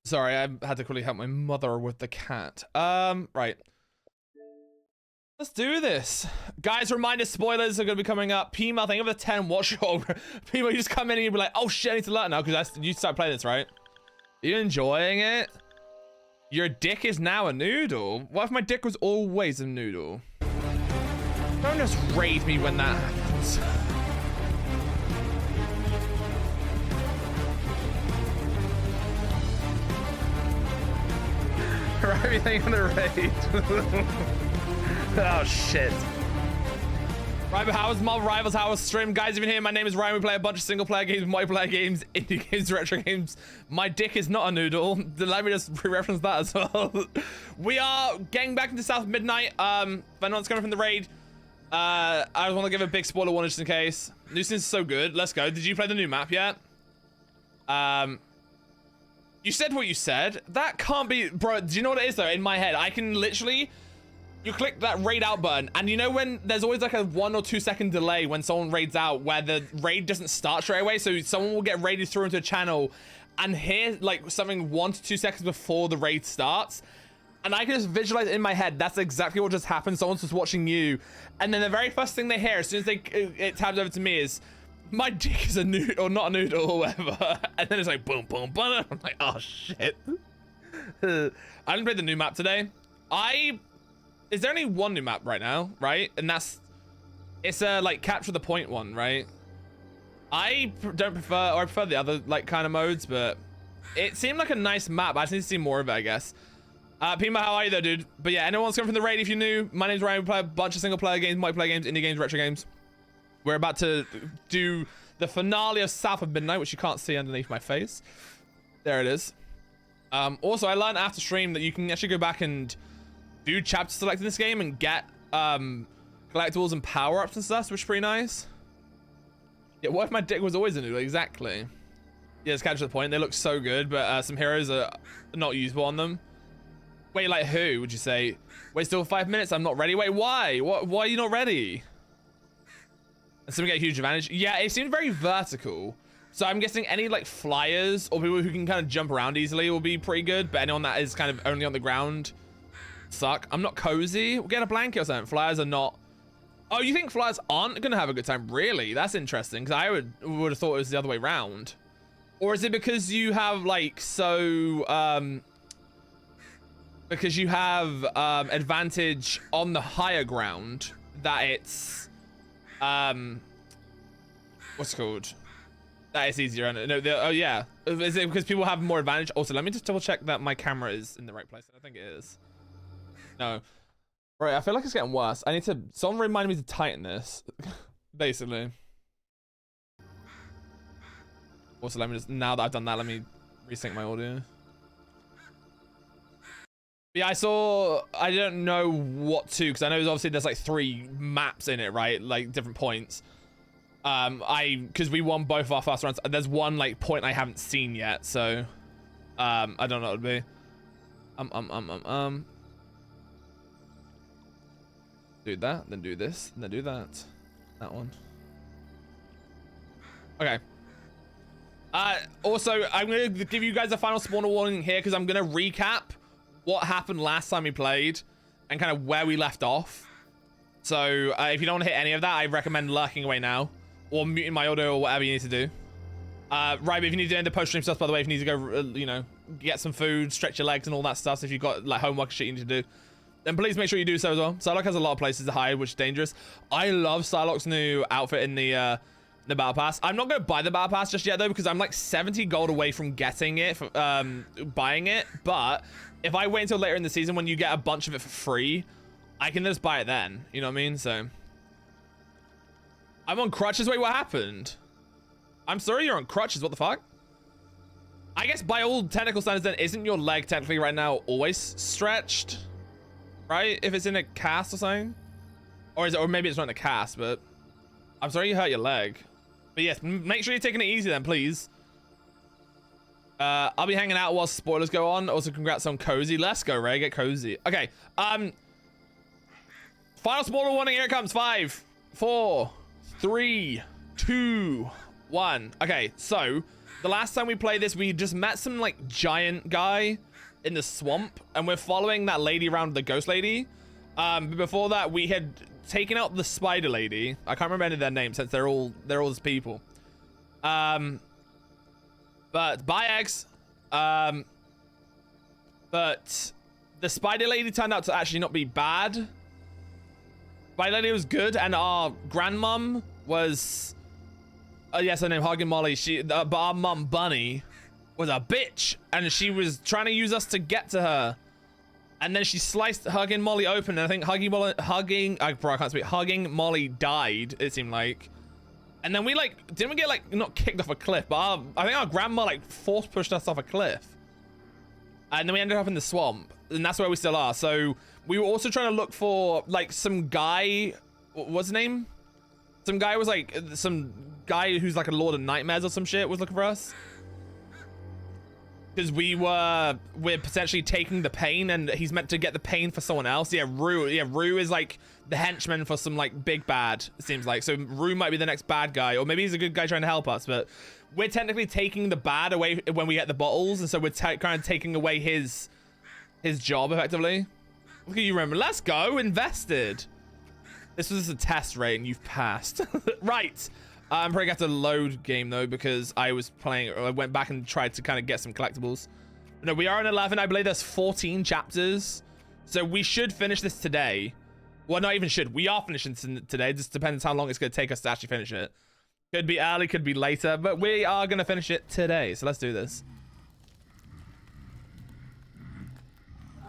Sorry, I had to quickly help my mother with the cat. Right. Let's do this. Guys, reminder, spoilers are going to be coming up. Pima, I think of the 10, watch your... Pima, you just come in and you'll be like, oh shit, I need to learn now, because you start playing this, right? Are you enjoying it? Your dick is now a noodle? What if my dick was always a noodle? Don't just raid me when that happens. Everything on the raid. Oh shit. Right, but how was Marvel Rivals? How was stream? Guys, if you're here, my name is Ryan. We play a bunch of single player games, multiplayer games, indie games, retro games. My dick is not a noodle. Let me just re-reference that as well. We are getting back into South Midnight. If anyone's coming from the raid, I just want to give a big spoiler warning just in case. Nuisance is so good. Let's go. Did you play the new map yet? You said what you said. That can't be, bro. Do you know what it is though? In my head, I can literally, you click that raid out button, and you know when there's always like a 1 or 2 second delay when someone raids out, where the raid doesn't start straight away. So someone will get raided through into a channel and hear like something 1 to 2 seconds before the raid starts. And I can just visualize it in my head. That's exactly what just happened. Someone's just watching you. And then the very first thing they hear, as soon as it tabs over to me, is, my dick is a noodle, or not a noodle, or whatever. And then it's like, boom, boom, boom. I'm like, oh, shit. I didn't play the new map today. Is there only one new map right now, right? And it's a, like, capture the point one, right? I prefer the other, like, kind of modes, but it seemed like a nice map. I just need to see more of it, I guess. Pima, how are you though, dude? But yeah, anyone's coming from the raid, if you're new, my name's Ryan. We play a bunch of single player games, multiplayer games, indie games, retro games. We're about to do the finale of South of Midnight, which you can't see underneath my face. There it is. Also, I learned after stream that you can actually go back and do chapter select in this game and get collectibles and power-ups and stuff, which is pretty nice. Yeah, what if my dick was always a noodle? Exactly. Yeah, it's catch the point. They look so good, but some heroes are not usable on them. Wait, like who would you say? Wait, still 5 minutes? I'm not ready. Wait, why? Why are you not ready? And some get a huge advantage. Yeah, it seemed very vertical. So I'm guessing any like flyers or people who can kind of jump around easily will be pretty good. But anyone that is kind of only on the ground suck. I'm not cozy. We'll get a blanket or something. Flyers are not. Oh, you think flyers aren't gonna have a good time? Really? That's interesting. Because I would have thought it was the other way around. Or is it because you have like because you have advantage on the higher ground that it's what's it called, that it's easier? No, oh yeah, is it because people have more advantage? Also, let me just double check that my camera is in the right place. I think it is. No, right, I feel like it's getting worse. I need to, someone remind me to tighten this. Basically. Also, let me just, now that I've done that, let me resync my audio. Yeah, I don't know what to, because I know obviously there's like 3 maps in it, right? Like different points. Because we won both of our first rounds. There's one like point I haven't seen yet, so I don't know what it would be. Do that, then do this, and then do that. That one. Okay. Also, I'm gonna give you guys a final spawner warning here, because I'm gonna recap what happened last time we played and kind of where we left off. So if you don't want to hit any of that, I recommend lurking away now or muting my audio or whatever you need to do. Right, but if you need to end the post stream stuff, by the way, if you need to go, you know, get some food, stretch your legs and all that stuff, so if you've got like homework shit you need to do, then please make sure you do so as well. Psylocke has a lot of places to hide, which is dangerous. I love Psylocke's new outfit in the battle pass. I'm not going to buy the battle pass just yet though, because I'm like 70 gold away from getting it, buying it. But if I wait until later in the season when you get a bunch of it for free, I can just buy it then. You know what I mean? So I'm on crutches. Wait, what happened? I'm sorry, you're on crutches. What the fuck? I guess by all technical standards then, isn't your leg technically right now always stretched? Right? If it's in a cast or something? Or is it, or maybe it's not in a cast, but I'm sorry you hurt your leg. But yes, make sure you're taking it easy then, please. I'll be hanging out while spoilers go on. Also, congrats on cozy. Let's go, Ray. Get cozy. Okay. Final spoiler warning. Here it comes. 5, 4, 3, 2, 1. Okay. So the last time we played this, we just met some like giant guy in the swamp, and we're following that lady around, the ghost lady. But before that, we had taken out the spider lady. I can't remember any of their names since they're all just people. But bye eggs. But the spider lady turned out to actually not be bad. Spider lady was good, and our grandmom was, yes, her name Hugging Molly. But our mum Bunny was a bitch, and she was trying to use us to get to her. And then she sliced Hugging Molly open, and I think Hugging Molly died, it seemed like. And then we like, didn't we get like, not kicked off a cliff, but I think our grandma like force pushed us off a cliff. And then we ended up in the swamp, and that's where we still are. So we were also trying to look for like some guy, what's his name? Some guy was like, some guy who's like a Lord of Nightmares or some shit was looking for us. Because we're potentially taking the pain, and he's meant to get the pain for someone else. Yeah, Rue. Yeah, Rue is like the henchman for some like big bad, it seems like. So Rue might be the next bad guy, or maybe he's a good guy trying to help us. But we're technically taking the bad away when we get the bottles, and so we're kind of taking away his job effectively. Look at you, remember? Let's go, invested. This was a test rate, and you've passed. Right. I'm probably gonna have to load game though, because I was playing, or I went back and tried to kind of get some collectibles. No, we are on 11. I believe there's 14 chapters, so we should finish this today. Well, not even should. We are finishing today. It just depends how long it's gonna take us to actually finish it. Could be early, could be later, but we are gonna finish it today. So let's do this.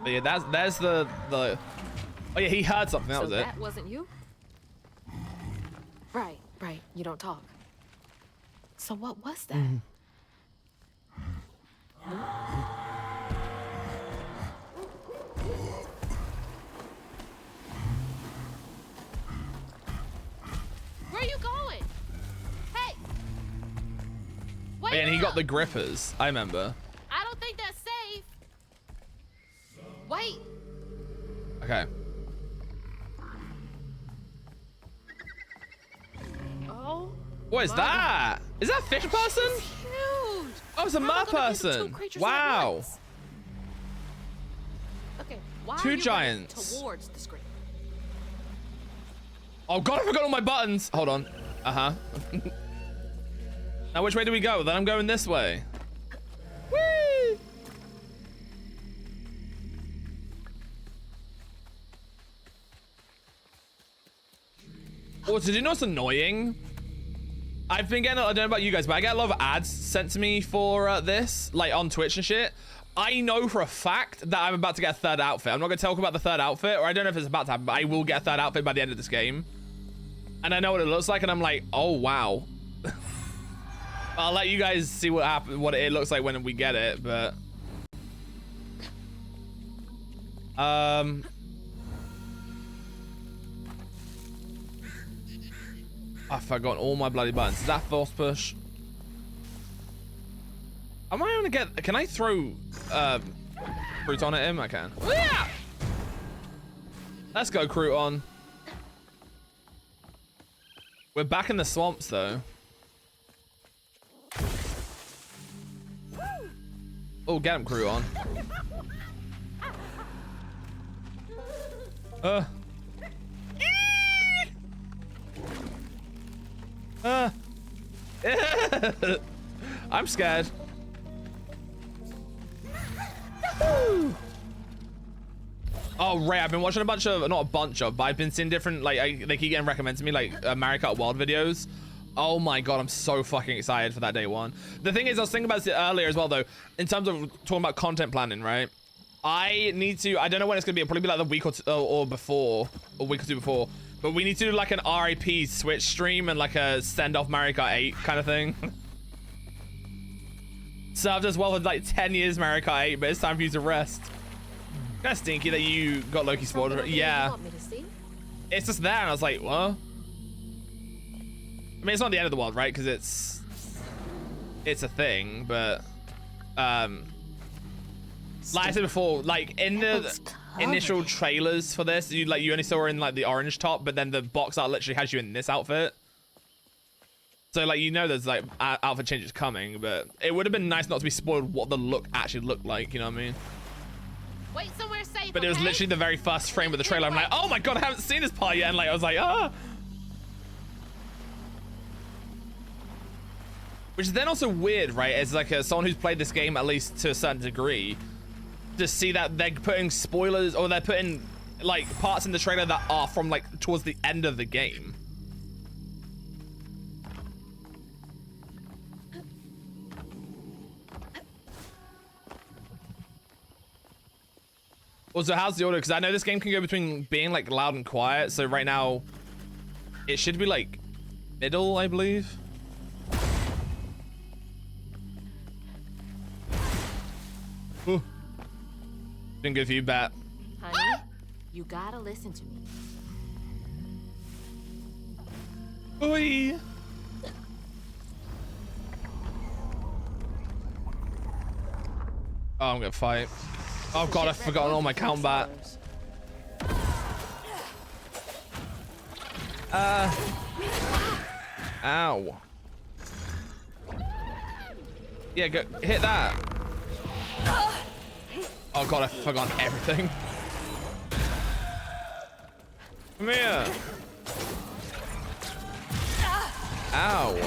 But yeah, there's the. Oh yeah, he heard something. That was it. That wasn't you. Right. Right, you don't talk. So what was that? Where are you going? Hey! Wait, and he got the grippers. I remember. I don't think that's safe. Wait. Okay. Oh. What is that? Is that a fish person? It's huge. Oh, it's a mer person. Wow. Okay, why Two are you giants. towards the screen? Oh god, I forgot all my buttons. Hold on. Uh-huh. Now which way do we go? Then I'm going this way. Whee! Oh, did you know what's annoying? I've been getting, I don't know about you guys, but I get a lot of ads sent to me for this, like on Twitch and shit. I know for a fact that I'm about to get a third outfit. I'm not going to talk about the third outfit, or I don't know if it's about to happen, but I will get a third outfit by the end of this game. And I know what it looks like, and I'm like, oh, wow. I'll let you guys see what it looks like when we get it, but... I've forgotten all my bloody buttons. Is that force push? Am I gonna get... Can I throw crouton at him? I can. Yeah! Let's go, crouton. We're back in the swamps, though. Oh, get him, crouton. I'm scared. Oh, Ray, I've been watching a bunch of, not a bunch of, but I've been seeing different, like, they keep getting recommended to me, like, Mario Kart World videos. Oh my god, I'm so fucking excited for that day one. The thing is, I was thinking about this earlier as well, though, in terms of talking about content planning, right? I need to, I don't know when it's gonna be, it'll probably be like the week or two, or before, a week or two before, but we need to do like an RIP Switch stream and like a send off Mario Kart 8 kind of thing. Served as well for like 10 years Mario Kart 8, but it's time for you to rest. Kind of stinky that you got Loki spoiled. Yeah. It's just there, and I was like, what? I mean, it's not the end of the world, right? Because it's a thing, but like I said before, like in the initial trailers for this, you only saw her in like the orange top, but then the box art literally has you in this outfit. So like, you know, there's like outfit changes coming, but it would have been nice not to be spoiled what the look actually looked like. You know what I mean? Wait somewhere safe. But it was literally the very first frame of the trailer. I'm like, oh my god, I haven't seen this part yet. And like, I was like, ah. Which is then also weird, right? As like someone who's played this game at least to a certain degree, to see that they're putting spoilers or they're putting like parts in the trailer that are from like towards the end of the game. Also, how's the order? Because I know this game can go between being like loud and quiet. So right now, it should be like middle, I believe. Ooh. Been good for you, Bat. Honey, you gotta listen to me. Oi. Oh, I'm gonna fight. Oh god, I've forgotten all my combat. Ow. Yeah, go hit that. Oh god, I've forgotten everything. Come here. Ow.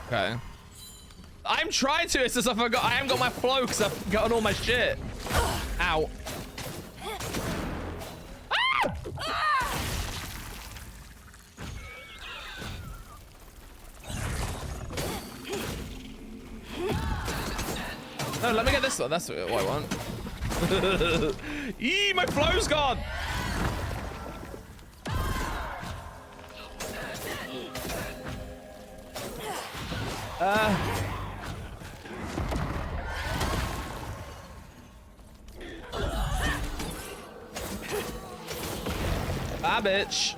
Okay. I'm trying to, it's just I haven't got my flow because I've forgotten all my shit. Ow. No, let me get this one. That's what I want. Eee, my flow's gone. Bye, bitch.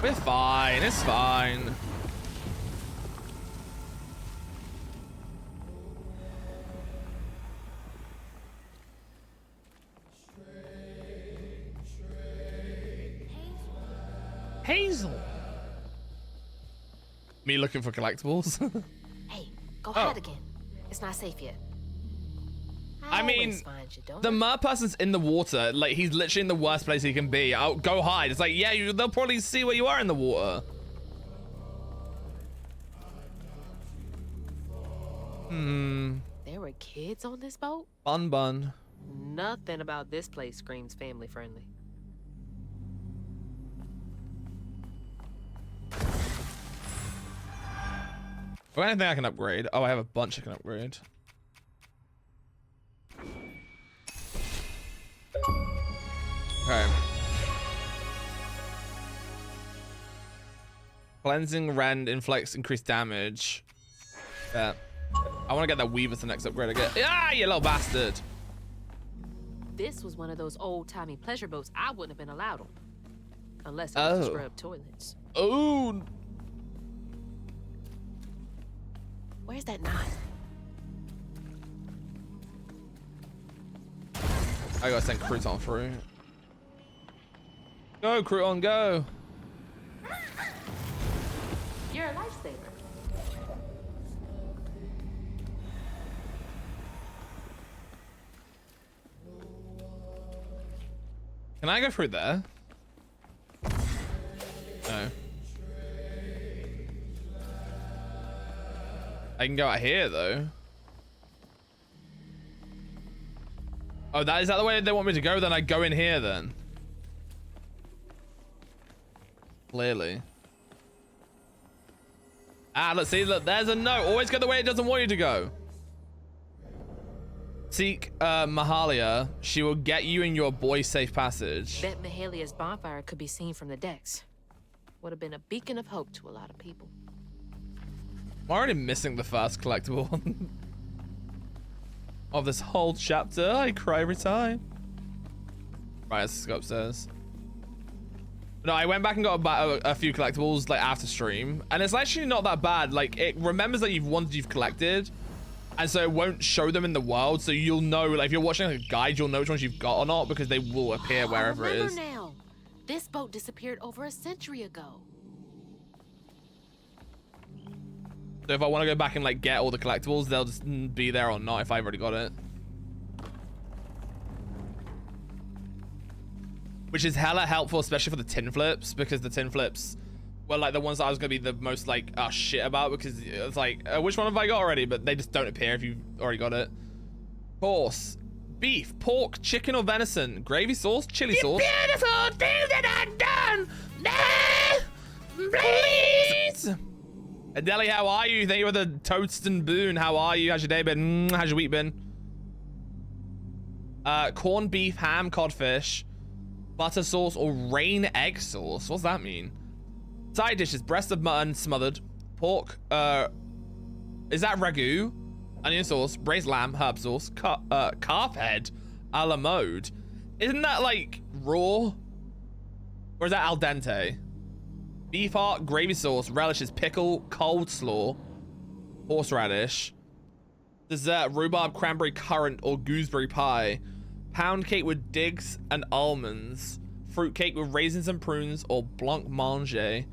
We're fine. It's fine. Hazel. Me looking for collectibles. Hey, go hide again. It's not safe yet. I mean, find you, don't the mer person's in the water. Like, he's literally in the worst place he can be. I'll go hide. It's like, yeah, they'll probably see where you are in the water. There were kids on this boat? Bun. Nothing about this place screams family friendly. Well, anything I can upgrade. Oh, I have a bunch I can upgrade. Okay. Cleansing rend inflicts increased damage. Yeah. I want to get that weave as the next upgrade I get. Ah, you little bastard. This was one of those old-timey pleasure boats I wouldn't have been allowed on. Unless it was to scrub toilets. Oh. Where's that knife? I gotta send Crouton through. Go, Crouton, go. You're a lifesaver. Can I go through there? No. I can go out here though. Oh, is that the way they want me to go? Then I go in here then. Clearly. Ah, let's see. Look, there's a note. Always go the way it doesn't want you to go. Seek Mahalia. She will get you and your boy safe passage. Bet Mahalia's bonfire could be seen from the decks. Would have been a beacon of hope to a lot of people. I'm already missing the first collectible of this whole chapter. I cry every time. Right, let's go upstairs. No, I went back and got a few collectibles like after stream, and it's actually not that bad. Like, it remembers that you've collected, And so it won't show them in the world, so you'll know, like, if you're watching like a guide, you'll know which ones you've got or not, because they will appear wherever it is. Now. This boat disappeared over a century ago. So if I want to go back and like get all the collectibles, they'll just be there or not if I've already got it. Which is hella helpful, especially for the tin flips, because the tin flips were like the ones that I was gonna be the most like shit about, because it's like which one have I got already? But they just don't appear if you've already got it. Horse, beef, pork, chicken or venison, gravy sauce, chili sauce. Beautiful thing that I've done. Please. Adeli, how are you? Thank you for the toast and boon. How are you? How's your day been? How's your week been? Corned beef, ham, codfish, butter sauce or rain egg sauce. What's that mean? Side dishes: breast of mutton smothered, pork. Is that ragu? Onion sauce, braised lamb, herb sauce, calf head, a la mode. Isn't that like raw? Or is that al dente? Beef heart, gravy sauce, relishes, pickle, coleslaw, horseradish, dessert, rhubarb, cranberry, currant, or gooseberry pie, pound cake with digs and almonds, fruit cake with raisins and prunes, or blanc mange.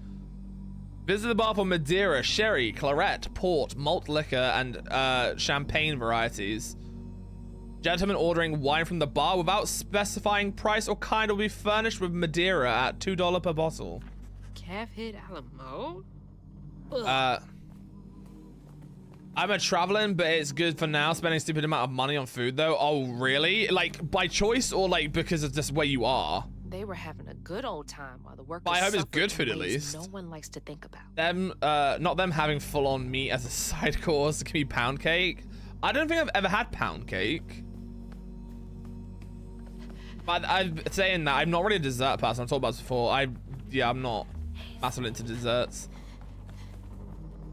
Visit the bar for Madeira, sherry, claret, port, malt liquor, and champagne varieties. Gentlemen ordering wine from the bar without specifying price or kind will be furnished with Madeira at $2 per bottle. Calf head a la mode? I'm a traveling, but it's good for now. Spending a stupid amount of money on food, though. Oh, really? Like, by choice or, like, because of just where you are? They were having a good old time while the workers But I hope it's suffered good in food, at ways least. No one likes to think about. Them, not them having full-on meat as a side course. It can be pound cake. I don't think I've ever had pound cake. But I'm saying that I'm not really a dessert person. I've talked about this before. I'm not massively into desserts.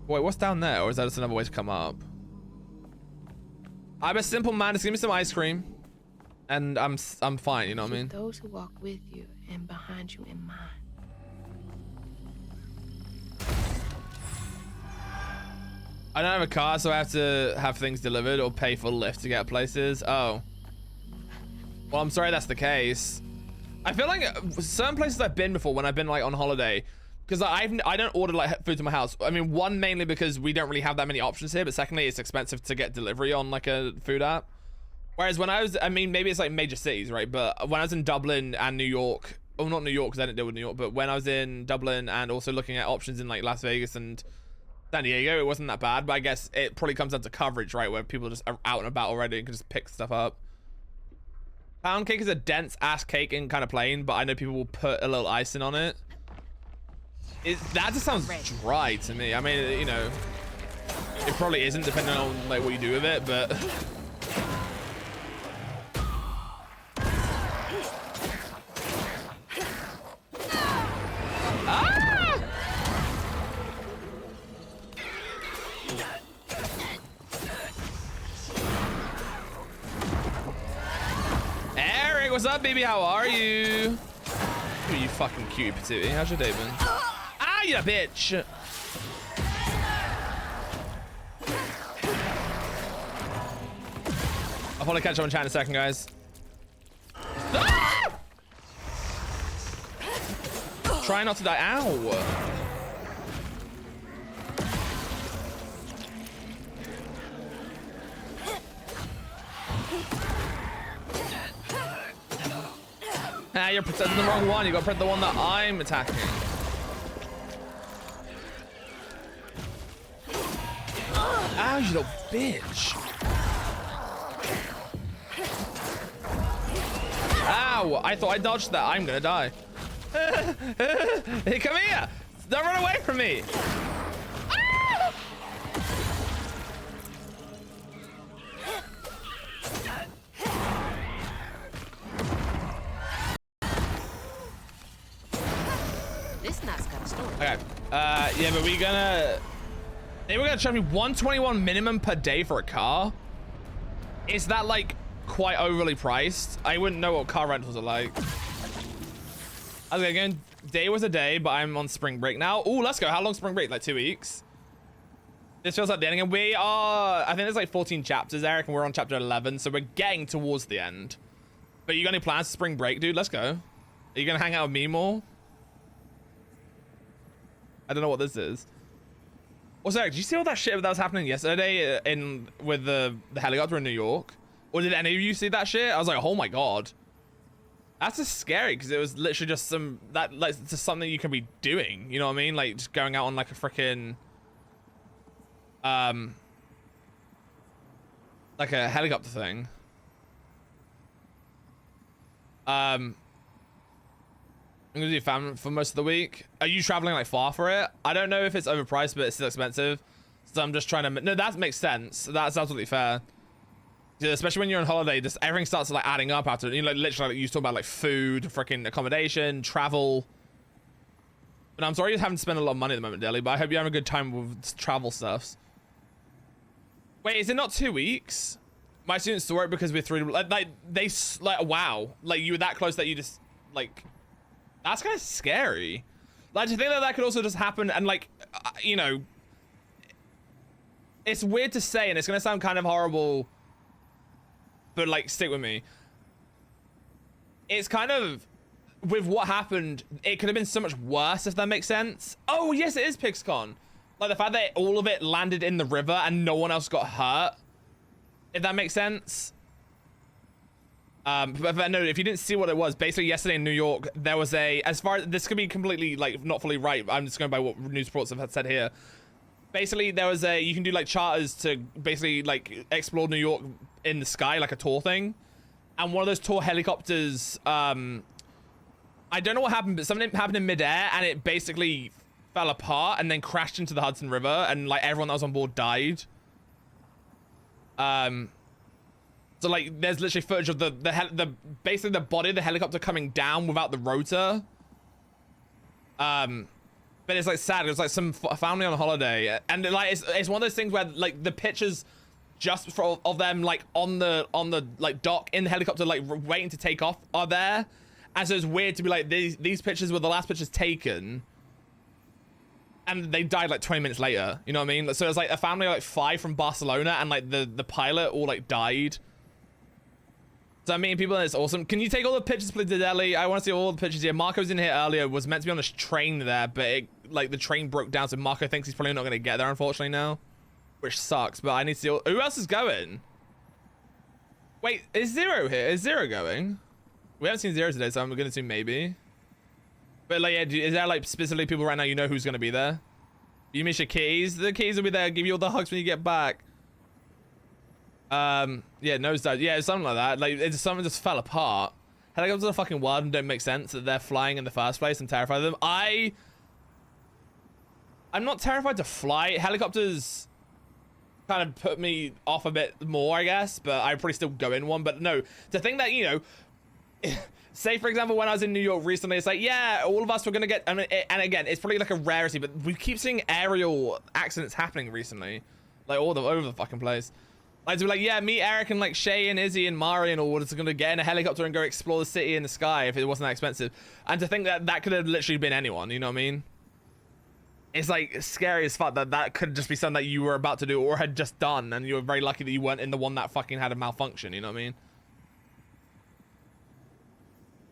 Wait, what's down there? Or is that just another way to come up? I'm a simple man. Just give me some ice cream, and I'm fine. You know what I mean? Those who walk with you and behind you in mind. I don't have a car, so I have to have things delivered or pay for Lyft to get places. Oh. Well, I'm sorry that's the case. I feel like certain places I've been before when I've been like on holiday, because I don't order like food to my house. I mean, one, mainly because we don't really have that many options here, but secondly, it's expensive to get delivery on like a food app. Whereas when I was, I mean, maybe it's like major cities, right? But when I was in Dublin and New York, oh, not New York because I didn't deal with New York, but when I was in Dublin and also looking at options in like Las Vegas and San Diego, it wasn't that bad. But I guess it probably comes down to coverage, right? Where people just are out and about already and can just pick stuff up. Pound cake is a dense ass cake and kind of plain, but I know people will put a little icing on it. That just sounds dry to me. I mean, you know, it probably isn't depending on like what you do with it, but Eric, what's up, baby? How are you? Ooh, you fucking cute patootie. How's your day been? Ah, you bitch! I'll probably catch up on chat in a second, guys. Ah! Try not to die. Ow! Ah, you're protecting the wrong one. You gotta protect the one that I'm attacking. Ow, you little bitch. Ow, I thought I dodged that. I'm gonna die. Hey, come here. Don't run away from me. Ah! This knot's got a story. Okay. Yeah, but they were gonna charge me $121 minimum per day for a car. Is that like quite overly priced? I wouldn't know what car rentals are like. Okay, again, day was a day, but I'm on spring break now. Oh, let's go. How long spring break? Like 2 weeks. This feels like the ending, and we are, I think there's like 14 chapters, Eric, and we're on chapter 11, so we're getting towards the end. But you got any plans for spring break, dude? Let's go. Are you gonna hang out with me more? I don't know what this is. Also, Eric, did you see all that shit that was happening yesterday with the helicopter in New York? Or did any of you see that shit? I was like, oh my god. That's just scary, because it was literally just just something you can be doing, you know what I mean? Like, just going out on like a freaking like a helicopter thing. I'm gonna do family for most of the week. Are you traveling like far for it? I don't know if it's overpriced, but it's still expensive. So I'm just trying to, no, that makes sense. That's absolutely fair. Yeah, especially when you're on holiday, just everything starts like adding up after, you know, like, literally like, you talk about like food, freaking accommodation, travel. But I'm sorry you're having to spend a lot of money at the moment, Deli, but I hope you're having a good time with travel stuffs. Wait, is it not 2 weeks? My students to work because we're 3, like wow, like you were that close that you just like, that's kind of scary. Like, to think that that could also just happen, and like, you know, it's weird to say, and it's gonna sound kind of horrible, but like, stick with me. It's kind of, with what happened, it could have been so much worse, if that makes sense. Oh yes, it is PixCon. Like the fact that all of it landed in the river and no one else got hurt, if that makes sense. But no, if you didn't see what it was, basically yesterday in New York, there was a, as far as, this could be completely like not fully right, I'm just going by what news reports have said here. Basically there was a, you can do like charters to basically like explore New York in the sky, like a tour thing. And one of those tour helicopters, I don't know what happened, but something happened in midair and it basically fell apart and then crashed into the Hudson River, and like everyone that was on board died. So like there's literally footage of the basically the body of the helicopter coming down without the rotor. But it's like sad. It was like some family on holiday, and like it's one of those things where like the pictures just of them like on the like dock in the helicopter like waiting to take off are there, and so it's weird to be like these pictures were the last pictures taken, and they died like 20 minutes later, you know what I mean? So it's like a family of like 5 from Barcelona, and like the pilot all like died. So I mean, people, it's awesome. Can you take all the pictures, please, Deli? I want to see all the pictures here. Marco's in here earlier, was meant to be on a train there, but it, like the train broke down, so Marco thinks he's probably not going to get there, unfortunately, now. Which sucks, but I need to see all, who else is going? Wait, is Zero here? Is Zero going? We haven't seen Zero today, so I'm going to assume maybe. But like, yeah, is there like specifically people right now you know who's going to be there? You miss your keys? The keys will be there, give you all the hugs when you get back. Yeah, nosedive. Yeah, something like that. Like, it's something just fell apart. Helicopters are fucking wild and don't make sense that they're flying in the first place. I'm terrified of them. I'm not terrified to fly. Helicopters kind of put me off a bit more, I guess, but I'd probably still go in one. But no, to think that, you know, say for example, when I was in New York recently, it's like, yeah, all of us were gonna get, and again, it's probably like a rarity, but we keep seeing aerial accidents happening recently, like all over the fucking place. Like, to be like, yeah, me, Eric, and like Shay and Izzy and Mari and all just gonna get in a helicopter and go explore the city in the sky if it wasn't that expensive. And to think that that could have literally been anyone, you know what I mean? It's like scary as fuck that that could just be something that you were about to do or had just done, and you were very lucky that you weren't in the one that fucking had a malfunction, you know what I mean?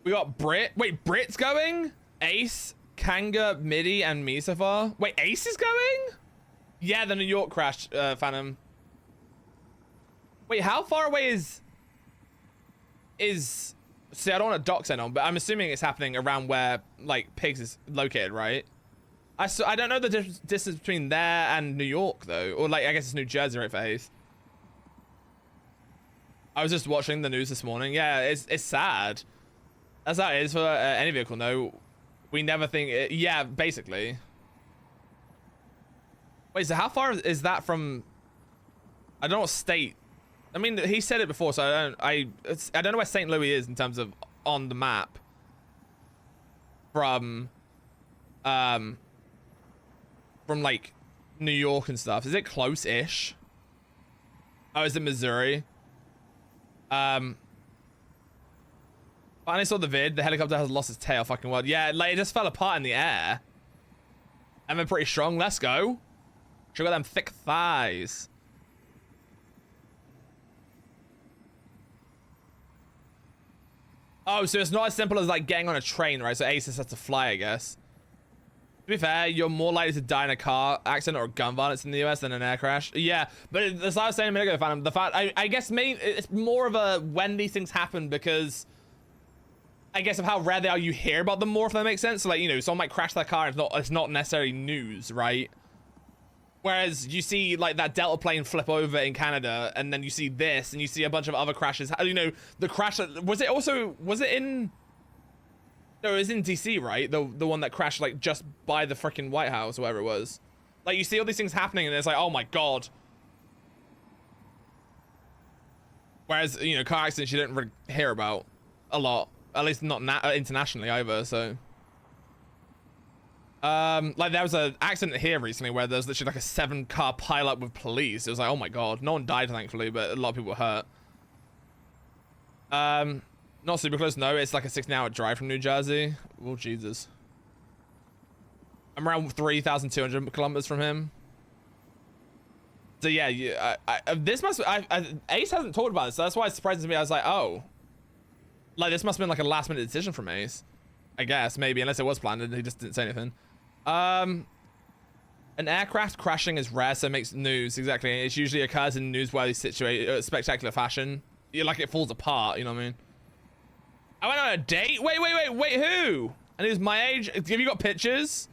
We got Brit. Wait, Brit's going? Ace, Kanga, Midi, and me so far. Wait, Ace is going? Yeah, the New York crash, Phantom. Wait, how far away is... See, I don't want to dox anyone, but I'm assuming it's happening around where, like, Pigs is located, right? I don't know the distance between there and New York, though. Or, like, I guess it's New Jersey, right, for Ace. I was just watching the news this morning. Yeah, it's sad. That's how it is for any vehicle, no. We never think... yeah, basically. Wait, so how far is that from... I don't know what state... I mean, he said it before, so I don't know where St. Louis is in terms of on the map. From like New York and stuff. Is it close-ish? Oh, is it Missouri? I saw the vid. The helicopter has lost its tail. Fucking wild. Yeah, like it just fell apart in the air. And they're pretty strong. Let's go. She got them thick thighs. Oh, so it's not as simple as like getting on a train, right? So Ace has to fly, I guess. To be fair, you're more likely to die in a car accident or gun violence in the US than an air crash. Yeah, but as I was saying a minute ago, Phantom, the fact, I guess it's more of a when these things happen because I guess of how rare they are, you hear about them more, if that makes sense. So like, you know, someone might crash their car and it's not necessarily news, right? Whereas you see like that Delta plane flip over in Canada, and then you see this, and you see a bunch of other crashes. You know, the crash was it in? No, it was in DC, right? The one that crashed like just by the freaking White House, or whatever it was. Like you see all these things happening, and it's like, oh my god. Whereas you know, car accidents you don't really hear about a lot, at least not internationally either. So. Like there was an accident here recently where there's literally like a 7-car pileup with police. It was like, oh my god, no one died thankfully, but a lot of people were hurt. Not super close. No, it's like a 16-hour drive from New Jersey. Oh Jesus. I'm around 3,200 kilometers from him. So yeah, this must. Ace hasn't talked about this, so that's why it surprises me. I was like, oh, like this must have been like a last-minute decision from Ace. I guess maybe, unless it was planned and he just didn't say anything. An aircraft crashing is rare, so it makes news. Exactly, it usually occurs in newsworthy spectacular fashion. Like it falls apart. You know what I mean? I went on a date. Wait, who? And he was my age. Have you got pictures?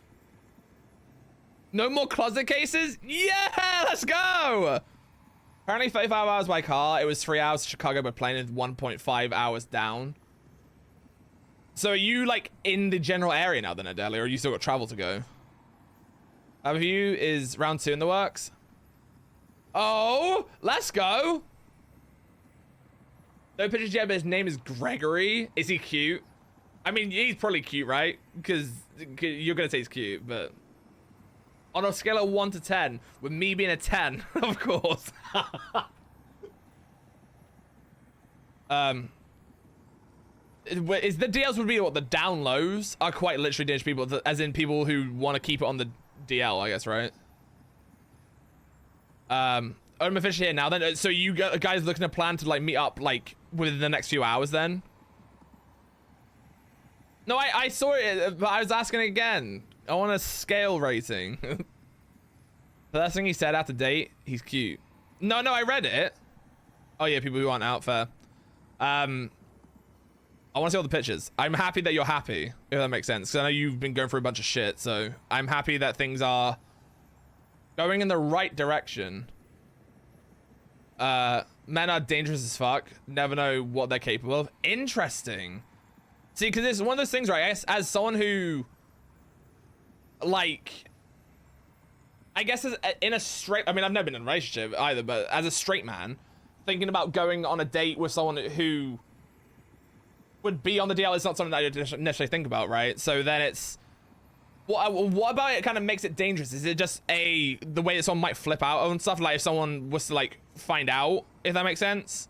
No more closet cases? Yeah, let's go. Apparently 35 hours by car. It was 3 hours to Chicago by plane and 1.5 hours down. So are you like in the general area now then, Adele, or you still got travel to go? Review is round 2 in the works. Oh, let's go. No pictures yet, but his name is Gregory. Is he cute? I mean, he's probably cute, right? Because you're gonna say he's cute, but on a scale of 1 to 10, with me being a 10, of course. Is the DLs would be what the down lows are quite literally dangerous people, as in people who want to keep it on the DL, I guess, right? I'm officially here now then. So you guys looking to plan to like meet up like within the next few hours then? No, I saw it, but I was asking again. I want a scale rating. The first thing he said after date, he's cute. No, I read it. Oh yeah, people who aren't out, fair. I want to see all the pictures. I'm happy that you're happy, if that makes sense. Because I know you've been going through a bunch of shit, so I'm happy that things are going in the right direction. Men are dangerous as fuck. Never know what they're capable of. Interesting. See, because it's one of those things, right? As someone who, like, I guess in a straight, I mean, I've never been in a relationship either, but as a straight man, thinking about going on a date with someone who would be on the DL is not something that I necessarily think about, right? So then it's, what about it kind of makes it dangerous? Is it just the way that someone might flip out and stuff? Like if someone was to like find out, if that makes sense?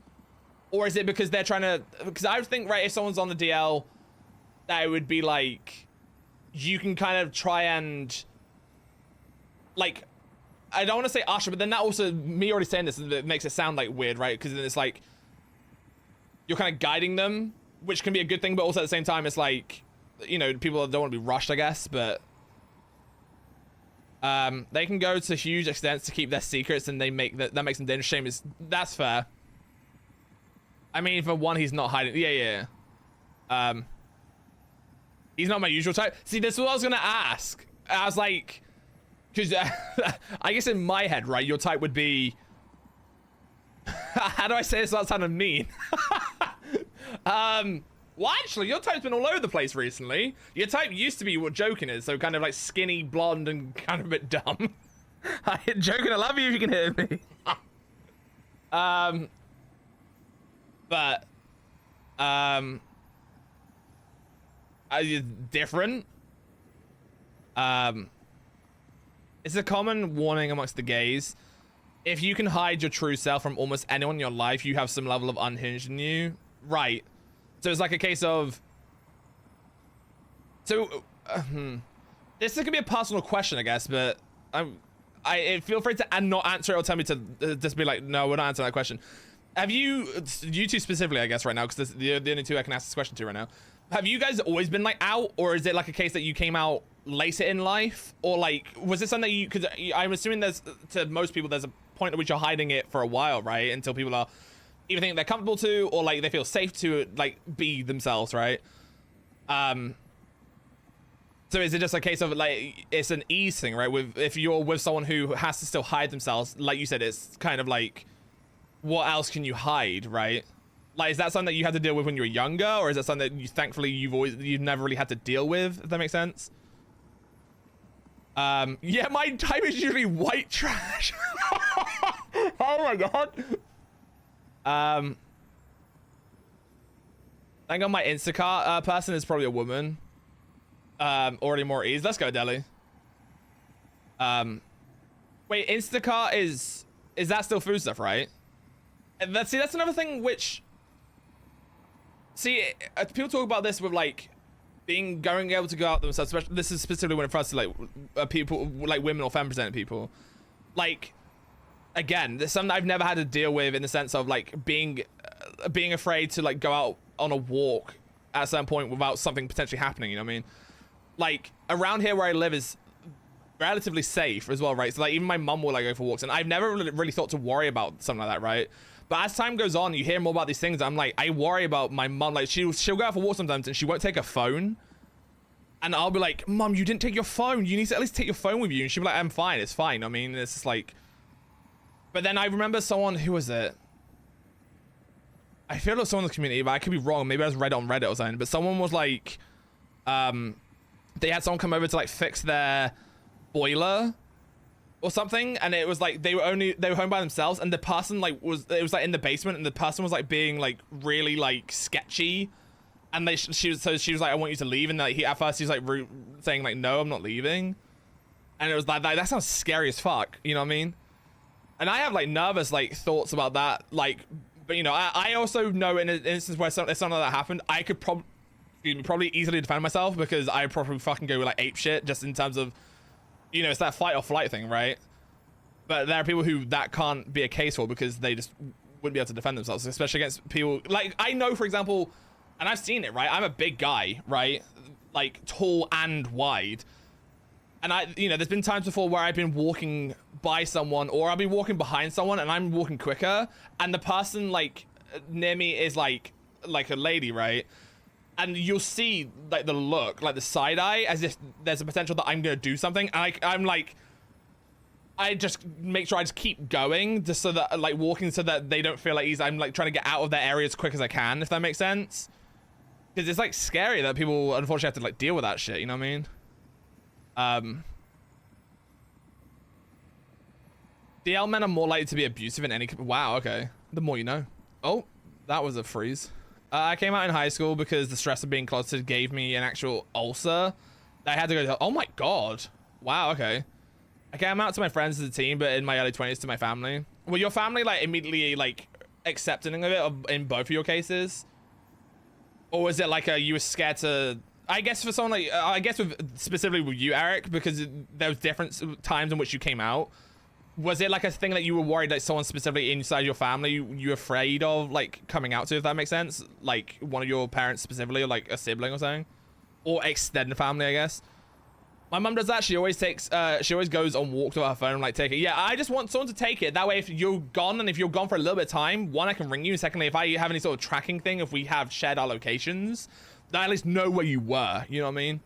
Or is it because they're trying to, because I would think, right, if someone's on the DL, that it would be like, you can kind of try and, like, I don't want to say usher, but then that also, me already saying this, it makes it sound like weird, right? Because then it's like, you're kind of guiding them, which can be a good thing, but also at the same time, it's like, you know, people don't want to be rushed, I guess, but they can go to huge extents to keep their secrets, and they make that makes them dangerous. Shame is, that's fair. I mean, for one, he's not hiding. Yeah. He's not my usual type. See, this is what I was gonna ask. I was like, because I guess in my head, right, your type would be, how do I say this without sounding mean? Well, actually, your type's been all over the place recently. Your type used to be what Joking is, so kind of like skinny, blonde, and kind of a bit dumb. Joking, I love you if you can hear me. But different. It's a common warning amongst the gays. If you can hide your true self from almost anyone in your life, you have some level of unhinged in you. Right. So it's like a case of, so this is gonna be a personal question, I guess, but feel free to not answer it or tell me to just be like, no, we're not answering that question. Have you two specifically, I guess, right now, because the only two I can ask this question to right now. Have you guys always been like out, or is it like a case that you came out later in life, or like was it something you could? I'm assuming there's, to most people, there's a point at which you're hiding it for a while, right? Until people are either think they're comfortable to, or like they feel safe to like be themselves, right? So is it just a case of like it's an ease thing, right? With if you're with someone who has to still hide themselves, like you said, it's kind of like, what else can you hide, right? Like, is that something that you had to deal with when you were younger, or is that something that you, thankfully, you've never really had to deal with, if that makes sense? Yeah, my type is usually white trash. Oh my god. I think on my Instacart person is probably a woman. Already more ease. Let's go, Deli. Wait, Instacart is that still food stuff, right? And that's another thing which, people talk about this with like going able to go out themselves, especially this is specifically when it comes to like people like women or femme presented people. Like, again, there's something I've never had to deal with in the sense of like being afraid to like go out on a walk at a certain point without something potentially happening, you know what I mean? Like, around here where I live is relatively safe as well, right? So like even my mum will like go for walks, and I've never really thought to worry about something like that, right? But as time goes on, you hear more about these things. I'm like, I worry about my mum. Like she'll go out for walks sometimes and she won't take her phone, and I'll be like, Mum, you didn't take your phone. You need to at least take your phone with you. And she'll be like, I'm fine, it's fine. I mean, it's just like, but then I remember someone, who was it? I feel like someone in the community, but I could be wrong. Maybe I just read it on Reddit or something, but someone was like, they had someone come over to like fix their boiler or something, and it was like they were home by themselves, and the person like was like in the basement, and the person was like being like really like sketchy, and she was like, I want you to leave, and like at first he was like saying like, no, I'm not leaving, and it was like that sounds scary as fuck, you know what I mean? And I have like nervous like thoughts about that, like, but you know, I also know in an instance where something like that happened, I could probably easily defend myself, because I probably fucking go with like ape shit, just in terms of, you know, it's that fight or flight thing, right? But there are people who that can't be a case for, because they just wouldn't be able to defend themselves, especially against people like, I know, for example, and I've seen it, right? I'm a big guy, right? Like tall and wide, and you know, there's been times before where I've been walking by someone, or I'll be walking behind someone, and I'm walking quicker, and the person like near me is like a lady, right? And you'll see like the look, like the side eye, as if there's a potential that I'm gonna do something. And I'm like, I just make sure I just keep going, just so that like walking, so that they don't feel like I'm like trying to get out of their area as quick as I can, if that makes sense. Because it's like scary that people unfortunately have to like deal with that shit. You know what I mean? DL men are more likely to be abusive in any. Wow. Okay. The more you know. Oh, that was a freeze. I came out in high school because the stress of being closeted gave me an actual ulcer. I had to go to, oh my god. Wow, okay. I came out to my friends as a teen, but in my early 20s to my family. Were your family like immediately like accepting of it in both of your cases? Or was it like you were scared to, I guess for someone like, I guess specifically with you, Eric, because there was different times in which you came out. Was it like a thing that you were worried that someone specifically inside your family you were afraid of like coming out to, if that makes sense? Like one of your parents specifically, or like a sibling or something? Or extended family, I guess. My mum does that. She always goes on walks with her phone and like take it. Yeah, I just want someone to take it. That way if you're gone, and if you're gone for a little bit of time, one, I can ring you. Secondly, if I have any sort of tracking thing, if we have shared our locations, then I at least know where you were. You know what I mean?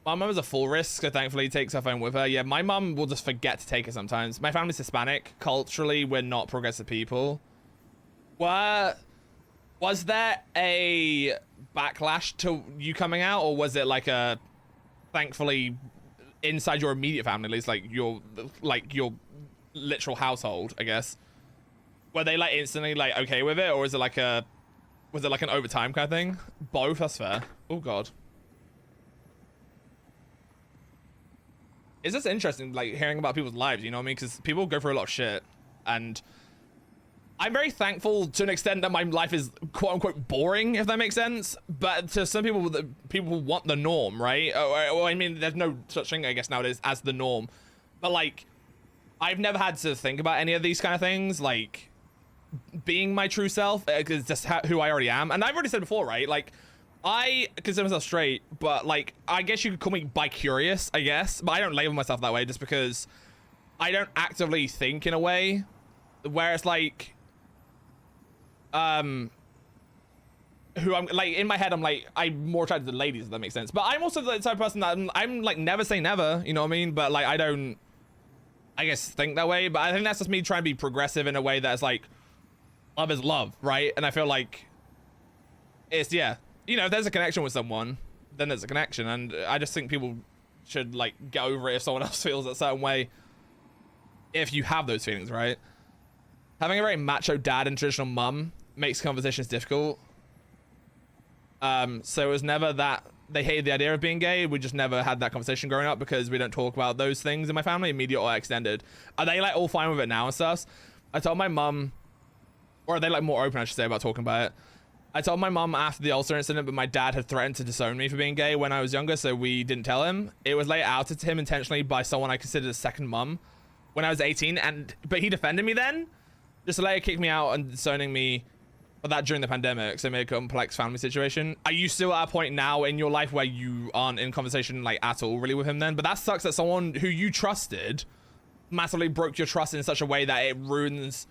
My mum is a full risk, so thankfully takes her phone with her. Yeah, my mum will just forget to take it sometimes. My family's Hispanic. Culturally, we're not progressive people. Was there a backlash to you coming out, or was it like a, thankfully, inside your immediate family, at least like your literal household, I guess? Were they like instantly like okay with it, or was it like an overtime kind of thing? Both, that's fair. Oh god. It's just interesting, like, hearing about people's lives, you know what I mean? Because people go through a lot of shit, and I'm very thankful to an extent that my life is quote-unquote boring, if that makes sense. But to some people, people want the norm, right? Or I mean, there's no such thing, I guess, nowadays as the norm. But like, I've never had to think about any of these kind of things, like being my true self, because it's just who I already am. And I've already said before, right? Like, I consider myself straight, but like, I guess you could call me bi-curious, I guess. But I don't label myself that way just because I don't actively think in a way where it's like, who I'm like in my head, I'm like, I'm more attracted to ladies, if that makes sense. But I'm also the type of person that I'm like, never say never, you know what I mean? But like, I don't, I guess, think that way. But I think that's just me trying to be progressive in a way that's like, love is love, right? And I feel like it's, yeah, you know, if there's a connection with someone, then there's a connection. And I just think people should like get over it if someone else feels a certain way, if you have those feelings, right? Having a very macho dad and traditional mum makes conversations difficult. So it was never that they hated the idea of being gay. We just never had that conversation growing up because we don't talk about those things in my family, immediate or extended. Are they like all fine with it now and stuff? I told my mum, or are they like more open, I should say, about talking about it? I told my mum after the Ulster incident, but my dad had threatened to disown me for being gay when I was younger, so we didn't tell him. It was later outed to him intentionally by someone I considered a second mum when I was 18, but he defended me then, just to later kick me out and disowning me for that during the pandemic, so it made a complex family situation. Are you still at a point now in your life where you aren't in conversation like at all really with him then? But that sucks that someone who you trusted massively broke your trust in such a way that it ruins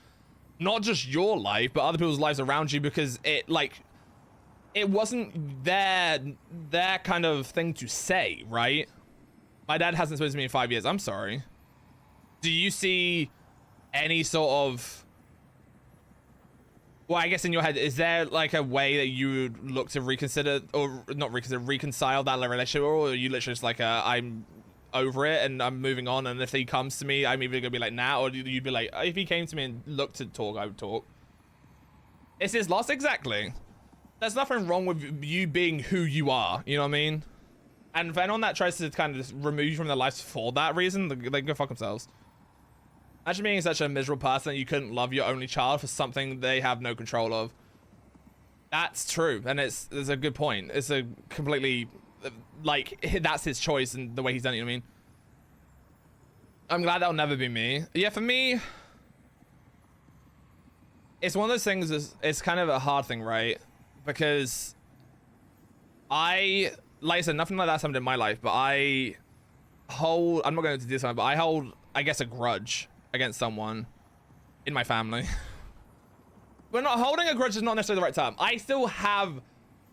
not just your life, but other people's lives around you, because it like, it wasn't their kind of thing to say, right? My dad hasn't spoken to me in 5 years. I'm sorry. Do you see any sort of, well, I guess in your head, is there like a way that you would look to reconsider, or not reconsider, reconcile that relationship, or are you literally just like, I'm over it and I'm moving on, and if he comes to me, I'm either gonna be like, nah, or you'd be like, if he came to me and looked to talk, I would talk. It's his loss, exactly. There's nothing wrong with you being who you are, you know what I mean? And for anyone that tries to kind of just remove you from their lives for that reason, they can go fuck themselves. Imagine being such a miserable person that you couldn't love your only child for something they have no control of. That's true, and it's a good point. It's a completely, like, that's his choice and the way he's done it, you know what I mean? I'm glad that'll never be me. Yeah, for me, it's one of those things, it's kind of a hard thing, right? Because like I said, nothing like that's happened in my life, but I'm not going to do something, but I hold, I guess, a grudge against someone in my family. But not holding a grudge is not necessarily the right term. I still have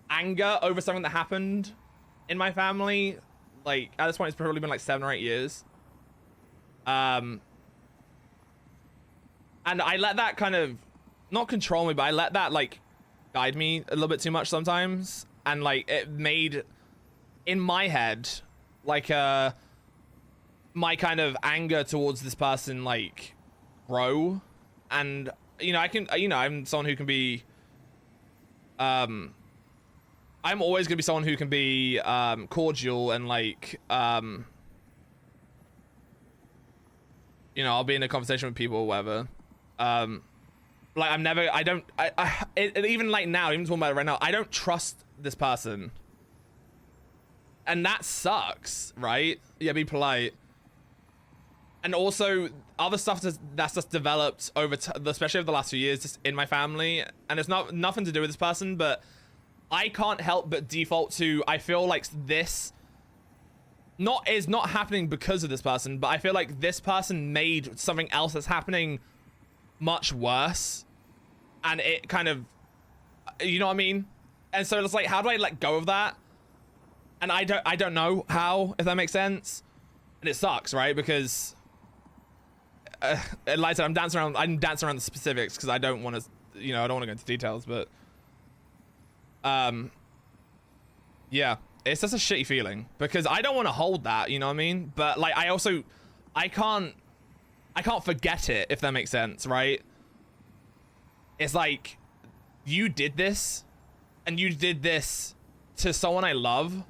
anger over something that happened in my family. Like, at this point, it's probably been like 7 or 8 years. And I let that kind of, not control me, but I let that like guide me a little bit too much sometimes. And like, it made, in my head, like my kind of anger towards this person like grow. And you know, I'm someone who can be I'm always gonna be someone who can be cordial and like you know, I'll be in a conversation with people or whatever. Like even like now, even talking about it right now, I don't trust this person. And that sucks, right? Yeah, be polite. And also, other stuff that's just developed over, especially over the last few years, just in my family. And it's nothing to do with this person, but I can't help but default to, I feel like this is not happening because of this person, but I feel like this person made something else that's happening much worse. And it kind of, you know what I mean? And so it's like, how do I let go of that? And I don't know how, if that makes sense. And it sucks, right? Because like I said, I'm dancing around the specifics because I don't want to, you know, I don't want to go into details, but yeah, it's just a shitty feeling because I don't want to hold that, you know what I mean? But like, I can't forget it, if that makes sense, right? It's like, you did this, and you did this to someone I love,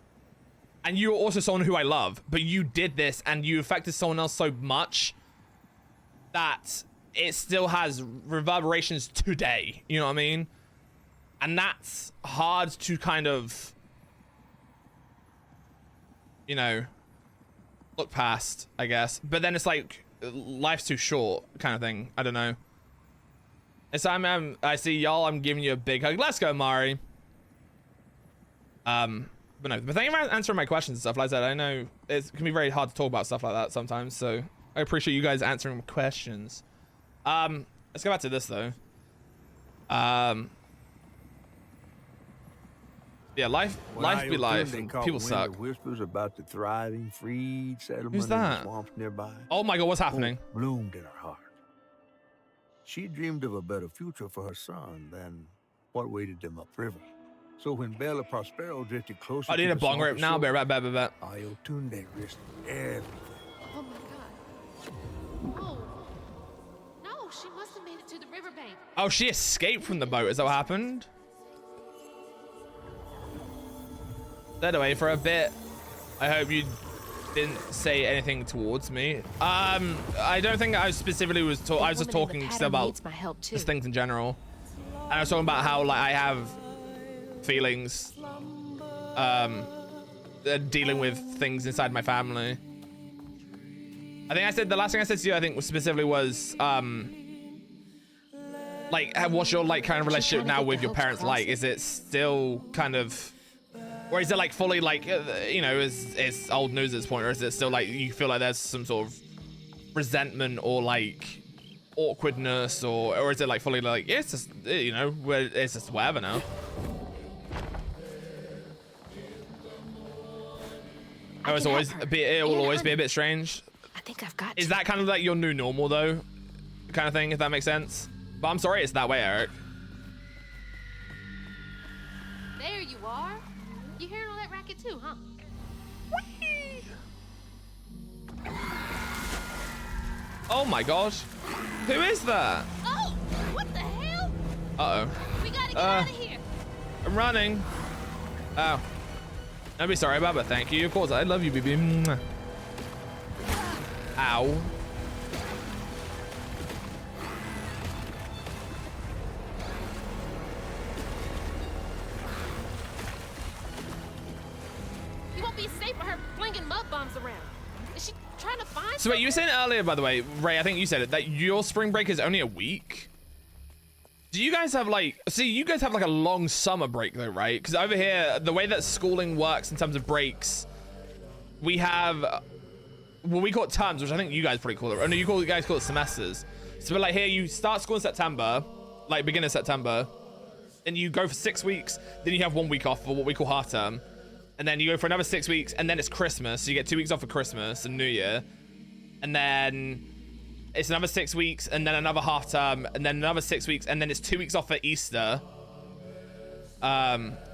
and you're also someone who I love, but you did this and you affected someone else so much that it still has reverberations today, you know what I mean? And that's hard to kind of, you know, look past, I guess. But then it's like life's too short kind of thing. I don't know. It's I see y'all. I'm giving you a big hug. Let's go, Mari. But no. But thank you for answering my questions and stuff like that. I know it can be very hard to talk about stuff like that sometimes. So I appreciate you guys answering my questions. Let's go back to this though. Yeah, life be life. People suck. Whispers about the thriving, freed settlement Who's that? in the swamps nearby. Oh my god, what's happening? Hope bloomed in her heart. She dreamed of a better future for her son than what waited them upriver. So when Bella Prospero drifted closer, I need to a the bong rip now. Bet. Ayotunde risked everything. Oh my god. Oh. No, she must have made it to the riverbank. Oh, she escaped from the boat. Is that what happened? Stayed away for a bit. I hope you didn't say anything towards me. I don't think I specifically was talking. I was just talking still about just things in general. And I was talking about how like I have feelings, dealing with things inside my family. I think I said the last thing I said to you, I think specifically was like what's your like kind of relationship now with your parents like? Is it still kind of, or is it like fully like you know, is old news at this point, or is it still like you feel like there's some sort of resentment or like awkwardness, or is it like fully like yeah, it's just you know, it's just whatever now? Oh, it's always a bit, it will always be a bit strange. I think I've got Is that kind of like your new normal though, kind of thing, if that makes sense? But I'm sorry it's that way, Eric. There you are. You hearing all that racket too, huh? Whee! Oh my gosh. Who is that? Oh, what the hell? Uh-oh. We gotta get out of here. I'm running. Oh. Don't be sorry about it, but thank you. Of course, I love you, baby. Mwah. Ow. You won't be safe for her flinging mud bombs around. Is she trying to find So wait, you were saying earlier, by the way, Ray, I think you said it, that your spring break is only a week? Do you guys have like, see, you guys have like a long summer break though, right? Because over here, the way that schooling works in terms of breaks, we have, well, we call it terms, which I think you guys probably call it. Oh no, you guys call it semesters. So like here, you start school in September, like beginning of September, and you go for 6 weeks, then you have 1 week off for what we call half term. And then you go for another 6 weeks, and then it's Christmas. So you get 2 weeks off for Christmas and New Year. And then it's another 6 weeks, and then another half term, and then another 6 weeks, and then it's 2 weeks off for Easter,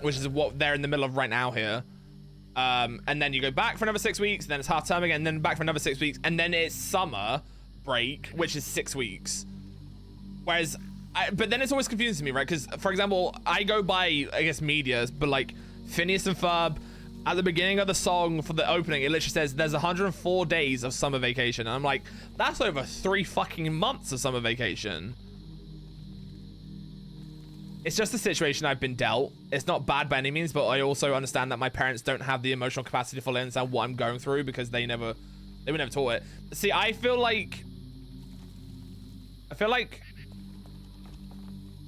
which is what they're in the middle of right now here. And then you go back for another 6 weeks, and then it's half term again, and then back for another 6 weeks, and then it's summer break, which is 6 weeks. Whereas, but then it's always confusing to me, right? Because, for example, I go by, I guess, medias, but like Phineas and Ferb, at the beginning of the song for the opening, it literally says there's 104 days of summer vacation. And I'm like, that's over 3 fucking months of summer vacation. It's just a situation I've been dealt. It's not bad by any means, but I also understand that my parents don't have the emotional capacity to fully understand what I'm going through because they were never taught it. See, I feel like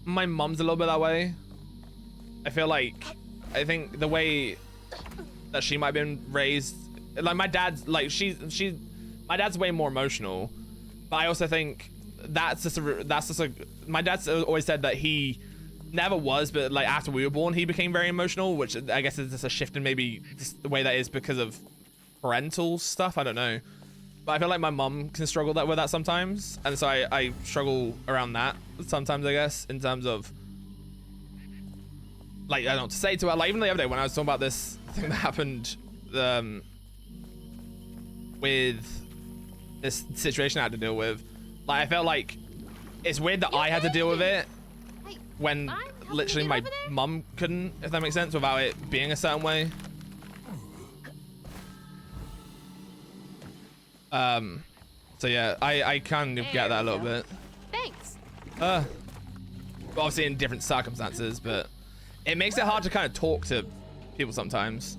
my mom's a little bit that way. I think the way that she might have been raised, like my dad's, like my dad's way more emotional, but I also think that's just my dad's always said that he never was, but like after we were born, he became very emotional, which I guess is just a shift in maybe just the way that is because of parental stuff. I don't know, but I feel like my mom can struggle with that sometimes, and so I struggle around that sometimes, I guess, in terms of like, I don't know what to say to her. Like even the other day when I was talking about this thing that happened with this situation I had to deal with, like I felt like it's weird that I had to deal with it when literally my mum couldn't, if that makes sense, without it being a certain way. So yeah, I kind of get that a little bit. Thanks. But obviously in different circumstances, but it makes it hard to kind of talk to people sometimes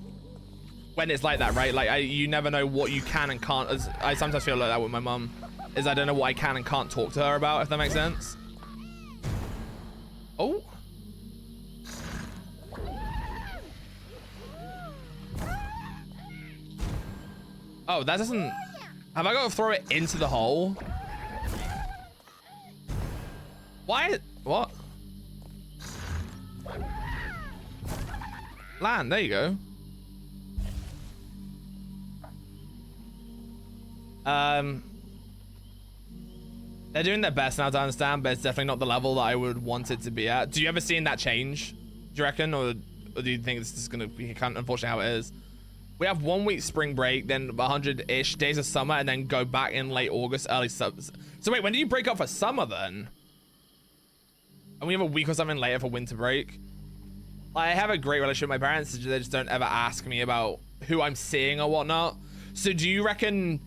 when it's like that, right? Like you never know what you can and can't. I sometimes feel like that with my mum, is I don't know what I can and can't talk to her about, if that makes sense. Oh. Oh, that doesn't... Have I got to throw it into the hole? Why? What? Land, there you go. They're doing their best now to understand, but it's definitely not the level that I would want it to be at. Do you ever seen that change, do you reckon? Or do you think this is going to be kind of unfortunately how it is? We have 1 week spring break, then 100-ish days of summer, and then go back in late August, early summer. So wait, when did you break up for summer then? And we have a week or something later for winter break. I have a great relationship with my parents. They just don't ever ask me about who I'm seeing or whatnot. So do you reckon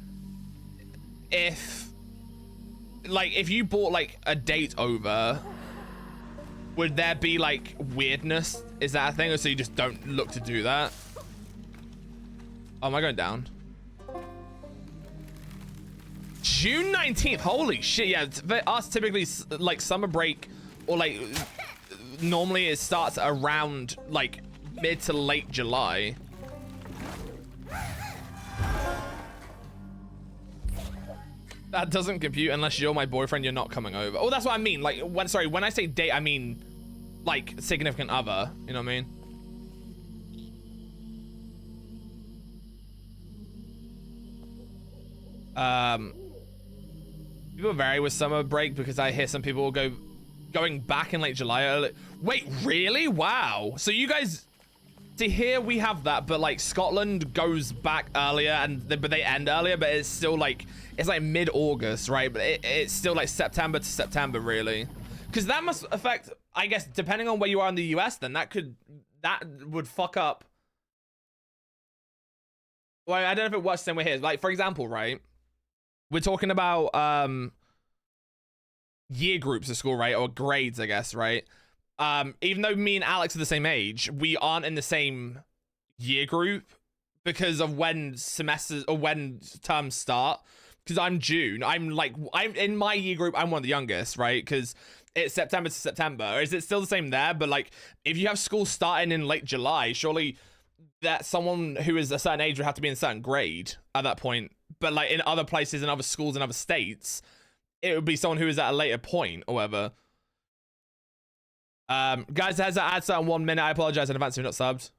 if you bought like a date over, would there be like weirdness? Is that a thing? Or so you just don't look to do that? Oh, am I going down? June 19th. Holy shit. Yeah, for us typically like summer break or like normally it starts around like mid to late July. That doesn't compute unless you're my boyfriend, you're not coming over. Oh, that's what I mean. Like when I say date, I mean like significant other, you know what I mean? People vary with summer break because I hear some people will going back in late July early. Wait, really? Wow. So you guys, see here we have that, but like Scotland goes back earlier but they end earlier, but it's still like, it's like mid-August, right? But it's still like September to September, really. Because that must affect, I guess, depending on where you are in the US, then that would fuck up. Well, I don't know if it works the same way here. Like, for example, right? We're talking about year groups of school, right? Or grades, I guess, right? Even though me and Alex are the same age, we aren't in the same year group because of when semesters or when terms start. Because I'm June. I'm in my year group, I'm one of the youngest, right? Because it's September to September. Is it still the same there? But like, if you have school starting in late July, surely that someone who is a certain age would have to be in a certain grade at that point. But like in other places, in other schools, in other states, it would be someone who is at a later point or whatever. Guys, has to add something 1 minute. I apologize in advance if you're not subbed.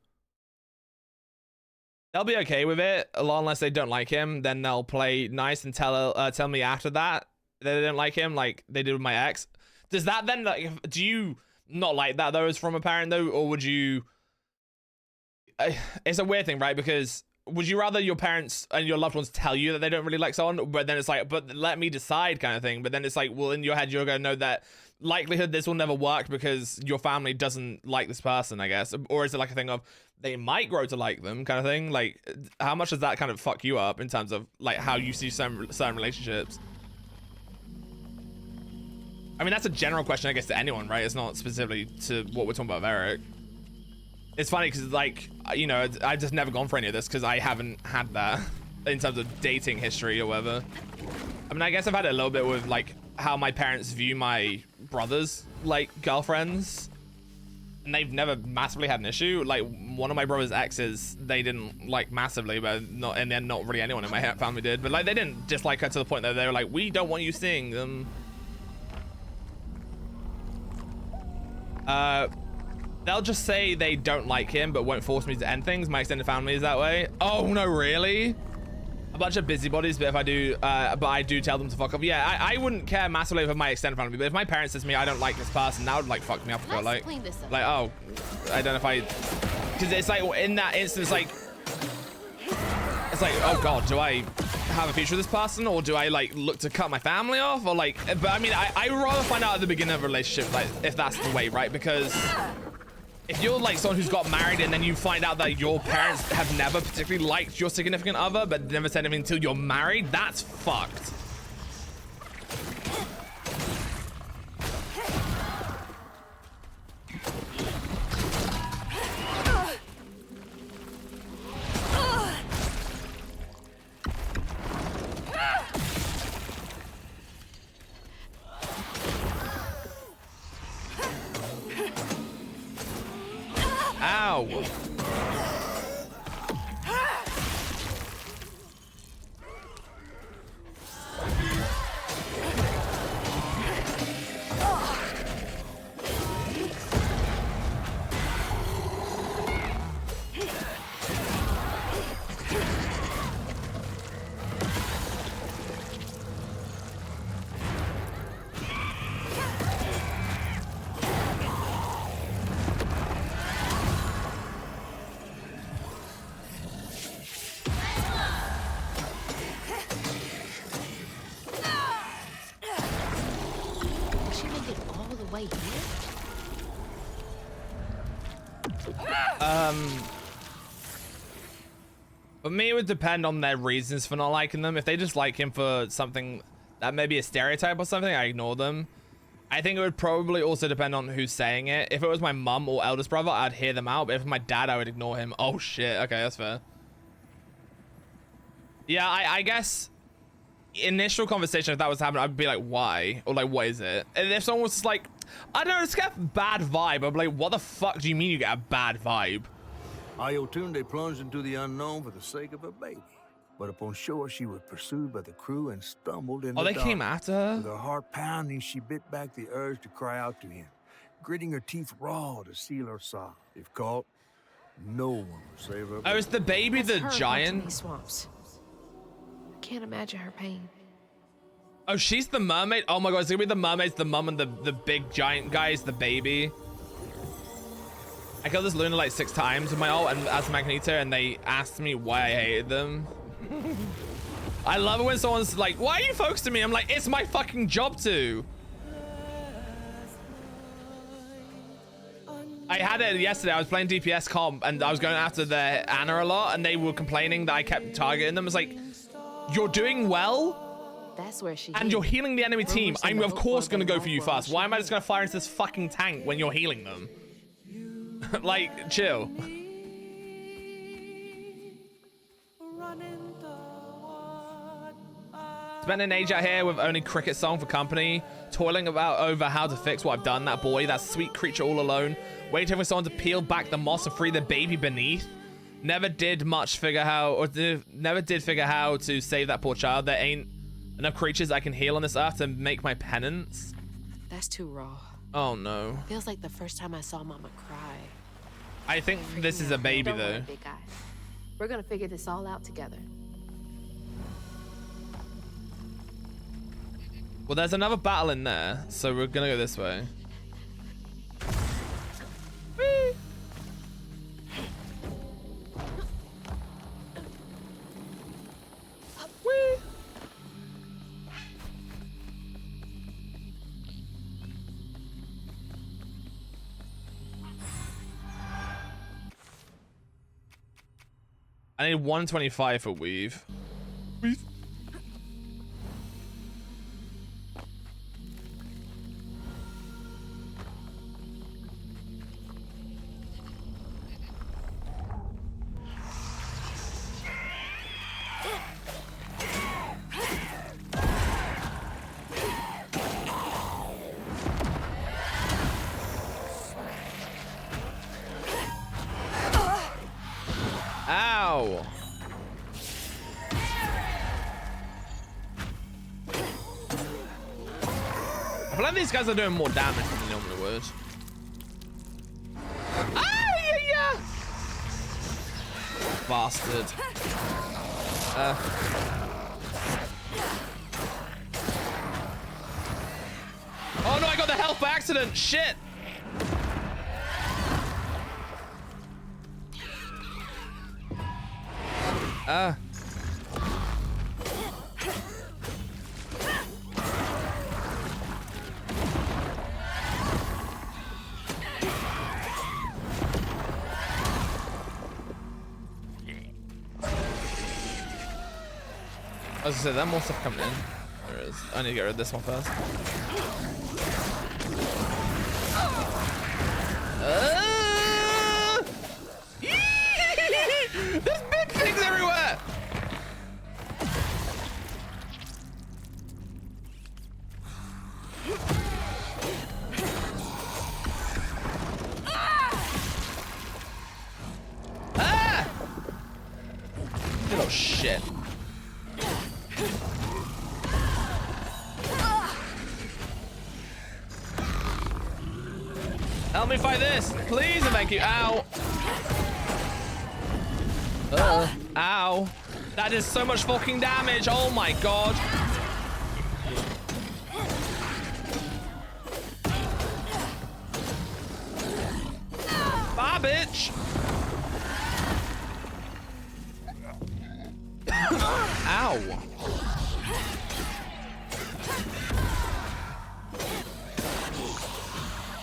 They'll be okay with it, unless they don't like him. Then they'll play nice and tell me after that they don't like him, like they did with my ex. Does that then, like, do you not like that though as from a parent though, or would you? It's a weird thing, right? Because would you rather your parents and your loved ones tell you that they don't really like someone, but then it's like, but let me decide kind of thing. But then it's like, well, in your head, you're going to know that likelihood this will never work because your family doesn't like this person, I guess. Or is it like a thing of they might grow to like them kind of thing? Like, how much does that kind of fuck you up in terms of like how you see certain relationships? I mean, that's a general question, I guess, to anyone, right? It's not specifically to what we're talking about with Eric. It's funny because, like, you know, I've just never gone for any of this because I haven't had that in terms of dating history or whatever. I mean, I guess I've had it a little bit with, like, how my parents view my brothers, like, girlfriends. And they've never massively had an issue. Like, one of my brother's exes, they didn't like massively, but not, and then not really anyone in my family did. But, like, they didn't dislike her to the point that they were like, we don't want you seeing them. They'll just say they don't like him, but won't force me to end things. My extended family is that way. Oh no, really? A bunch of busybodies, but if I do, but I do tell them to fuck off. Yeah, I wouldn't care massively for my extended family, but if my parents says to me, I don't like this person, that would like fuck me up. Like, oh, I don't know if I, because it's like in that instance, like, it's like, oh god, do I have a future with this person, or do I like look to cut my family off, or like? But I mean, I would rather find out at the beginning of a relationship, like, if that's the way, right? Because if you're like someone who's got married and then you find out that your parents have never particularly liked your significant other, but never said anything until you're married, that's fucked. Ow. She made it all the way here? For me, it would depend on their reasons for not liking them. If they just like him for something that may be a stereotype or something, I ignore them. I think it would probably also depend on who's saying it. If it was my mum or eldest brother, I'd hear them out. But if it was my dad, I would ignore him. Oh shit. Okay, that's fair. Yeah, I guess initial conversation, if that was happening, I'd be like, why? Or like, what is it? And if someone was just like, I don't know, it's got a bad vibe, I'd be like, what the fuck do you mean you get a bad vibe? Ayotunde plunged into the unknown for the sake of her baby. But upon shore, she was pursued by the crew and stumbled in the Oh, they dark. came after her? With her heart pounding, she bit back the urge to cry out to him, gritting her teeth raw to seal her sob. If caught, no one would save her. Oh, is the baby That's the her giant? haunting these swamps. I can't imagine her pain. Oh, she's the mermaid? Oh my god, it's gonna be the mermaid's the mum and the big giant guy is the baby. I killed this Luna like 6 times with my ult and as Magneto, and they asked me why I hated them. I love it when someone's like, why are you focusing me? I'm like, it's my fucking job to. I had it yesterday. I was playing DPS comp and I was going after the Ana a lot, and they were complaining that I kept targeting them. It's like, you're doing well, That's where she and you're hid. healing the enemy team. Rumors say I'm the of Oak course Farm gonna go and for you Long Farm first. Why am I she just gonna fire into this fucking tank when you're healing them? Like, chill. Spent an age out here with only cricket song for company, toiling about over how to fix what I've done. That boy, that sweet creature all alone, waiting for someone to peel back the moss and free the baby beneath. Never did figure how to save that poor child. There ain't enough creatures I can heal on this earth to make my penance. That's too raw. Oh no. Feels like the first time I saw Mama cry. I think this is a baby Don't though. worry, big guy. We're gonna figure this all out together. Well, there's another battle in there, so we're gonna go this way. Whee! Whee! I need 125 for weave. Weave. Ow! I feel like these guys are doing more damage than they normally would. Ah, yeah! Bastard. Oh no, I got the health by accident! Shit! I was gonna say, that more stuff coming in. There is. I need to get rid of this one first. There's big things everywhere! shit. Help me fight this, please and thank you. Ow. Ow. That is so much fucking damage. Oh my god. Bye, bitch. Ow.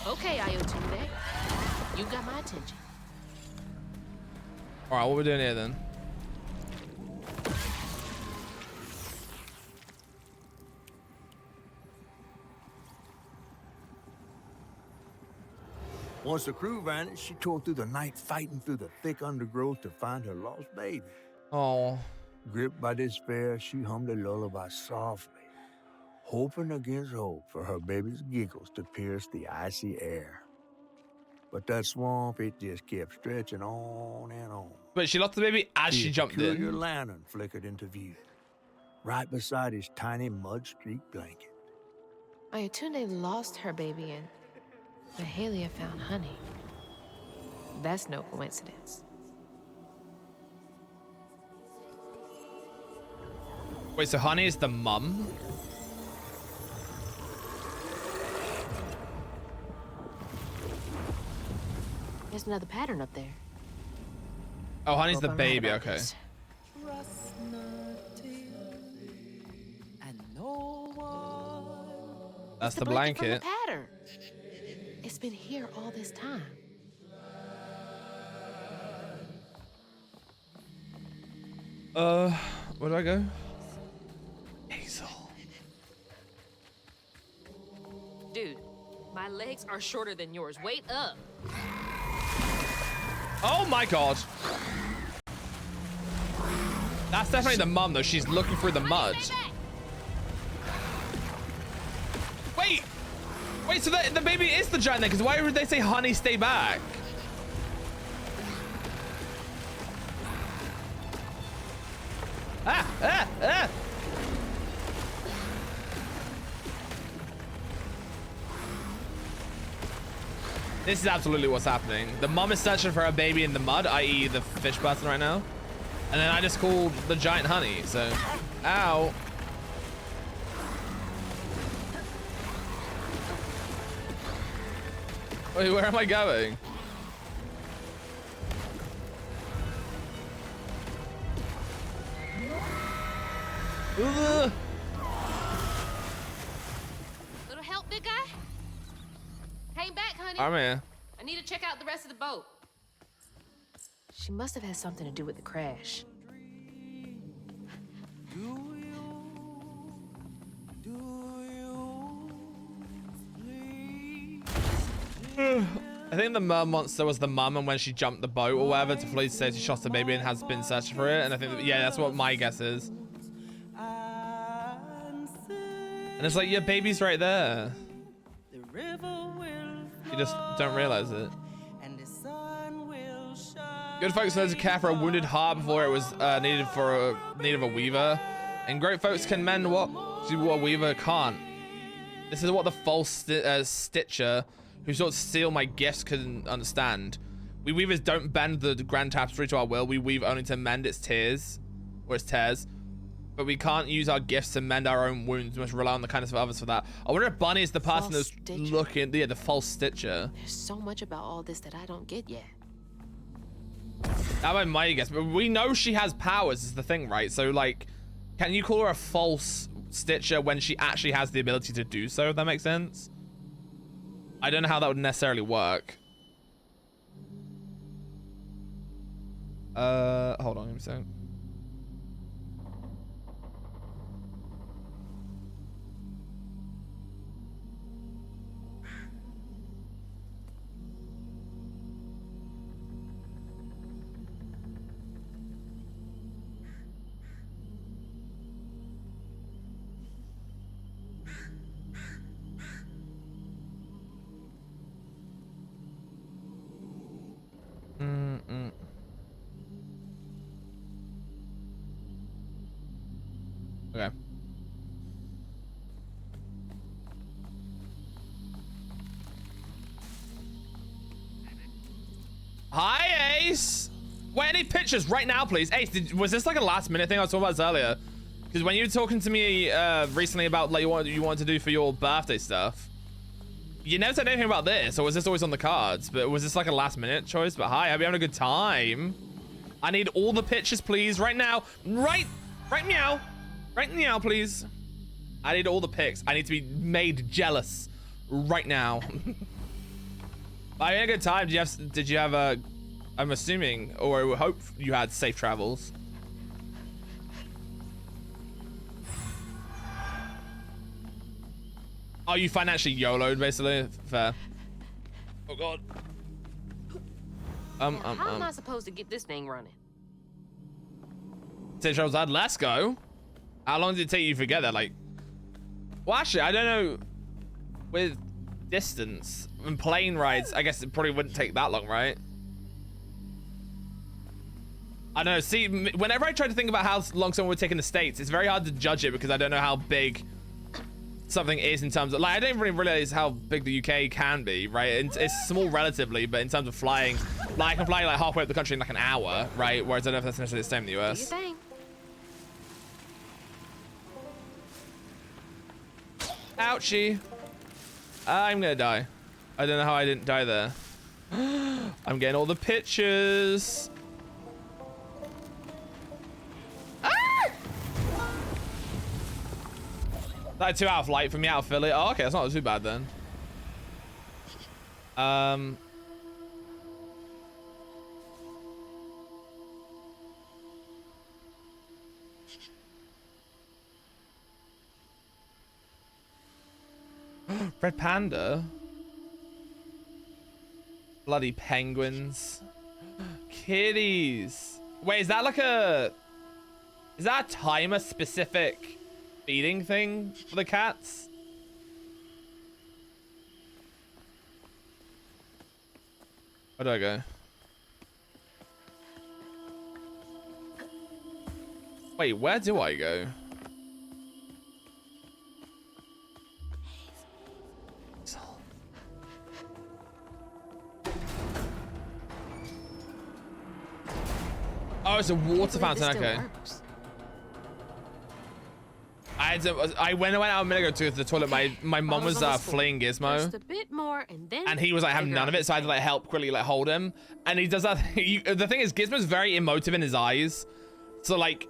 Okay, Ayotunde. You got my attention. All right, what are we doing here then? Once the crew vanished, she tore through the night fighting through the thick undergrowth to find her lost baby. Oh. Gripped by despair, she hummed a lullaby softly, hoping against hope for her baby's giggles to pierce the icy air. But that swamp, it just kept stretching on and on. But she lost the baby as she jumped Your in. lantern flickered into view, right beside his tiny mud-streaked blanket. Ayotunde lost her baby and Mahalia found honey. That's no coincidence. Wait, so Honey is the mum? There's another pattern up there. Oh, Honey's Hope the I'm right baby, about okay. this. That's the From blanket. the pattern. It's been here all this time. Where do I go? Hazel. Dude, my legs are shorter than yours. Wait up. Oh my god. That's definitely the mum though. She's looking through the mud. Wait! Wait, so the baby is the giant then? Because why would they say Honey, stay back? Ah! Ah! Ah! This is absolutely what's happening. The mom is searching for her baby in the mud, i.e. the fish person right now. And then I just called the giant Honey, so... Ow. Wait, where am I going? Ugh. Little help, big guy? Hang back, honey. I'm here. I need to check out the rest of the boat. She must have had something to do with the crash. I think the merm monster was the mum, and when she jumped the boat or whatever to flee to safety, she shot the baby and has been searching for it. And I think, yeah, that's what my guess is. And it's like, your baby's right there. You just don't realize it. Good folks know to care for a wounded heart before it was needed of a weaver, and great folks can mend what a weaver can't. This is what the false stitcher who sought to steal my gifts couldn't understand. We weavers don't bend the grand tapestry to our will. We weave only to mend its tears, or its tears. But we can't use our gifts to mend our own wounds. We must rely on the kindness of others for that. I wonder if Bunny is the person that's looking, yeah, the false stitcher. There's so much about all this that I don't get yet. That might be my guess, but we know she has powers is the thing, right? So like, can you call her a false stitcher when she actually has the ability to do so, if that makes sense? I don't know how that would necessarily work. Hold on, give me a second. Okay. Hi, Ace. Wait, any pictures right now, please? Ace, was this like a last minute thing? I was talking about this earlier. Because when you were talking to me recently about like what you wanted to do for your birthday stuff, you never said anything about this, or was this always on the cards? But was this like a last minute choice? But hi, I hope you're having a good time. I need all the pictures, please, right now. Right meow. Right meow, please. I need all the pics. I need to be made jealous right now. I had a good time. Did you have a, I'm assuming, or I hope you had safe travels. Oh, you financially YOLO'd basically? Fair. Oh god. Now, how am I supposed to get this thing running? Safe travels had, let's go. How long did it take you to get there? Like, well, actually, I don't know. With distance and plane rides, I guess it probably wouldn't take that long, right? I don't know. See, whenever I try to think about how long someone would take in the States, it's very hard to judge it because I don't know how big something is in terms of, like, I didn't really realize how big the UK can be, right? It's small relatively, but in terms of flying, like, I can fly like halfway up the country in like an hour, right? Whereas I don't know if that's necessarily the same in the US. Do your thing. Ouchie. I'm gonna die. I don't know how I didn't die there. I'm getting all the pictures. Ah! Like 2 hour flight from me out of Philly. Oh, okay, that's not too bad then. Red panda. Bloody penguins. Kitties. Wait, is that like a... Is that a timer specific feeding thing for the cats? Where do I go? Wait, where do I go? Oh, it's a water fountain. Okay. I went out a minute ago to the toilet. My mom was fleeing Gizmo, Just a bit more, and he was like having none of it, so I had to like help quickly like hold him. And he does that. The thing is, Gizmo's very emotive in his eyes, so like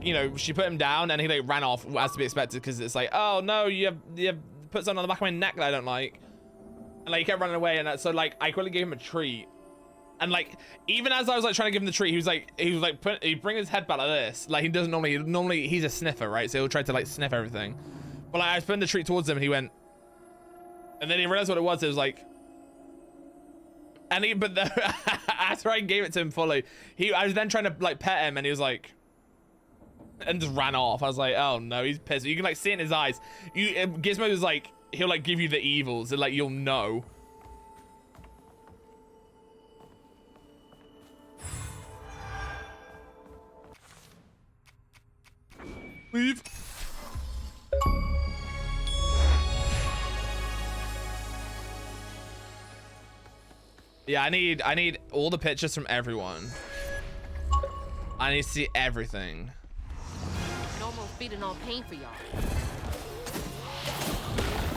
you know, she put him down and he like ran off as to be expected because it's like, oh no, you have put something on the back of my neck that I don't like, and like he kept running away. And so like I quickly gave him a treat. And like, even as I was like trying to give him the treat, he'd bring his head back like this. Like he doesn't normally he's a sniffer, right? So he'll try to like sniff everything. But like I was putting the treat towards him and he went, and then he realized what it was. It was like, and after I gave it to him fully, I was then trying to like pet him and he was like, and just ran off. I was like, oh no, he's pissed. You can like see it in his eyes. Gizmo is like, he'll like give you the evils and like, you'll know. Leave. Yeah, I need all the pictures from everyone. I need to see everything. No more feeding on pain for y'all.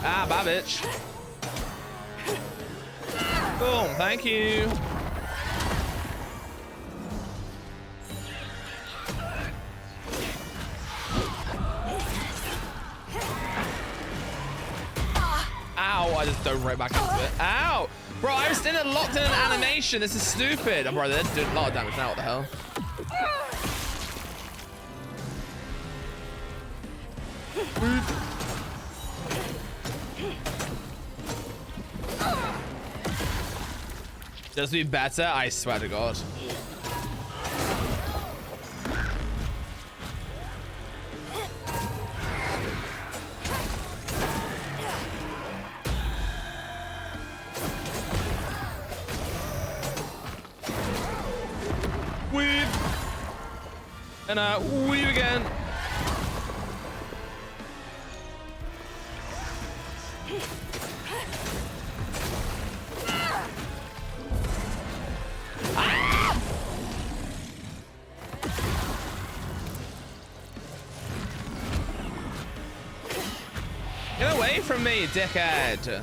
Ah, bye, bitch. Boom, thank you. Ow, I just dove right back into it. Ow! Bro, I was still locked in an animation. This is stupid. Oh, bro, they're doing a lot of damage now. What the hell? Does be better? I swear to God. Weave. And weave again. Get away from me, dickhead.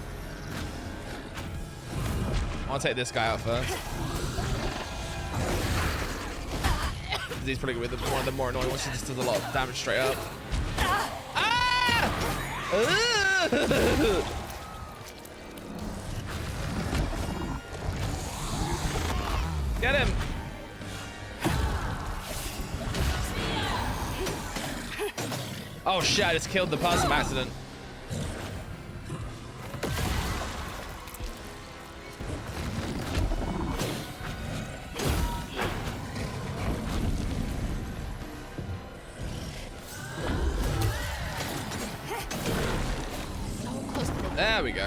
I'll take this guy out first. He's pretty good with one of the more annoying ones. He just does a lot of damage straight up. Ah! Get him! Oh shit, I just killed the person by accident. There we go.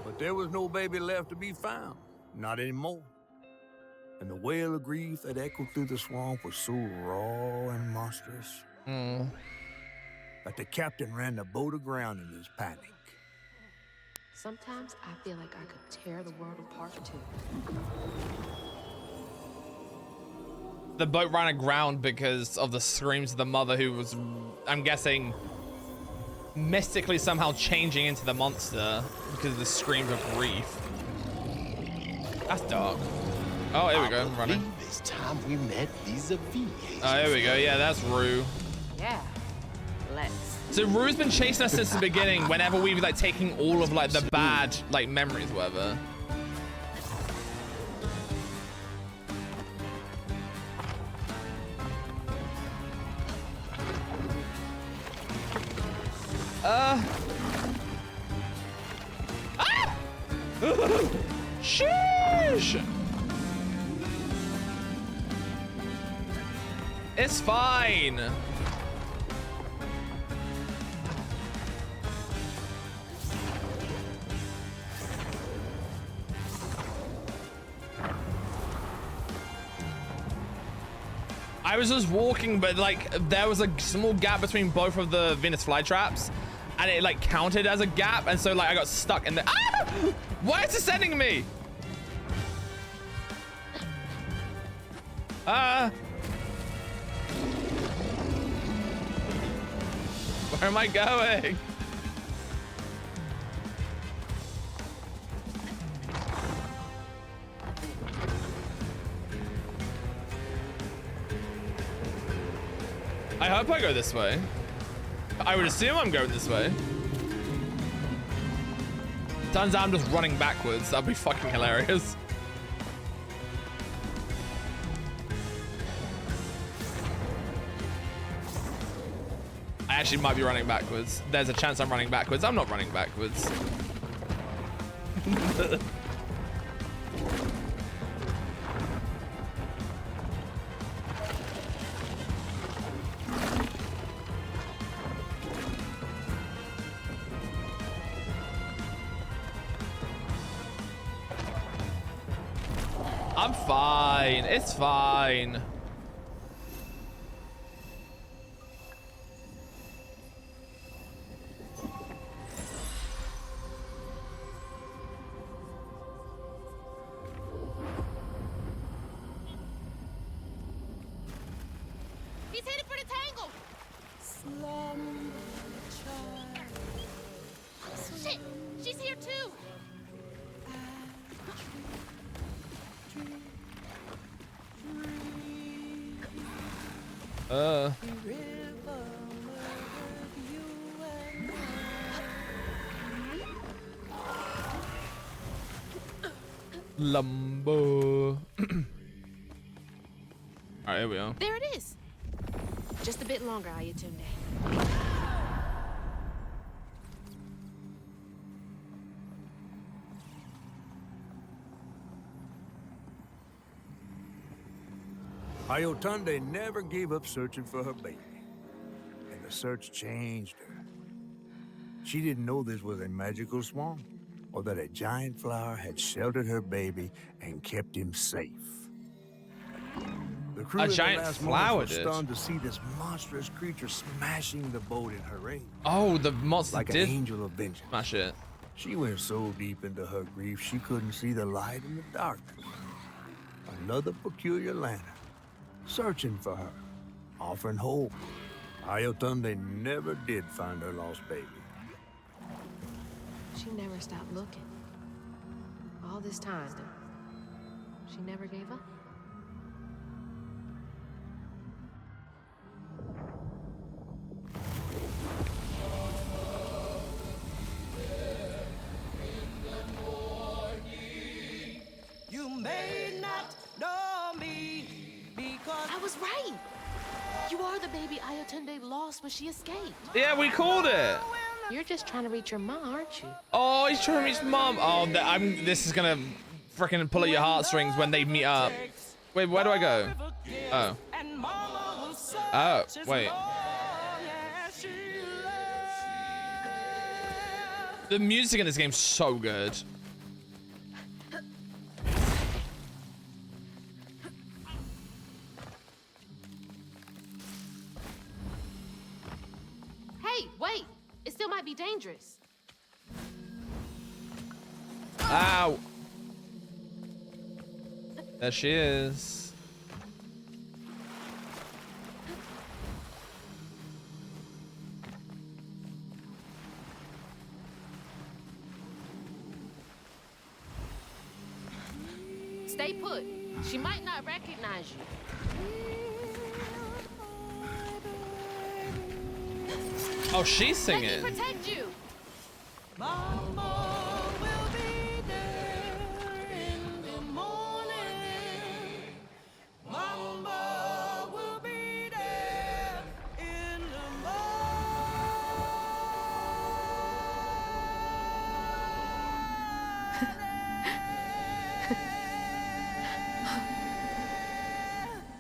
But there was no baby left to be found. Not anymore. And the wail of grief that echoed through the swamp was so raw and monstrous that the captain ran the boat aground in his panic. Sometimes I feel like I could tear the world apart too. The boat ran aground because of the screams of the mother, who was, I'm guessing, mystically somehow changing into the monster because of the screams of grief. That's dark. Oh, here we go. I'm running. This time we met vis-a-vis. Oh, here we go. Yeah, that's Rue. Yeah, let's. So Rue's been chasing us since the beginning. Whenever we've like taking all of like the bad like memories, whatever. Sheesh! It's fine. I was just walking, but like there was a small gap between both of the Venus flytraps, and it like counted as a gap, and so like I got stuck in the. Ah! Why is it sending me? Where am I going? I hope I go this way. I would assume I'm going this way. Turns out I'm just running backwards. That'd be fucking hilarious. I actually might be running backwards. There's a chance I'm running backwards. I'm not running backwards. I'm fine. It's fine. He's headed for the tangle. Shit, she's here too. Lumbo. All right, here we are. There it is. Just a bit longer, Ayatunde. Ayotunde never gave up searching for her baby. And the search changed her. She didn't know this was a magical swamp, or that a giant flower had sheltered her baby and kept him safe. The crew A in the giant last flower moments were did? stunned to see this monstrous creature smashing the boat in her rage. Oh, the monster Like an did angel of vengeance. smash it. She went so deep into her grief she couldn't see the light in the darkness. another peculiar lantern, searching for her, offering hope. Ayotunde never did find her lost baby. She never stopped looking. All this time, she never gave up. You may not know me because I was right. You are the baby Ayotunde lost when she escaped. Yeah, we called it. You're just trying to reach your mom, aren't you? Oh, he's trying to reach mom. Oh, this is gonna freaking pull at your heartstrings when they meet up. Wait, where do I go? Oh. Oh, wait. The music in this game's so good. Hey, wait! It still might be dangerous. Ow. There she is. Stay put. She might not recognize you. Oh, she's Let me singing. protect you. Mama will be there in the morning. Mama will be there in the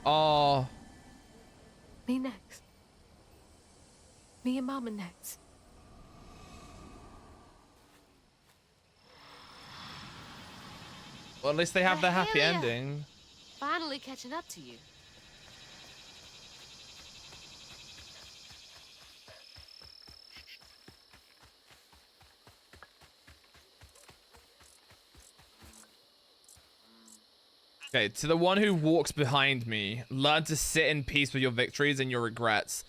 Oh. Me next. Me and Mama next. Well, at least they have the happy Hell yeah. ending. Finally catching up to you. Okay, to the one who walks behind me, learn to sit in peace with your victories and your regrets.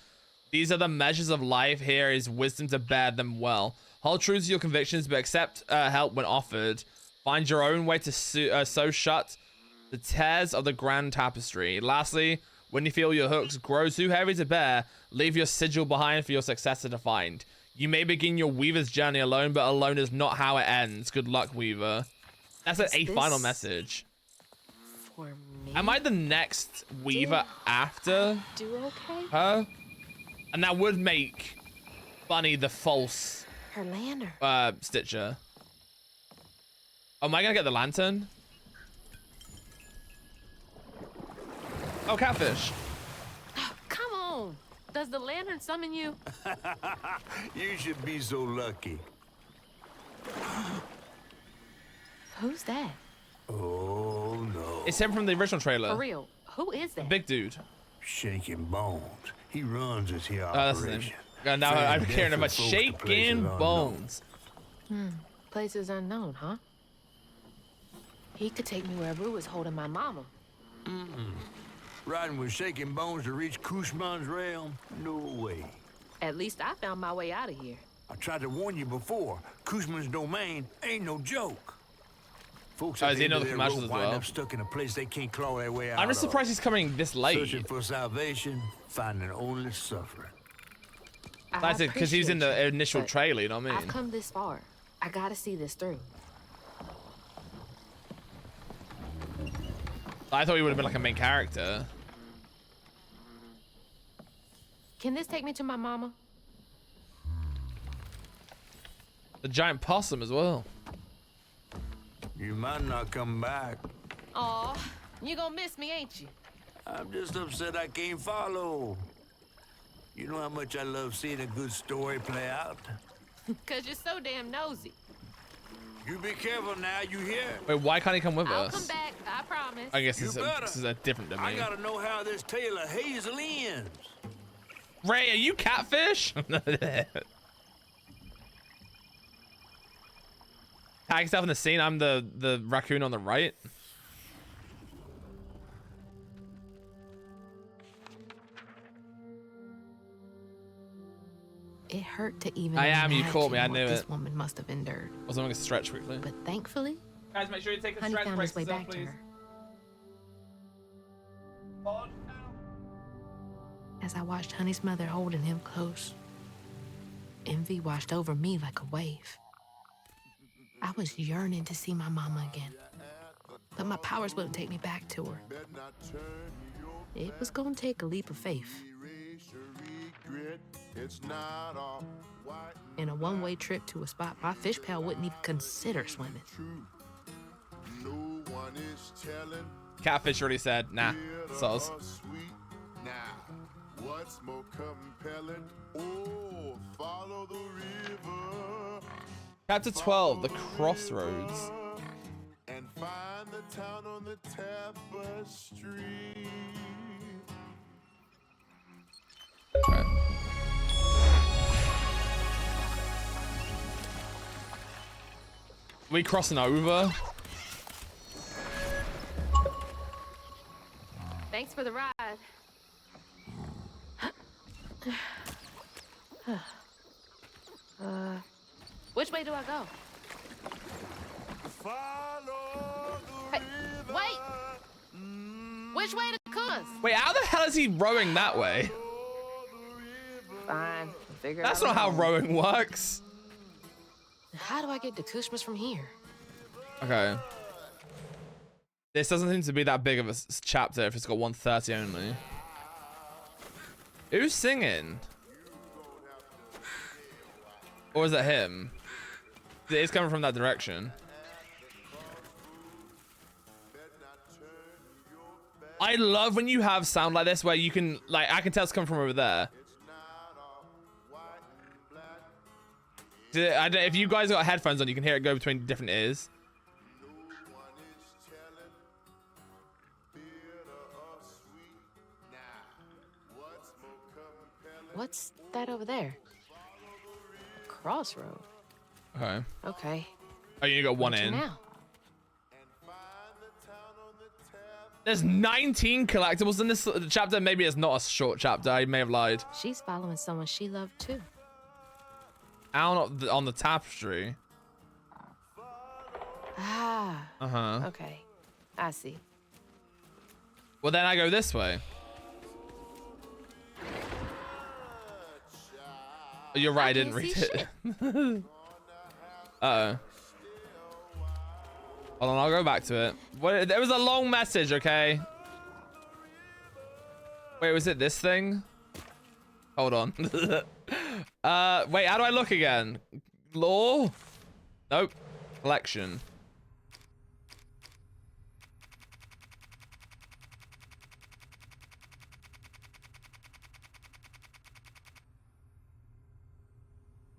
These are the measures of life. Here is wisdom to bear them well. Hold true to your convictions, but accept help when offered. Find your own way to sew shut the tears of the grand tapestry. Lastly, when you feel your hooks grow too heavy to bear, leave your sigil behind for your successor to find. You may begin your weaver's journey alone, but alone is not how it ends. Good luck, weaver. That's a Is final this message. For me. Am I the next weaver after Do okay? her? And that would make Bunny the false Her lantern. Stitcher. Oh, am I gonna get the lantern? Oh, catfish. Come on. Does the lantern summon you? You should be so lucky. Who's that? Oh, no. It's him from the original trailer. For real. Who is that? Big dude. Shaking Bones. He runs this here Oh, that's his name. operation. Now I'm Friend hearing death about for folks to shaking places unknown. bones. Places unknown, huh? He could take me where Rue is holding my mama. Riding with Shaking Bones to reach Kushman's realm? No way. At least I found my way out of here. I tried to warn you before. Kushman's domain ain't no joke. Folks Oh, at is the he in end all of the their commercials rope as wind well? up stuck in a place they can't claw their way out I'm just of. surprised he's coming this late. Searching for salvation, finding only suffering. That's it, because he was in the appreciate you, initial but trailer, you know what I I've mean? come this far. I gotta see this through. I thought he would have been like a main character. Can this take me to my mama? The giant possum as well. You might not come back. Aw, you gonna miss me, ain't you? I'm just upset I can't follow. You know how much I love seeing a good story play out? Cause you're so damn nosy. You be careful now, you hear? Wait, why can't he come with I'll us? come back, I promise. I guess You this better. is a different I domain. gotta know how this tale of Hazel ends. Ray, are you catfish? Tag yourself in the scene. I'm the raccoon on the right. hurt to even I am, you imagine caught me, I what knew this it. woman must have endured. I was going to stretch quickly. But thankfully, Guys, make sure you take a Honey stretch found break, his way back to please. her. As I watched Honey's mother holding him close, envy washed over me like a wave. I was yearning to see my mama again, but my powers wouldn't take me back to her. It was gonna take a leap of faith. In a one-way trip to a spot my fish pal wouldn't even consider swimming. Catfish already said, nah, soz. What's more compelling? Oh, follow the river. Chapter 12, The Crossroads. And find the town on the tapestry. Right. We crossing over? Thanks for the ride. Which way do I go? Follow the Hey, wait! Which way to Cuz? Wait, how the hell is he rowing that way? Fine, figure That's it out. not how rowing works. How do I get to Kushmas from here? Okay. This doesn't seem to be that big of a chapter if it's got 130 only. Who's singing? Or is that him? It is coming from that direction. I love when you have sound like this where you can, like, I can tell it's coming from over there. I don't, if you guys got headphones on, you can hear it go between different ears. What's that over there? A crossroad. Okay. Okay. Oh, you got one What's in. now? There's 19 collectibles in this chapter. Maybe it's not a short chapter. I may have lied. She's following someone she loved too. Out on the tapestry. Ah. Uh-huh. Okay. I see. Well, then I go this way. Oh, you're right, I didn't read it. Uh-oh. Hold on, I'll go back to it. What, there was a long message, okay? Wait, was it this thing? Hold on. Wait, how do I look again? Law? Nope. Collection.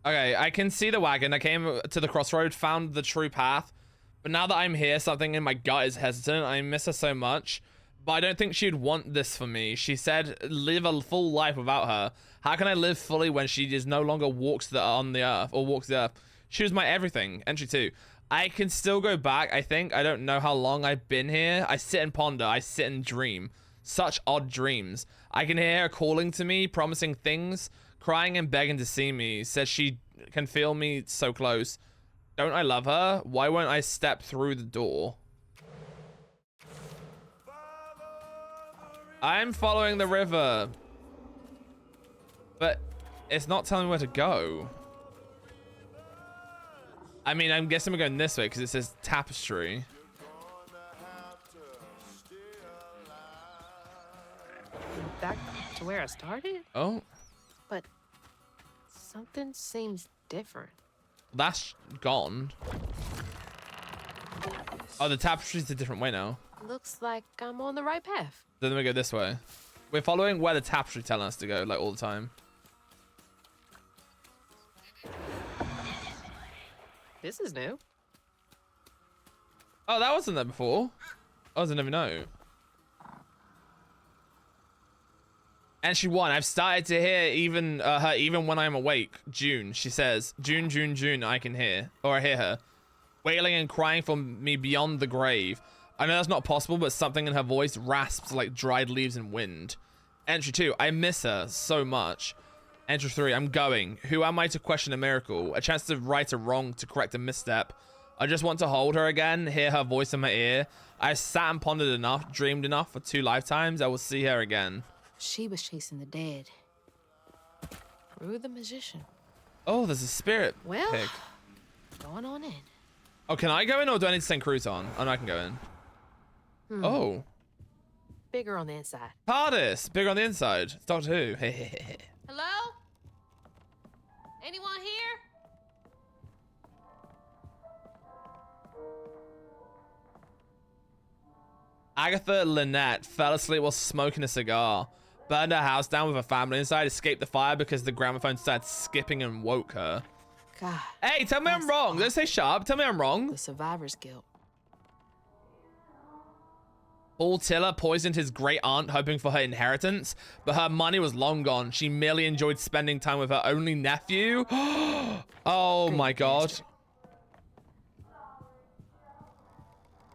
Okay, I can see the wagon. I came to the crossroad, found the true path. But now that I'm here, something in my gut is hesitant. I miss her so much. But I don't think she'd want this for me. She said, live a full life without her. How can I live fully when she just no longer walks on the earth or walks the earth? She was my everything. Entry 2. I can still go back, I think. I don't know how long I've been here. I sit and ponder. I sit and dream. Such odd dreams. I can hear her calling to me, promising things, crying and begging to see me. Says she can feel me so close. Don't I love her? Why won't I step through the door? I'm following the river. But it's not telling me where to go. I mean, I'm guessing we're going this way because it says tapestry. Back to where I started? Oh, But something seems different. that's gone. Oh, the tapestry's a different way now. Looks like I'm on the right path. Then we go this way. We're following where the tapestry telling us to go, like all the time. This is new. Oh, that wasn't there before. I didn't even know. And she won. I've started to hear even her even when I'm awake. June, she says. June, June, June, I can hear. Or I hear her. Wailing and crying for me beyond the grave. I know that's not possible, but something in her voice rasps like dried leaves in wind. Entry 2. I miss her so much. Enter 3, I'm going. Who am I to question a miracle? A chance to right a wrong, to correct a misstep. I just want to hold her again, hear her voice in my ear. I sat and pondered enough, dreamed enough for 2 lifetimes. I will see her again. She was chasing the dead. Through the magician. Oh, there's a spirit Well, pig. going on in. Oh, can I go in or do I need to send Crouton? Oh, no, I can go in. Oh. Bigger on the inside. TARDIS, bigger on the inside. It's Doctor Who. Hello? Anyone here? Agatha Lynette fell asleep while smoking a cigar. Burned her house down with her family inside, escaped the fire because the gramophone started skipping and woke her. God. Hey, tell me I'm wrong. Don't say sharp. Tell me I'm wrong. The survivor's guilt. Paul Tiller poisoned his great aunt hoping for her inheritance, but her money was long gone. She merely enjoyed spending time with her only nephew. Oh my God.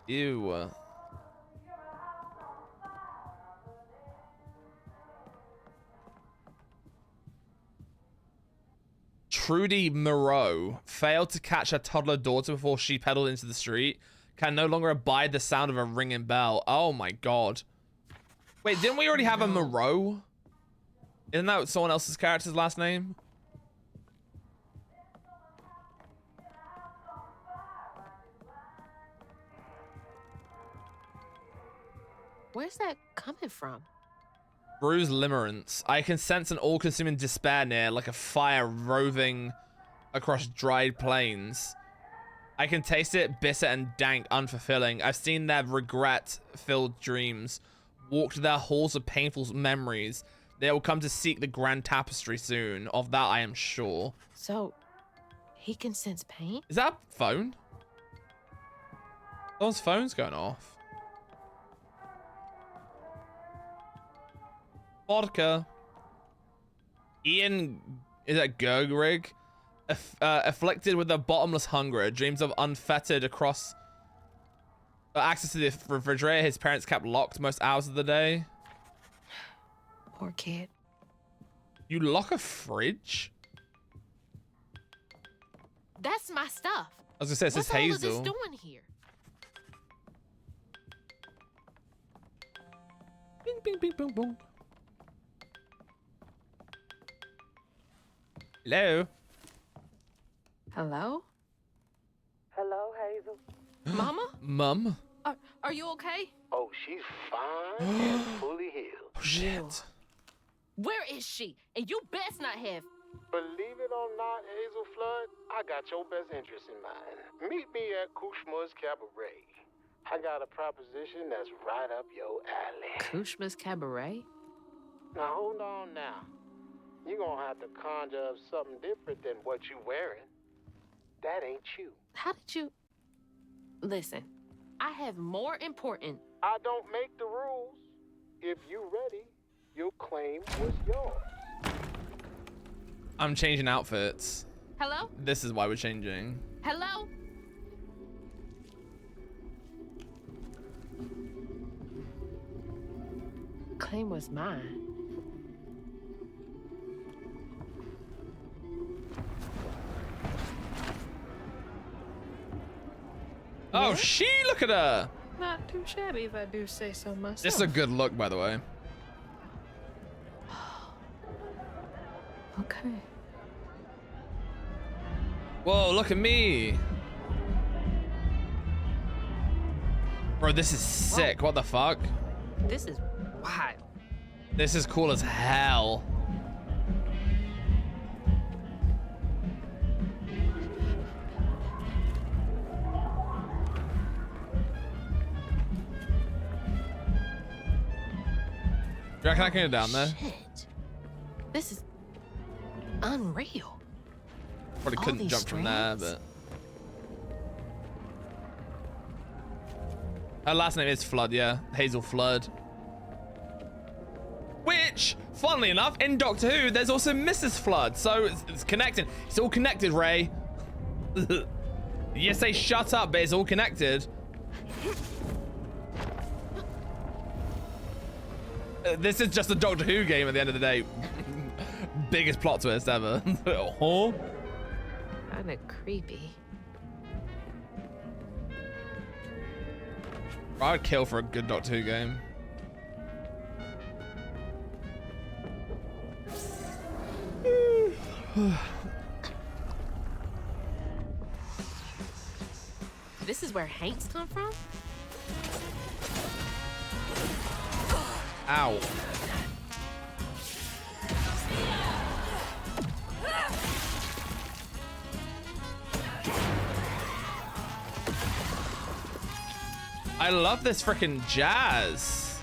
Ew. Trudy Moreau failed to catch her toddler daughter before she pedaled into the street. Can no longer abide the sound of a ringing bell. Oh my God. Wait, didn't we already have a Moreau? Isn't that someone else's character's last name? Where's that coming from? Bruised limerence. I can sense an all-consuming despair near, like a fire roving across dried plains. I can taste it, bitter and dank, unfulfilling. I've seen their regret-filled dreams, walked their halls of painful memories. They will come to seek the grand tapestry soon. Of that, I am sure. So, he can sense pain? Is that a phone? Someone's phone's going off. Vodka. Ian, is that Gergrig? Afflicted with a bottomless hunger, dreams of unfettered across access to the refrigerator his parents kept locked most hours of the day. Poor kid. You lock a fridge? That's my stuff. I was gonna say, it says What's all Hazel. of this doing here? Bing, bing, bing, boom, boom. Hello? Hello? Hello, Hazel. Mama? Mum? Are you okay? Oh, she's fine and fully healed. Oh, shit. Where is she? And you best not have. Believe it or not, Hazel Flood, I got your best interest in mind. Meet me at Kushma's Cabaret. I got a proposition that's right up your alley. Kushma's Cabaret? Now, hold on now. You're gonna have to conjure up something different than what you wearing. That ain't you. How did you... Listen, I have more important... I don't make the rules. If you ready, you'll claim what's yours. I'm changing outfits. Hello? This is why we're changing. Hello? Claim was mine. Oh, she, look at her. Not too shabby if I do say so myself. This is a good look, by the way. Okay. Whoa, look at me. Bro, this is sick. What the fuck? This is wild. This is cool as hell. Do you reckon I can get down there? Shit. This is unreal. Probably All couldn't these jump from there, strands. but... Her last name is Flood, yeah. Hazel Flood. Which, funnily enough, in Doctor Who, there's also Mrs. Flood. So it's connected. It's all connected, Ray. You say shut up, but it's all connected. This is just a Doctor Who game at the end of the day. biggest plot twist ever. Oh. Kinda creepy. I would kill for a good Doctor Who game. This is where Hanks come from? Ow. I love this freaking jazz.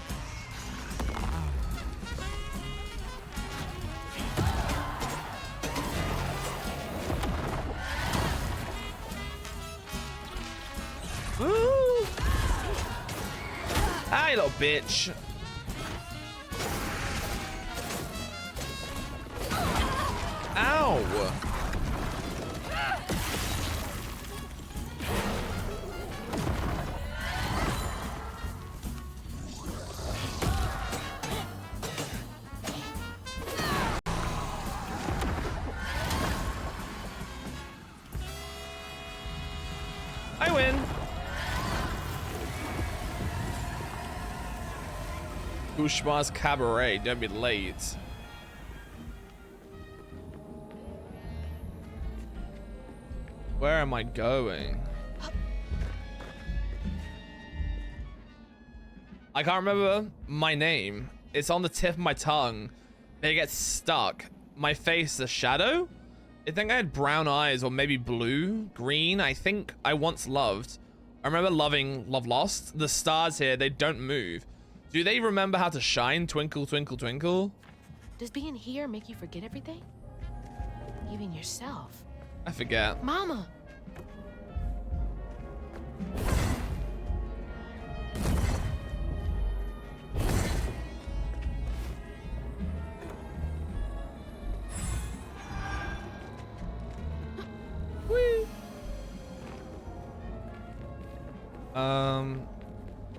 Woo! Hi, little bitch. Ow. I win. Ushma's Cabaret, don't be late. Where am I going? I can't remember my name. It's on the tip of my tongue. It gets stuck. My face, a shadow? I think I had brown eyes, or maybe blue, green. I think I once loved. I remember loving Love Lost. The stars here, they don't move. Do they remember how to shine? Twinkle, twinkle, twinkle? Does being here make you forget everything? Even yourself? I forget. Mama!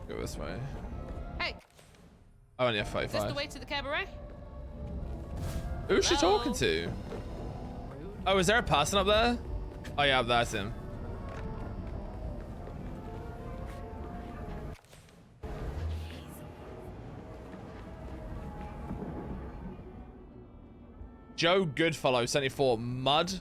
Go this way. Hey, Oh, and yeah, is this 45. the way to the cabaret? Who's she Hello? talking to? Oh, is there a person up there? Oh yeah, that's him. Joe Goodfellow, 74, Mud,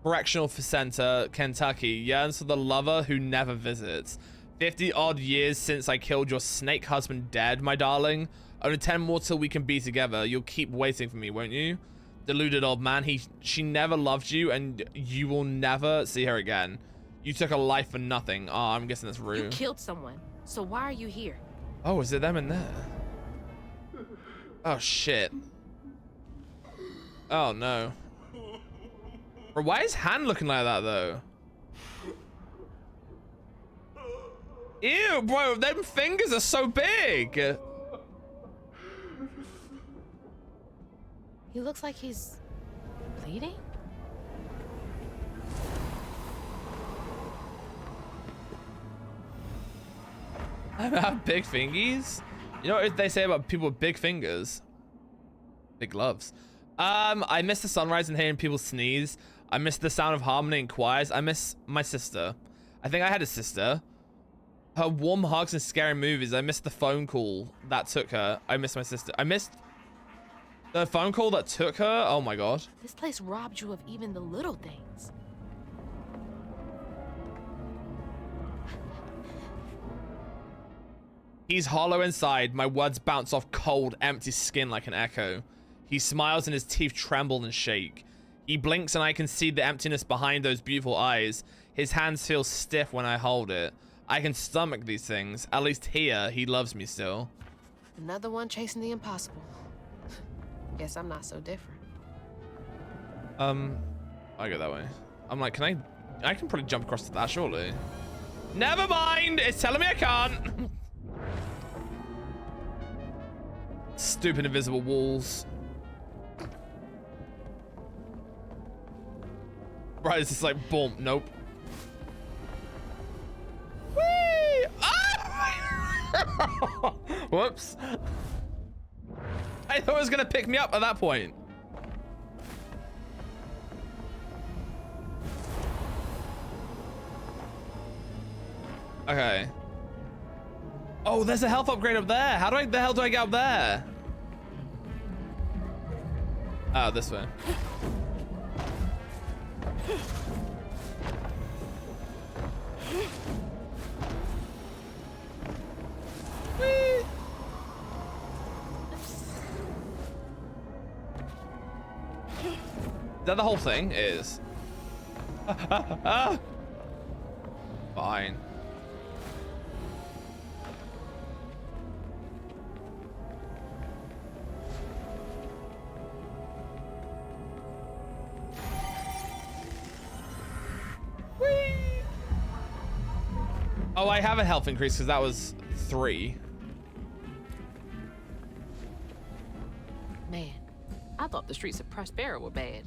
Correctional Center, Kentucky, yearns for the lover who never visits. 50 odd years since I killed your snake husband dead, my darling. Only 10 more till we can be together. You'll keep waiting for me, won't you? Deluded old man, she never loved you and you will never see her again. You took a life for nothing. Oh, I'm guessing that's Rue. You killed someone, so why are you here? Oh, is it them in there? Oh, shit. Oh, no. Bro, why is Han looking like that, though? Ew, bro, them fingers are so big. He looks like he's bleeding? I have big fingies. You know what they say about people with big fingers? Big gloves. I miss the sunrise and hearing people sneeze. I miss the sound of harmony and choirs. I miss my sister. I think I had a sister. Her warm hugs and scary movies. I missed the phone call that took her. I miss my sister. I missed the phone call that took her. Oh my god. This place robbed you of even the little things. He's hollow inside. My words bounce off cold, empty skin like an echo. He smiles and his teeth tremble and shake. He blinks and I can see the emptiness behind those beautiful eyes. His hands feel stiff when I hold it. I can stomach these things. At least here, he loves me still. Another one chasing the impossible. Guess I'm not so different. I go that way. I'm like, I can probably jump across to that, surely. Never mind! It's telling me I can't! Stupid invisible walls. Right, it's just like, boom, nope. Whee! Ah! Whoops. I thought it was gonna pick me up at that point. Okay. Oh, there's a health upgrade up there. How the hell do I get up there? Oh, this way. Whee! Is that the whole thing? It is. Fine. Whee! Oh, I have a health increase because that was 3. Man, I thought the streets of Prospera were bad.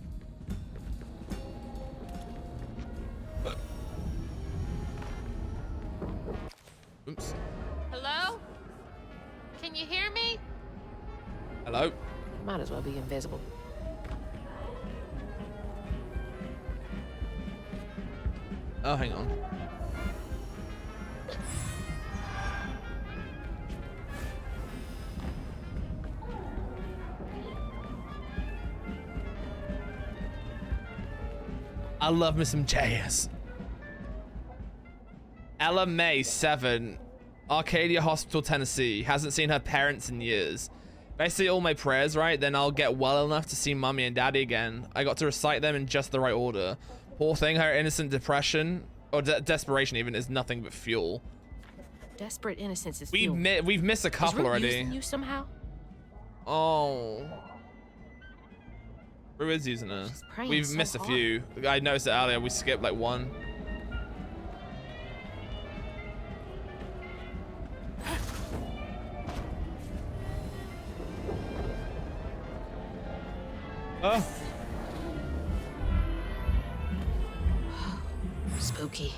Oops. Hello? Can you hear me? Hello? Might as well be invisible. Oh, hang on. I love me some JS. Ella May, 7, Arcadia Hospital, Tennessee. Hasn't seen her parents in years. If I say all my prayers right, then I'll get well enough to see mommy and daddy again. I got to recite them in just the right order. Poor thing, her innocent depression, or desperation even, is nothing but fuel. Desperate innocence is fuel. We've missed a couple already. Using you somehow? Oh. Who is using her? We've so missed a hard. few. I noticed it earlier. We skipped like 1. Oh. Spooky.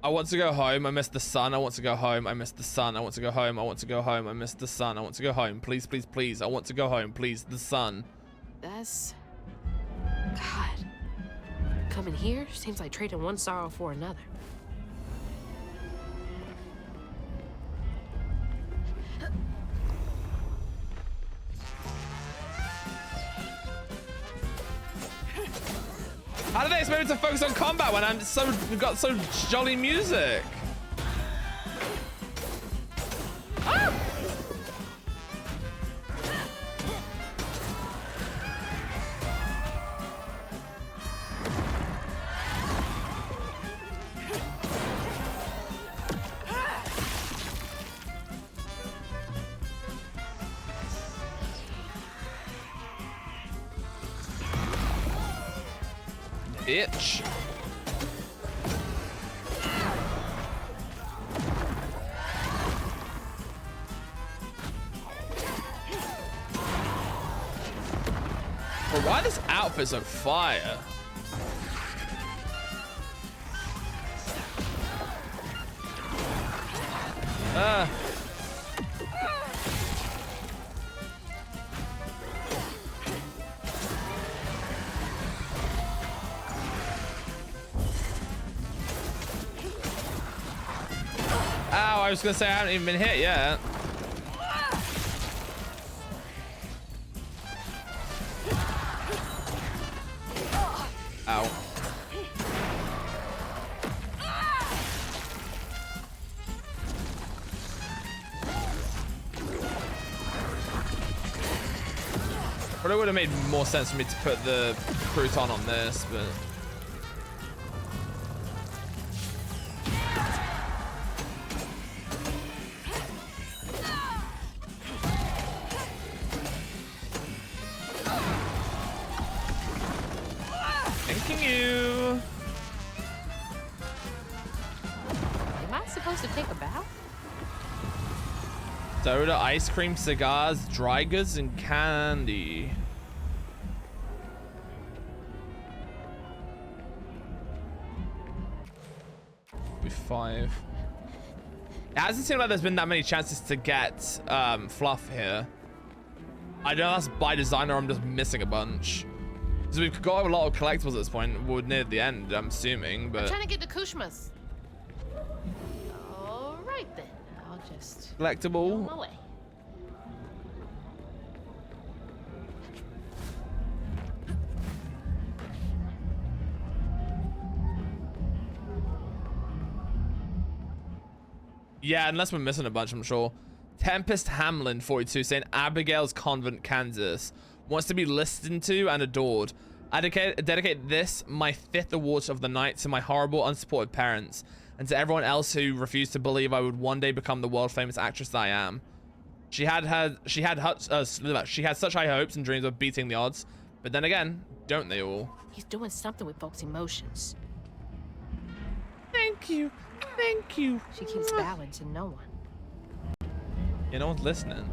I want to go home. I miss the sun. I want to go home. I miss the sun. I want to go home. I want to go home. I miss the sun. I want to go home. Please, please, please. I want to go home. Please, the sun. That's... God. Coming here seems like trading one sorrow for another. How did they expect me to focus on combat when we've got so jolly music? Ah! Bitch. But why this outfit's on fire? Ow, I was gonna say I haven't even been hit yet. Ow. Probably would have made more sense for me to put the crouton on this, but... Thanking you. Am I supposed to take a bow? Soda, ice cream, cigars, dry goods, and candy. With 5. It hasn't seemed like there's been that many chances to get fluff here. I know that's by design or I'm just missing a bunch. So we've got a lot of collectibles at this point. We're near the end, I'm assuming, I'm but trying to get to Kushma's. All right then. I'll just go on collectible. my way. Yeah, unless we're missing a bunch, I'm sure. Tempest Hamlin 42 saying Abigail's Convent, Kansas wants to be listened to and adored. I dedicate this, my 5th award of the night, to my horrible, unsupported parents and to everyone else who refused to believe I would one day become the world famous actress that I am. She had such high hopes and dreams of beating the odds, but then again, don't they all? He's doing something with folks' emotions. Thank you. Thank you. She keeps bowing to no one. Yeah, no one's listening.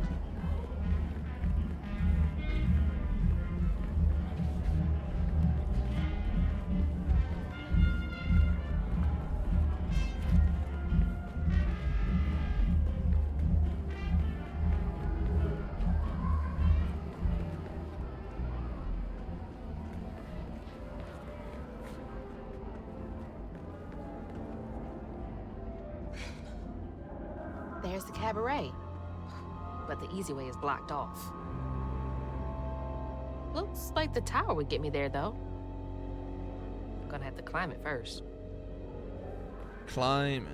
There's the cabaret. But the easy way is blocked off. Looks like the tower would get me there, though. Gonna have to climb it first. Climbing.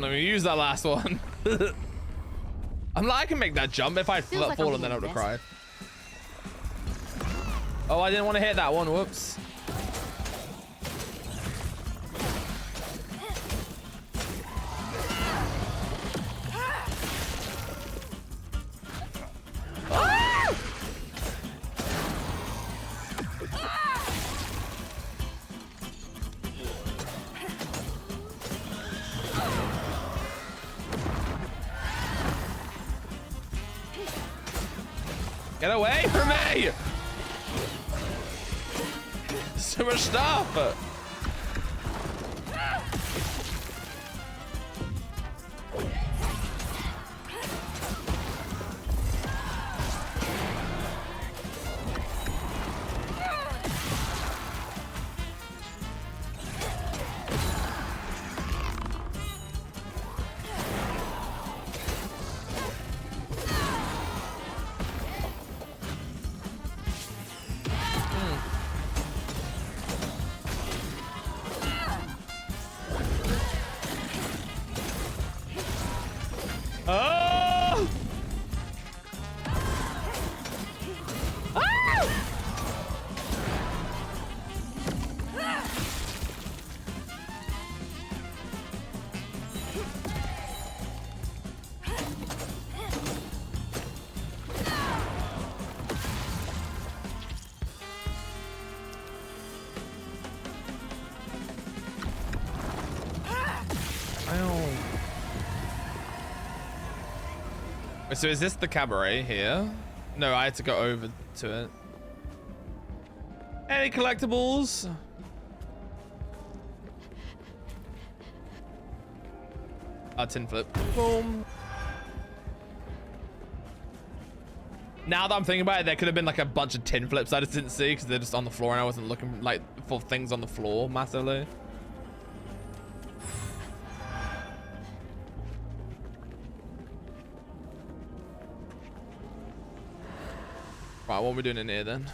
Let me use that last one. I'm like, I can make that jump. If I Feels like fall I'm and then I would being have cried. Oh, I didn't want to hit that one. Whoops. Get away from me! So much stuff! So is this the cabaret here? No, I had to go over to it. Any collectibles? Tin flip. Boom. Now that I'm thinking about it, there could have been like a bunch of tin flips I just didn't see because they're just on the floor and I wasn't looking like for things on the floor massively. Right, what are we doing in here then?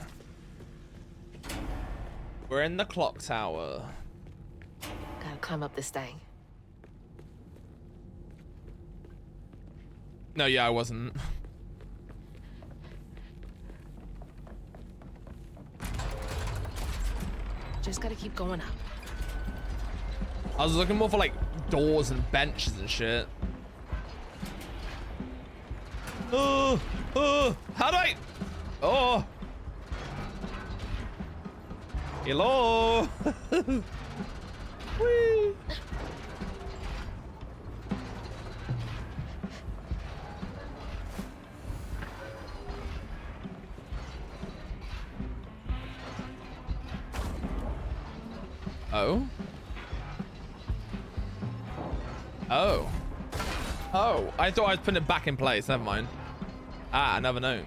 We're in the clock tower. Gotta climb up this thing. No, yeah, I wasn't. Just gotta keep going up. I was looking more for like doors and benches and shit. How do I? Oh. Hello. Whee. Oh. Oh. Oh, I thought I was putting it back in place. Never mind. Ah, another note.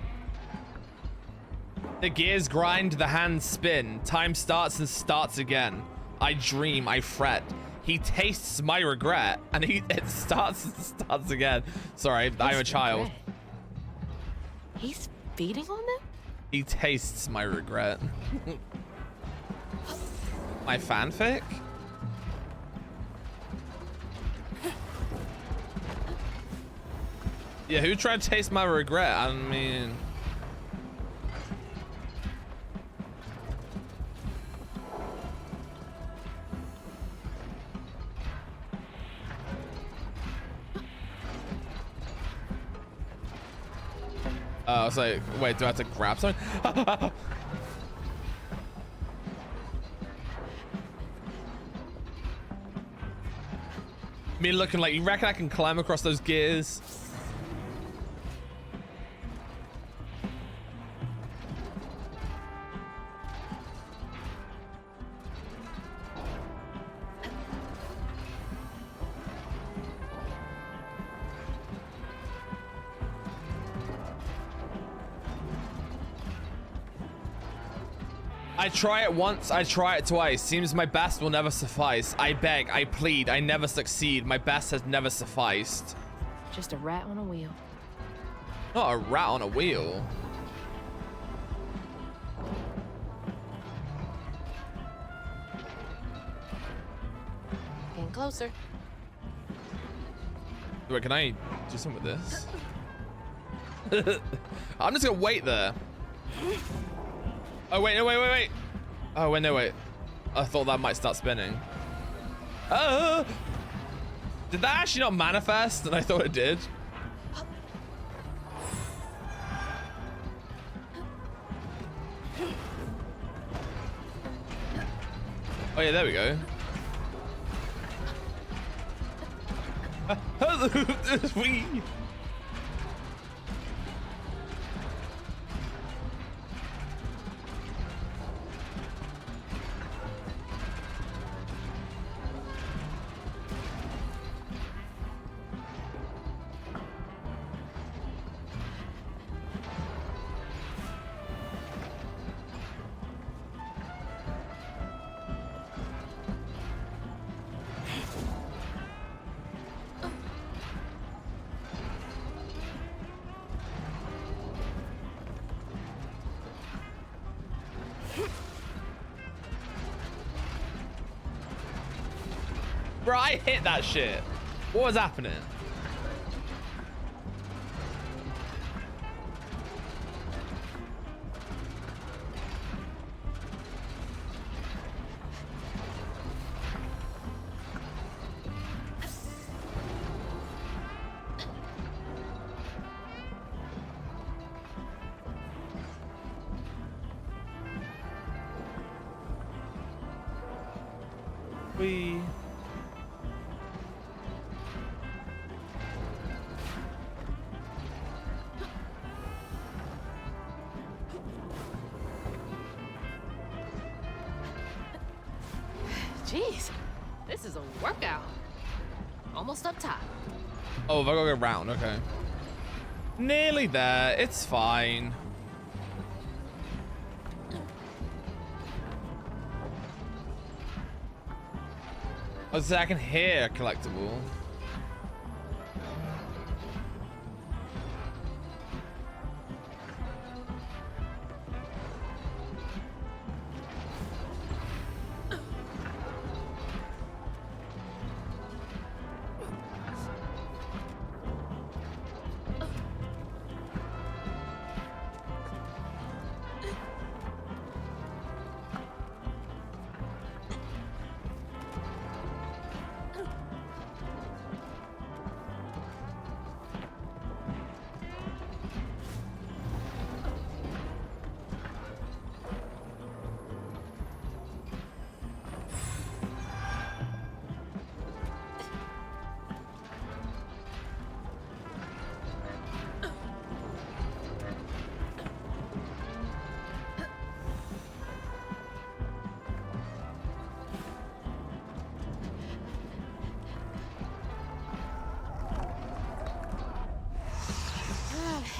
The gears grind, the hands spin. Time starts and starts again. I dream, I fret. He tastes my regret, and it starts and starts again. Sorry, I'm a child. He's feeding on them? He tastes my regret. My fanfic? Yeah, who tried to taste my regret? I mean... I was like, wait, do I have to grab something? Me looking like, you reckon I can climb across those gears? I try it once, I try it twice. Seems my best will never suffice. I beg, I plead, I never succeed. My best has never sufficed. Just a rat on a wheel. Not a rat on a wheel. Getting closer. Wait, can I do something with this? I'm just gonna wait there. Oh, wait, no, wait. Oh, wait, no, wait. I thought that might start spinning. Oh! Did that actually not manifest? And I thought it did. Oh, yeah, there we go. Whee! Bro, I hit that shit. What was happening? We... Jeez, this is a workout. Almost up top. Oh, if I gotta go round, okay. Nearly there, it's fine. I was saying I can hear a collectible.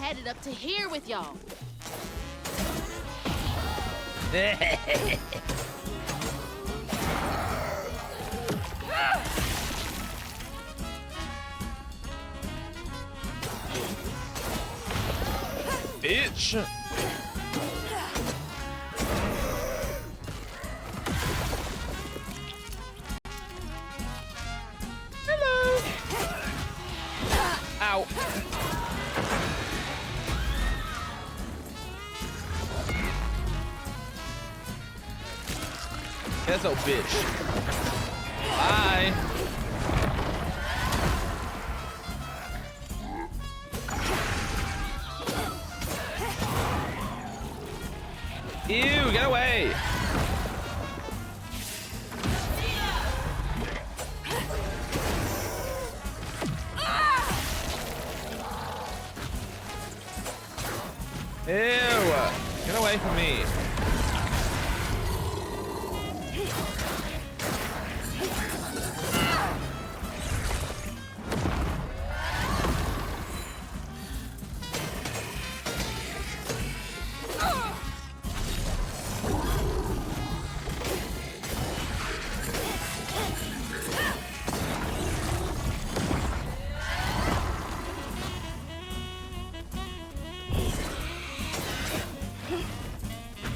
headed up to here with y'all. Bitch. Hello. Ow. That's a bitch. Bye. Ew, get away. Ew, get away from me.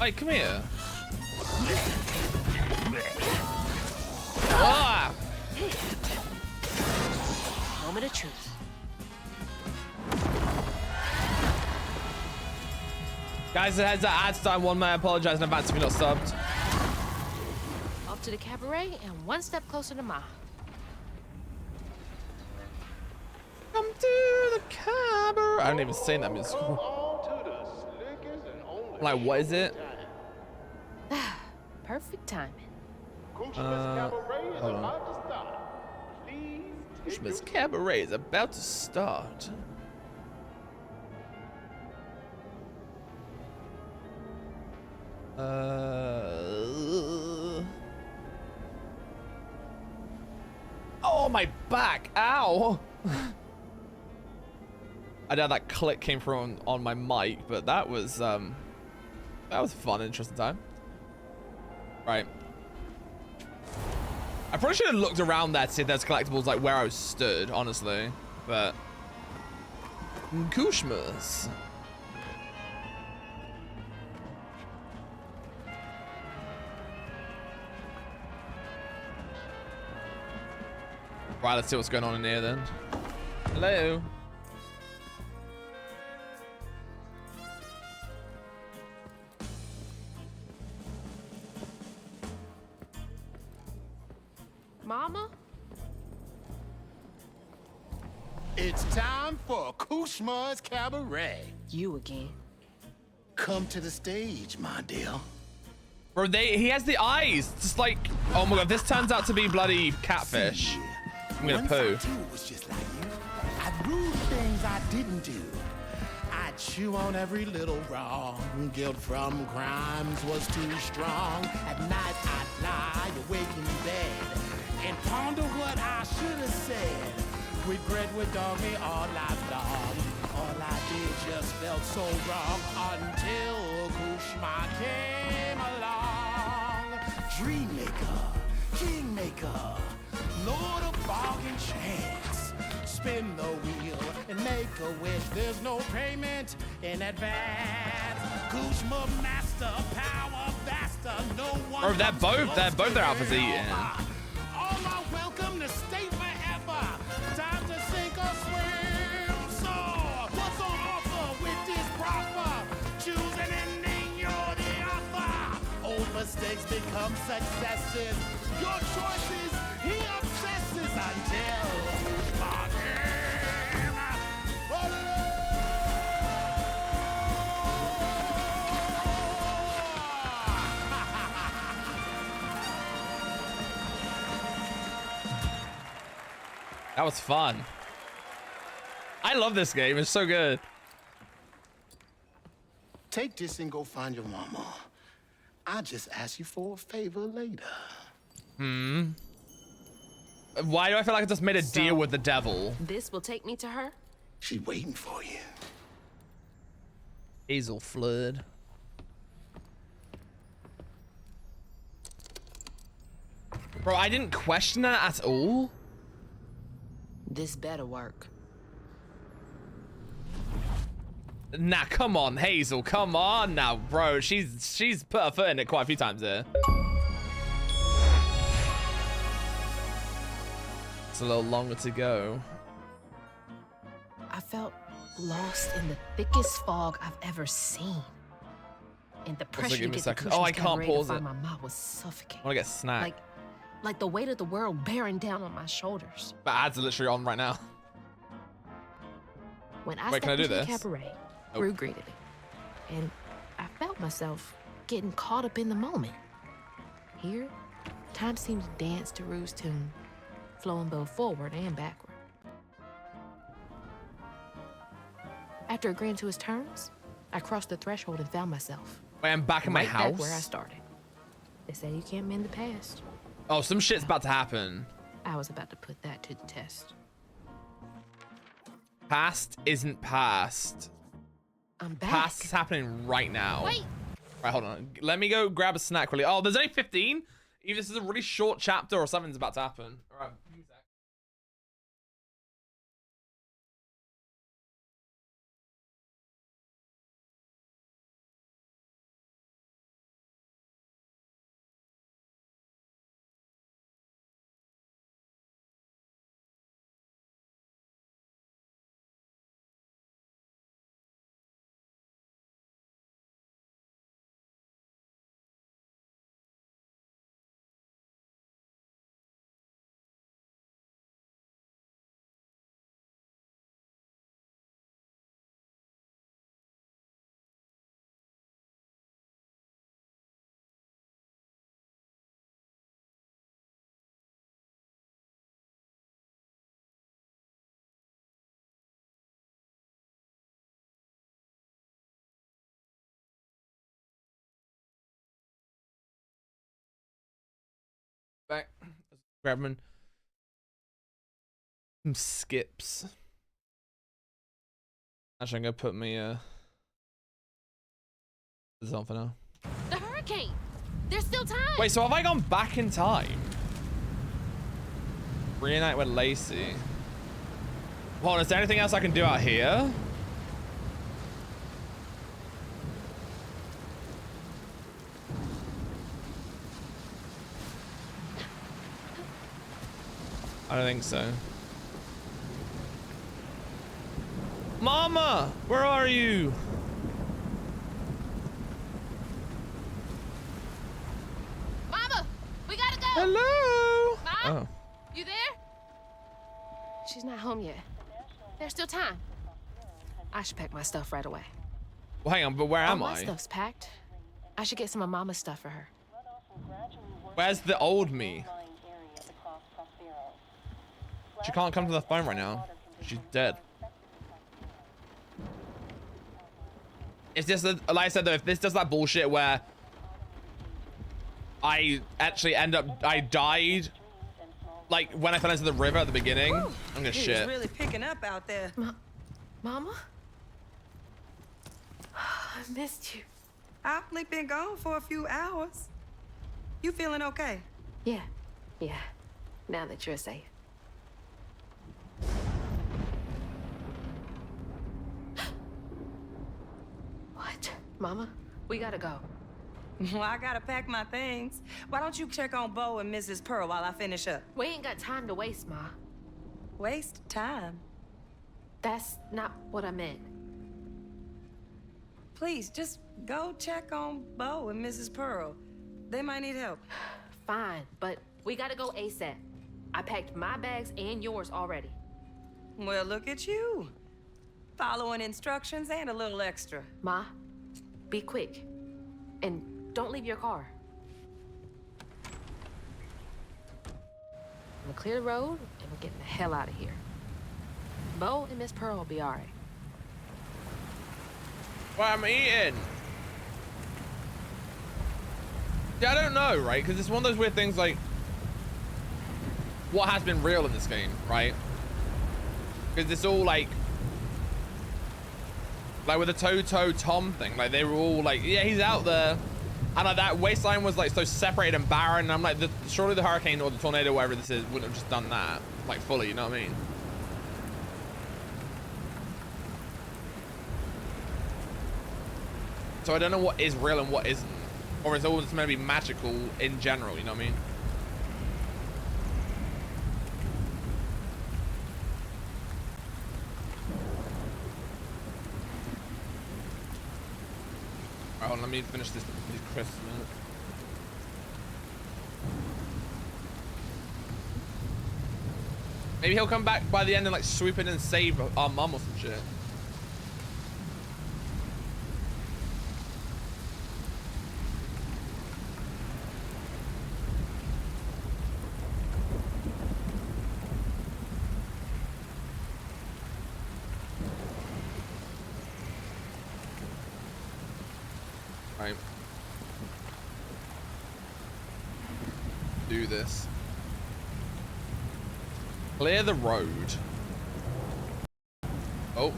Like, come here. Ah! Moment of truth. Guys, it has ad time. One man, apologize in advance if you're not subbed. Off to the cabaret and one step closer to Ma. Come to the cabaret. I haven't even seen that musical. On to the slickest and only Like, what is it? Perfect timing. Kushman's Cabaret is hold on. about to start. Please take Christmas your Cabaret is about to start. Oh, my back. Ow. I know that click came through on my mic, but that was a fun, interesting time. Right. I probably should have looked around there to see if there's collectibles like where I was stood, honestly. But Kushmas. Right, let's see what's going on in here then. Hello. Mama? It's time for Kushma's Cabaret. You again. Come to the stage, my dear. Bro, he has the eyes. Just like, oh my god, this turns out to be bloody catfish. I'm gonna poo. Once I too was just like you. I'd rude things I didn't do. I'd chew on every little wrong. Guilt from crimes was too strong. At night I'd lie awake in bed and ponder what I should have said. Regret would dog me all life long. All I did just felt so wrong until Kushma came along. Dreammaker, kingmaker, Lord of bargain chance. Spin the wheel and make a wish. There's no payment in advance. Kushma master, power vaster. No one. Bro, they're both their outfits eating. All are welcome to stay forever. Time to sink or swim. So, what's on offer with this proffer? Choose an ending, you're the author. Old mistakes become successes. Your choices, he obsesses until Kushma came. That was fun. I love this game. It's so good. Take this and go find your mama. I'll just ask you for a favor later. Why do I feel like I just made a deal So- with the devil? This will take me to her? She's waiting for you. Hazel flood. Bro, I didn't question that at all. This better work. Nah, come on, Hazel, come on now, bro. She's put her foot in it quite a few times there. It's a little longer to go. I felt lost in the thickest fog I've ever seen. And the pressure give to me a get second. the Oh, I cushions can't carried to pause find it. my mouth was suffocating. I want to get a snack. Like the weight of the world bearing down on my shoulders. But ads are literally on right now. When I Wait, can I stepped do into the this? cabaret, Nope. Rue greeted me. And I felt myself getting caught up in the moment. Here, time seemed to dance to Rue's tune, flowing both forward and backward. After agreeing to his terms, I crossed the threshold and found myself Wait, I'm back in my right house? back where I started. They say you can't mend the past. Oh, some shit's about to happen. I was about to put that to the test. Past isn't past. I'm back. Past is happening right now. Wait! Right, hold on. Let me go grab a snack quickly. Oh, there's only 15? Either this is a really short chapter or something's about to happen. All right, give me a sec. Back. Grab some skips. Actually, I'm gonna put me this on for now. The hurricane! There's still time! Wait, so have I gone back in time? Reunite with Lacey. Hold on, is there anything else I can do out here? I don't think so. Mama, where are you? Mama! We gotta go! Hello. Mom? Oh. You there? She's not home yet. There's still time. I should pack my stuff right away. Well, hang on, but where All am my I? stuff's packed. I should get some of Mama's stuff for her. Where's the old me? She can't come to the phone right now. She's dead. It's just that, like I said though, if this does that bullshit where I actually I died, like when I fell into the river at the beginning, I'm gonna shit. It's really picking up out there. Mama? I missed you. I've only been gone for a few hours. You feeling okay? Yeah. Now that you're safe. What? Mama? We gotta go. Well, I gotta pack my things. Why don't you check on Bo and Mrs. Pearl while I finish up? We ain't got time to waste, Ma. Waste time. That's not what I meant. Please, just go check on Bo and Mrs. Pearl. They might need help. Fine, but we gotta go ASAP. I packed my bags and yours already. Well, look at you. Following instructions and a little extra. Ma, be quick. And don't leave your car. We'll clear the road and we're getting the hell out of here. Bo and Miss Pearl will be all right. What I'm eating? Yeah, I don't know, right? Because it's one of those weird things like what has been real in this game, right? Because it's all like Like with the Toto Tom thing, like they were all like, yeah, he's out there. And like that waistline was like so separated and barren. And I'm like, surely the hurricane or the tornado, whatever this is, wouldn't have just done that like fully, you know what I mean? So I don't know what is real and what isn't. Or it's always meant to be magical in general, you know what I mean? Alright, hold on, let me finish these crisps a minute. Maybe he'll come back by the end and like swoop in and save our mum or some shit. Right. Do this. Clear the road. Oh.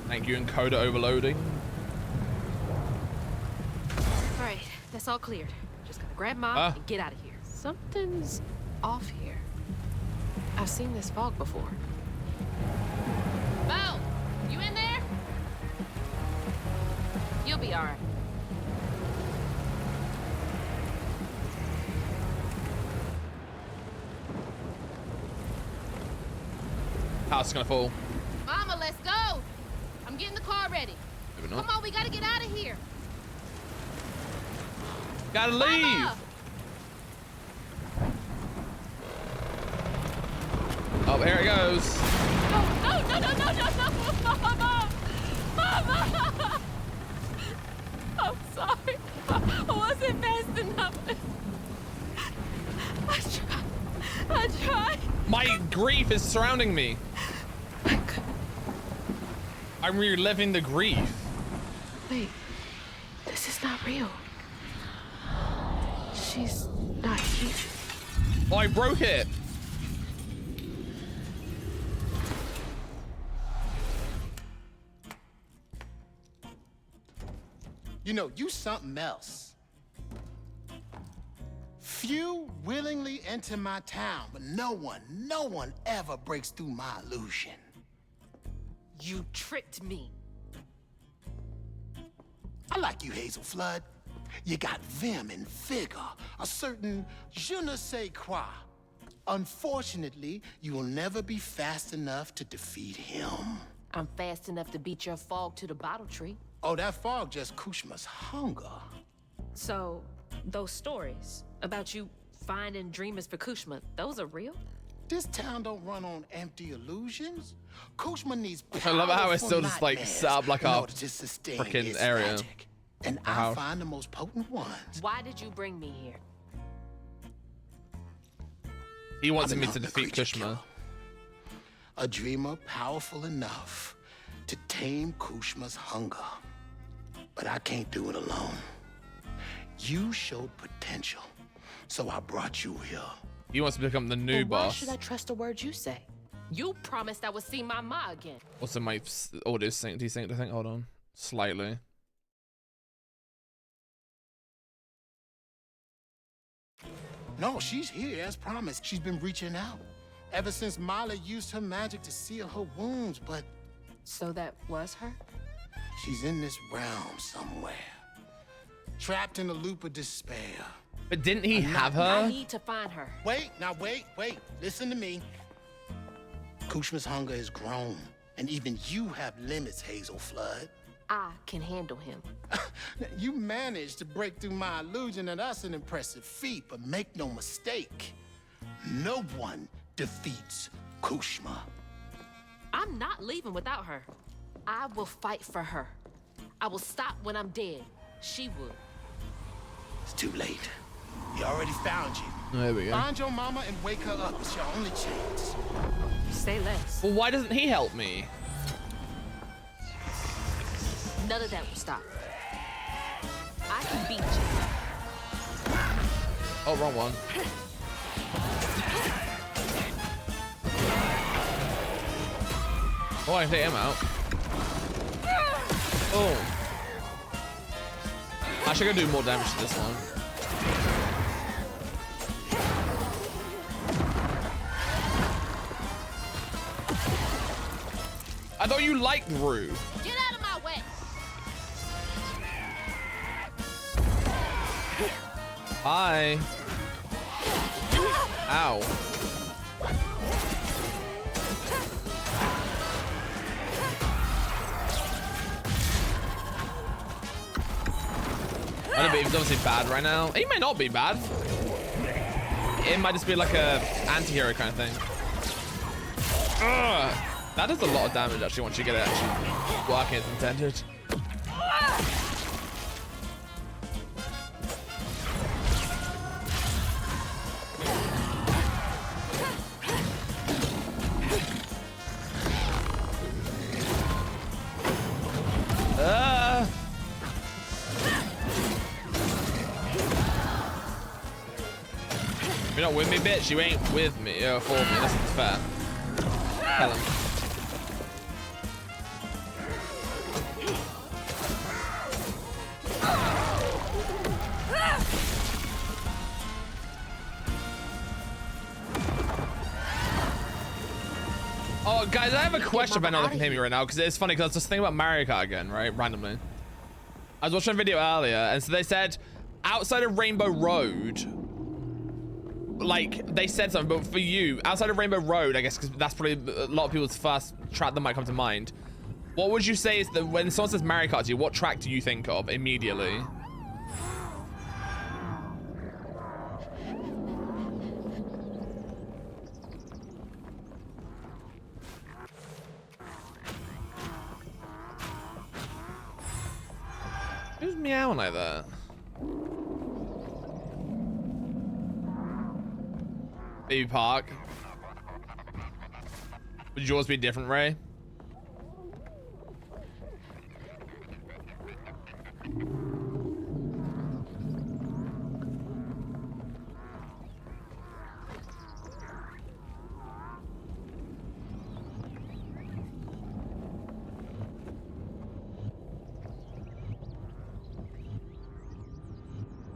Thank you, encoder overloading. All right, that's all cleared. Just gotta grab Mom and get out of here. Something's off here. I've seen this fog before. Bo, you in there? You'll be all right. House is gonna fall. Mama, let's go. I'm getting the car ready. Maybe not. Come on, we gotta get out of here. Gotta leave. Mama! Oh, here it goes. No, Mama! Mama! I'm sorry. I wasn't fast enough. I tried. My grief is surrounding me. I'm reliving the grief. Wait, this is not real. She's not here. Oh, I broke it. You know, you something else. Few willingly enter my town, but no one ever breaks through my illusion. You tricked me. I like you, Hazel Flood. You got vim and vigor, a certain je ne sais quoi. Unfortunately, you will never be fast enough to defeat him. I'm fast enough to beat your fog to the bottle tree. Oh, that fog just Kushma's hunger. So, those stories about you finding dreamers for Kushma, those are real? This town don't run on empty illusions. Kushma needs I love how it's still powerful just like nightmares set up like in a order to sustain freaking its area. magic. And I find the most potent ones. Why did you bring me here? He wants I've me been to hunting defeat a creature Kushma. killer. A dreamer powerful enough to tame Kushma's hunger. But I can't do it alone. You showed potential, so I brought you here. He wants to become the new Well, why boss. should I trust the words you say? You promised I would see my ma again. Also, my audio synced, desynced, I think. Hold on. Slightly. No, she's here as promised. She's been reaching out. Ever since Mala used her magic to seal her wounds, but So that was her? she's in this realm somewhere. Trapped in a loop of despair. But didn't he have I her? need to find her. Wait, wait. Listen to me. Kushma's hunger has grown, and even you have limits, Hazel Flood. I can handle him. You managed to break through my illusion, and that's an impressive feat, but make no mistake, no one defeats Kushma. I'm not leaving without her. I will fight for her. I will stop when I'm dead. She would. It's too late. He already found you. There we go. Find your mama and wake her up. It's your only chance. Say less. Well, why doesn't he help me? None of that will stop. I can beat you. Oh, wrong one. Oh, I can take him out. Oh. I should go do more damage to this one. I thought you liked Rue. Get out of my way. Hi. Ow. I don't know, he's obviously bad right now. He may not be bad. It might just be like a anti-hero kind of thing. Ugh. That does a lot of damage actually once you get it actually working as intended. If you're not with me, bitch, you ain't with me or for me. That's not fair. Tell him. Oh, guys, I have a question if I know they can hear me right now, because it's funny, because I was just thinking about Mario Kart again, right? Randomly. I was watching a video earlier, and so they said, outside of Rainbow Road, like, they said something, but for you, outside of Rainbow Road, I guess, because that's probably a lot of people's first track that might come to mind. What would you say is that when someone says Mario Kart to you, what track do you think of immediately? Who's meowing like that? Baby Park. Would yours be different, Ray?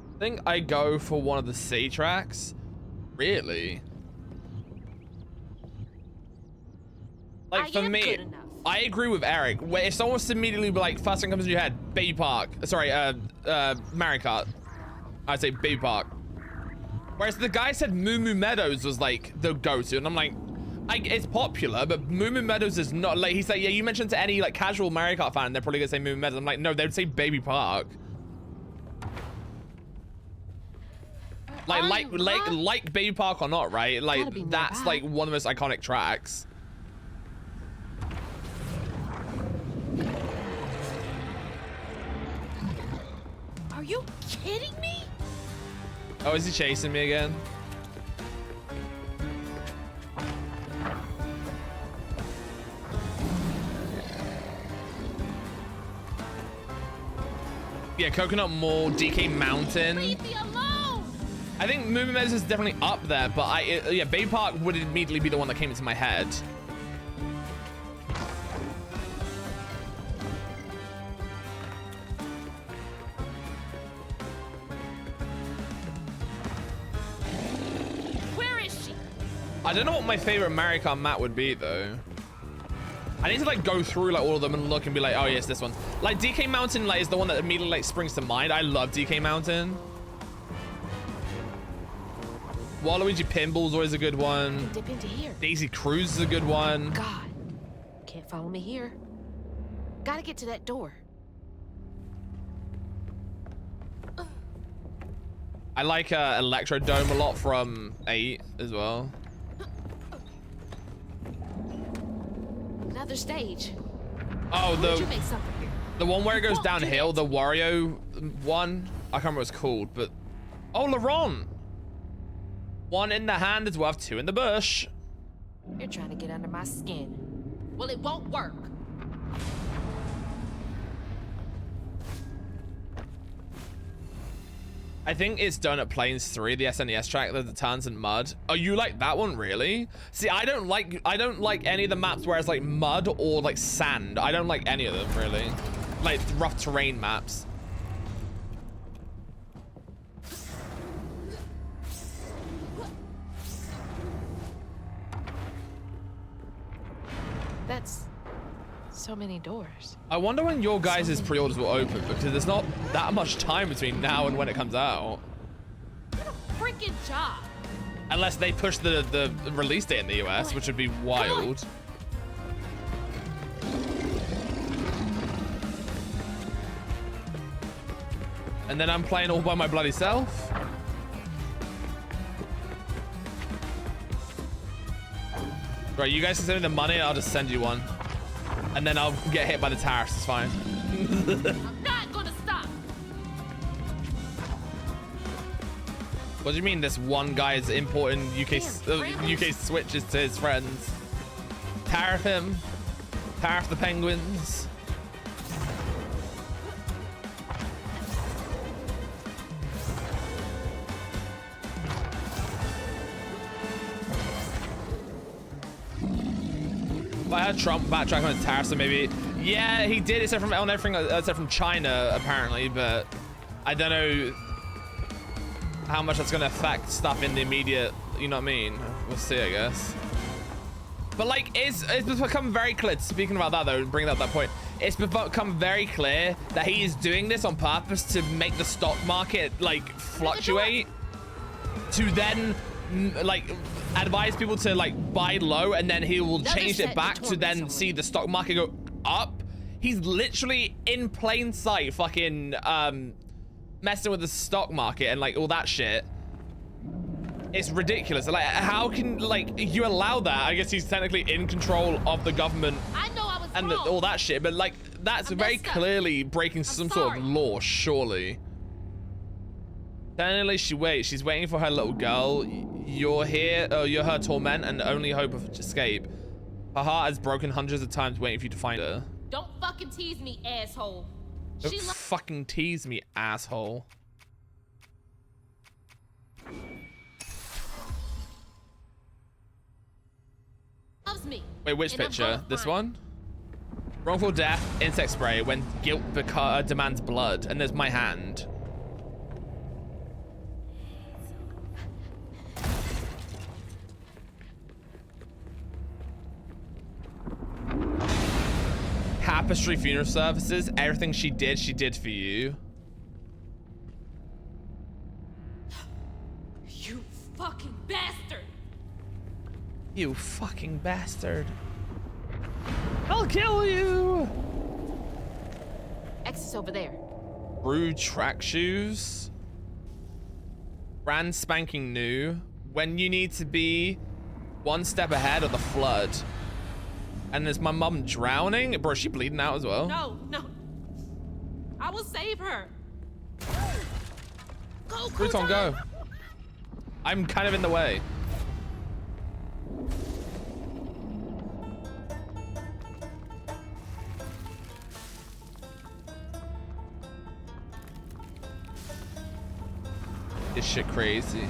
I think I go for one of the C tracks. Really? Like, for me, I agree with Eric. If someone was to immediately be like, first thing comes to your head, Baby Park. Sorry, Mario Kart. I'd say Baby Park. Whereas the guy said Moo Moo Meadows was like the go-to, and I'm like, it's popular, but Moo Moo Meadows is not. Like, he's like, yeah, you mentioned to any like casual Mario Kart fan, they're probably gonna say Moo Moo Meadows. I'm like, no, they would say Baby Park. Like Baby Park or not, right? Like, that's like one of the most iconic tracks. Are you kidding me? Oh, is he chasing me again? Yeah, Coconut Mall, DK Mountain. Leave me alone. I think Moo Moo Meadows is definitely up there, but yeah, Baby Park would immediately be the one that came into my head. Where is she? I don't know what my favorite Mario Kart map would be though. I need to like go through like all of them and look and be like, oh yes, this one. Like DK Mountain like is the one that immediately like springs to mind. I love DK Mountain. Waluigi Pinball's always a good one. Dip into here. Daisy Cruise is a good one. God, can't follow me here. Gotta get to that door. I like Electrodome a lot from 8 as well. Another stage. Oh, Why'd you make something here? the one where it goes Won't do downhill, that. the Wario one. I can't remember what it's called, but oh, LeRon. One in the hand is worth two in the bush. You're trying to get under my skin. Well, it won't work. I think it's done at Plains 3, the SNES track, the turns and mud. Oh, you like that one, really? See, I don't like any of the maps where it's like mud or like sand. I don't like any of them, really. like rough terrain maps. That's so many doors. I wonder when your guys' pre-orders will open, because there's not that much time between now and when it comes out. What a freaking job. Unless they push the release date in the US, which would be wild. And then I'm playing all by my bloody self. Right, you guys can send me the money, I'll just send you one. And then I'll get hit by the tariffs, it's fine. I'm not gonna stop. What do you mean this one guy is importing UK switches to his friends? Tariff him. Tariff the penguins. If I had Trump backtrack on his tariffs, so maybe, yeah, he did, except from on everything except from China apparently, but I don't know how much that's gonna affect stuff in the immediate, you know what I mean? We'll see, I guess. But like, it's become very clear, speaking about that though, bringing up that point, it's become very clear that he is doing this on purpose to make the stock market like fluctuate, to then like advise people to like buy low, and then he will change it back to then see the stock market go up. He's literally in plain sight fucking messing with the stock market and like all that shit. It's ridiculous. Like, how can like you allow that? I guess he's technically in control of the government. I know I was and wrong. all that shit, but like that's very clearly breaking some sort of law, surely. Technically, she's waiting for her little girl. You're her torment and only hope of escape. Her heart has broken hundreds of times waiting for you to find her. Don't fucking tease me, asshole. Don't fucking tease me, asshole. Loves me. Wait, which picture? This one? Wrongful death, insect spray, when guilt demands blood, and there's my hand. Tapestry funeral services, everything she did for you. You fucking bastard. You fucking bastard. I'll kill you. X is over there. Rude track shoes. Brand spanking new. When you need to be one step ahead of the flood. And there's my mum drowning. Bro, is she bleeding out as well? No. I will save her. Go, Crouton, go. I'm kind of in the way. This shit crazy.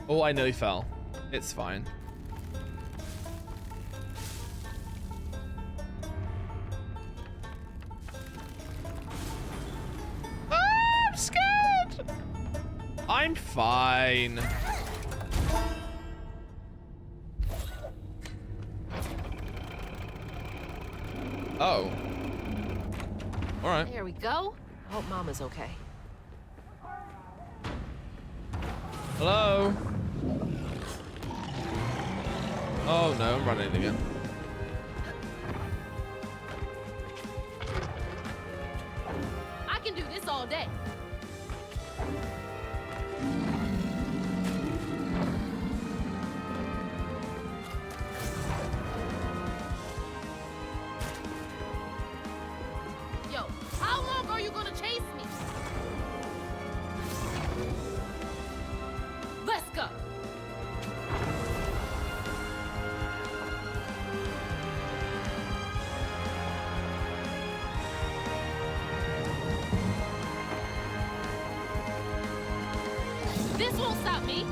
Oh, I nearly fell. It's fine. I'm scared. I'm fine. Oh. All right. There we go. I hope Mama's okay. Hello. Oh no, I'm running again. I can do this all day. Yo, how long are you gonna chase me? Let's go. This won't stop me.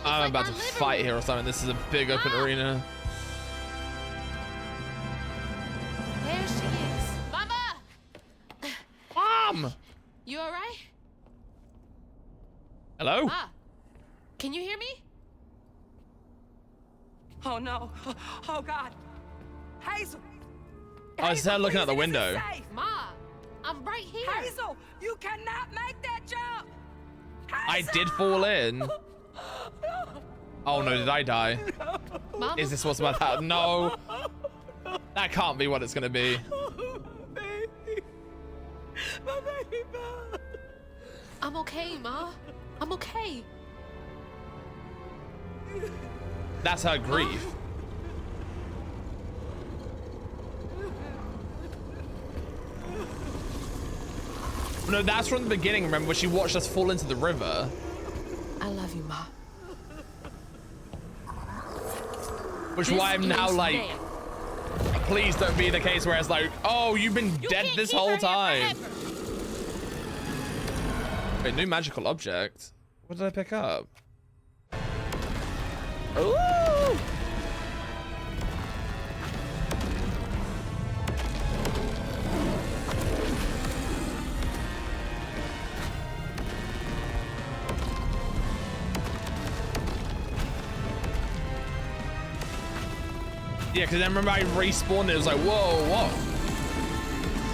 I'm about to fight here or something. This is a big open arena. There she is. Mama! Mom! You all right? Hello? Ma, can you hear me? Oh no. Oh God. Hazel. I was Hazel, looking out the please, this is window. safe. Ma, I'm right here. Hazel, you cannot make that jump. I did fall in. Oh no, did I die? Mama? Is this what's about to happen? No. That can't be what it's gonna be. Baby. My baby. I'm okay, Ma. I'm okay. That's her grief. No, that's from the beginning, remember, where she watched us fall into the river. I love you, Ma. Which is why I'm now is like, there. please don't be the case where it's like, oh, you've been dead can't this keep whole her here time. forever. Wait, new magical object. What did I pick up? Ooh! Yeah, because then remember I respawned and it was like, whoa, what?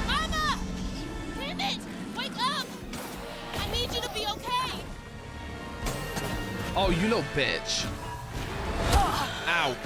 Mama! Damn it! Wake up! I need you to be okay. Oh, you little bitch. Ow.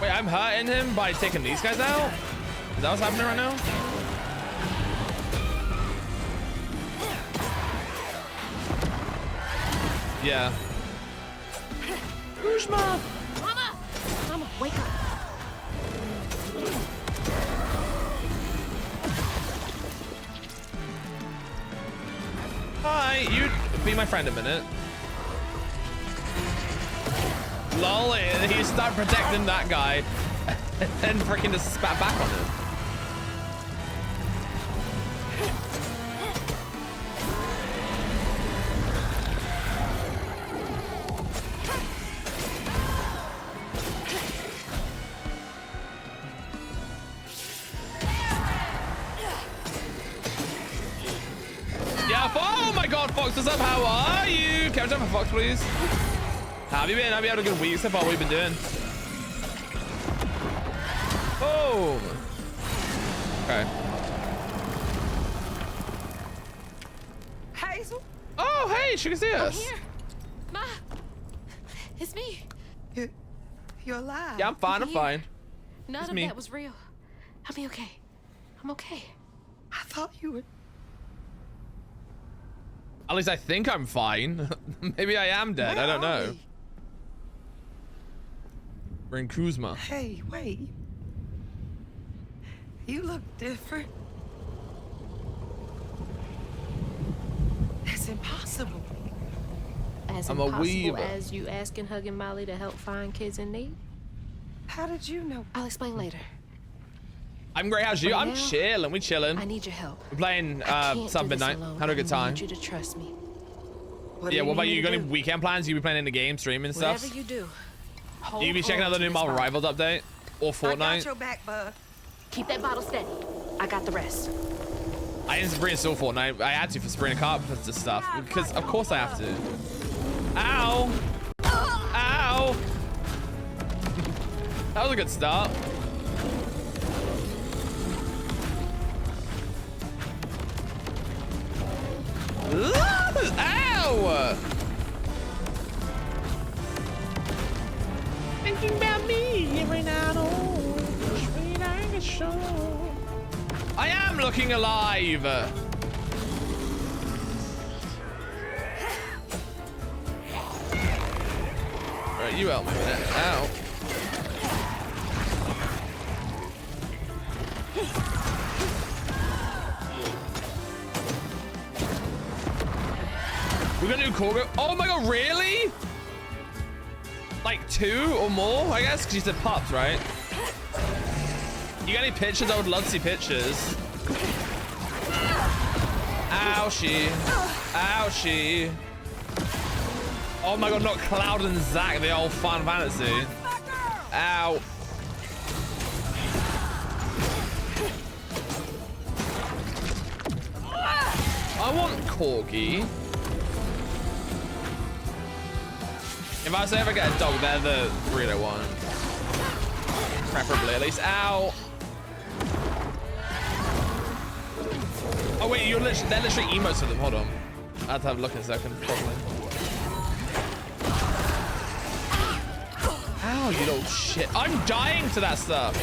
Wait, I'm hurting him by taking these guys out? Is that what's happening right now? Yeah. Mama! Mama, wake up. Hi, you be my friend a minute. Lol, he started protecting that guy and then freaking just spat back on him. Yeah, oh my god, Fox, what's up? How are you? Can I jump for Fox, please? How have you been? Have you had a good week so far? What have you been doing? Boom. Okay. Hazel? Oh, hey, she can see I'm us. here. Ma, it's me. You're alive. Yeah, I'm fine, I'm Here. fine. None It's of me. that was real. I'll be okay. I'm okay. I thought you were. At least I think I'm fine. Maybe I am dead, I don't Where are know. we? We're in Kuzma. Hey, wait. You look different. That's impossible. As I'm a impossible weaver. as you asking Hugging Molly to help find kids in need. How did you know? I'll explain later. I'm great, how's you? For I'm now, chilling, we chilling. I need your help. We're playing I can't Sub do this Midnight. alone. Had a good I time. need you to trust me. What do Yeah, what about need you? You me got to any do? weekend plans? You be playing in the game, streaming and Whatever stuff? you do, hold You be checking on out the to new this Marvel bottle. Rivals update? Or I got Fortnite? your back, bud. Keep that bottle steady. I got the rest. I didn't reinstall Fortnite. I had to for spraying carpets and stuff. Because of course I have to. Ow! Ow! That was a good start. Ow! Thinking about me every night. Oh, sweet like a show. I am looking alive. Right, you help me with it. Ow. We're gonna do Corgo. Oh my god, really? Like 2 or more, I guess, because you said pups, right? You got any pictures? I would love to see pictures. Ouchie. Ouchie. Oh my god, not Cloud and Zack, the old Final Fantasy. Ow. I want Corgi. If I say ever get a dog, they're the breed I want. Preferably, at least. Ow. Oh wait, they're literally emotes of them. Hold on. I have to have a look in a second. Probably. Ow, you little shit. I'm dying to that stuff.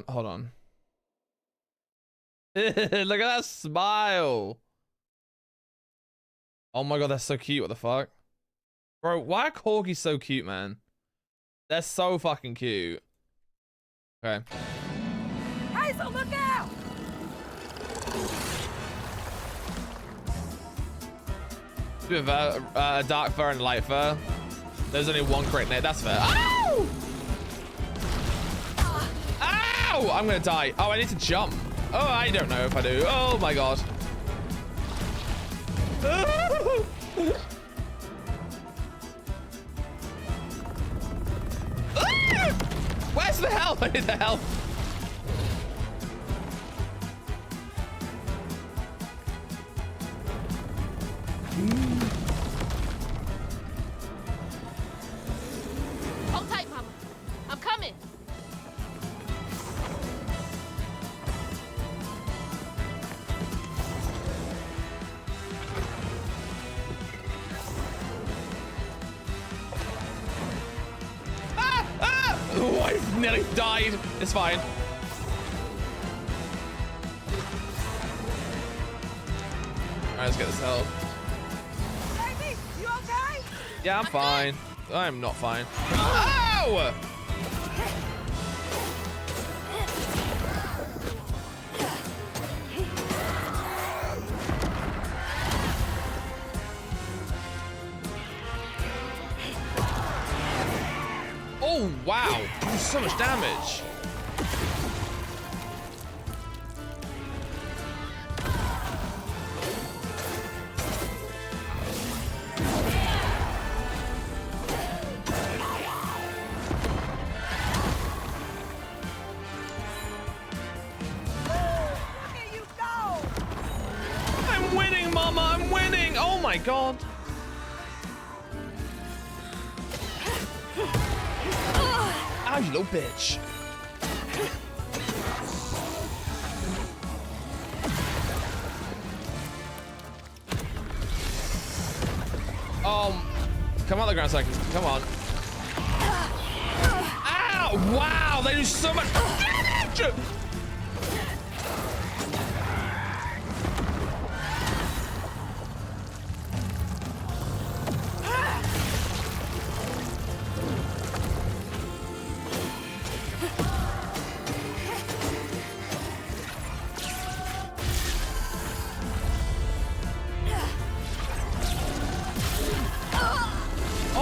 Hold on. Look at that smile. Oh my god, that's so cute. What the fuck? Bro, why are corgis so cute, man? They're so fucking cute. Okay. Hey, so look out! We have a dark fur and light fur. There's only one correct name. That's fair. Ow! Ow! I'm gonna die. Oh, I need to jump. Oh, I don't know if I do. Oh my god. Where's the health? I need the health. Hold tight, Mama. I'm coming. Oh, I nearly died. It's fine. Alright, let's get this health. Baby, you okay? Yeah, I'm fine. I'm not fine. Ow! Oh, wow. You do so much damage. I'm winning, Mama. I'm winning. Oh, my God. Ow, you little bitch. Come on the ground so I can, come on. Ow, wow, they do so much damage.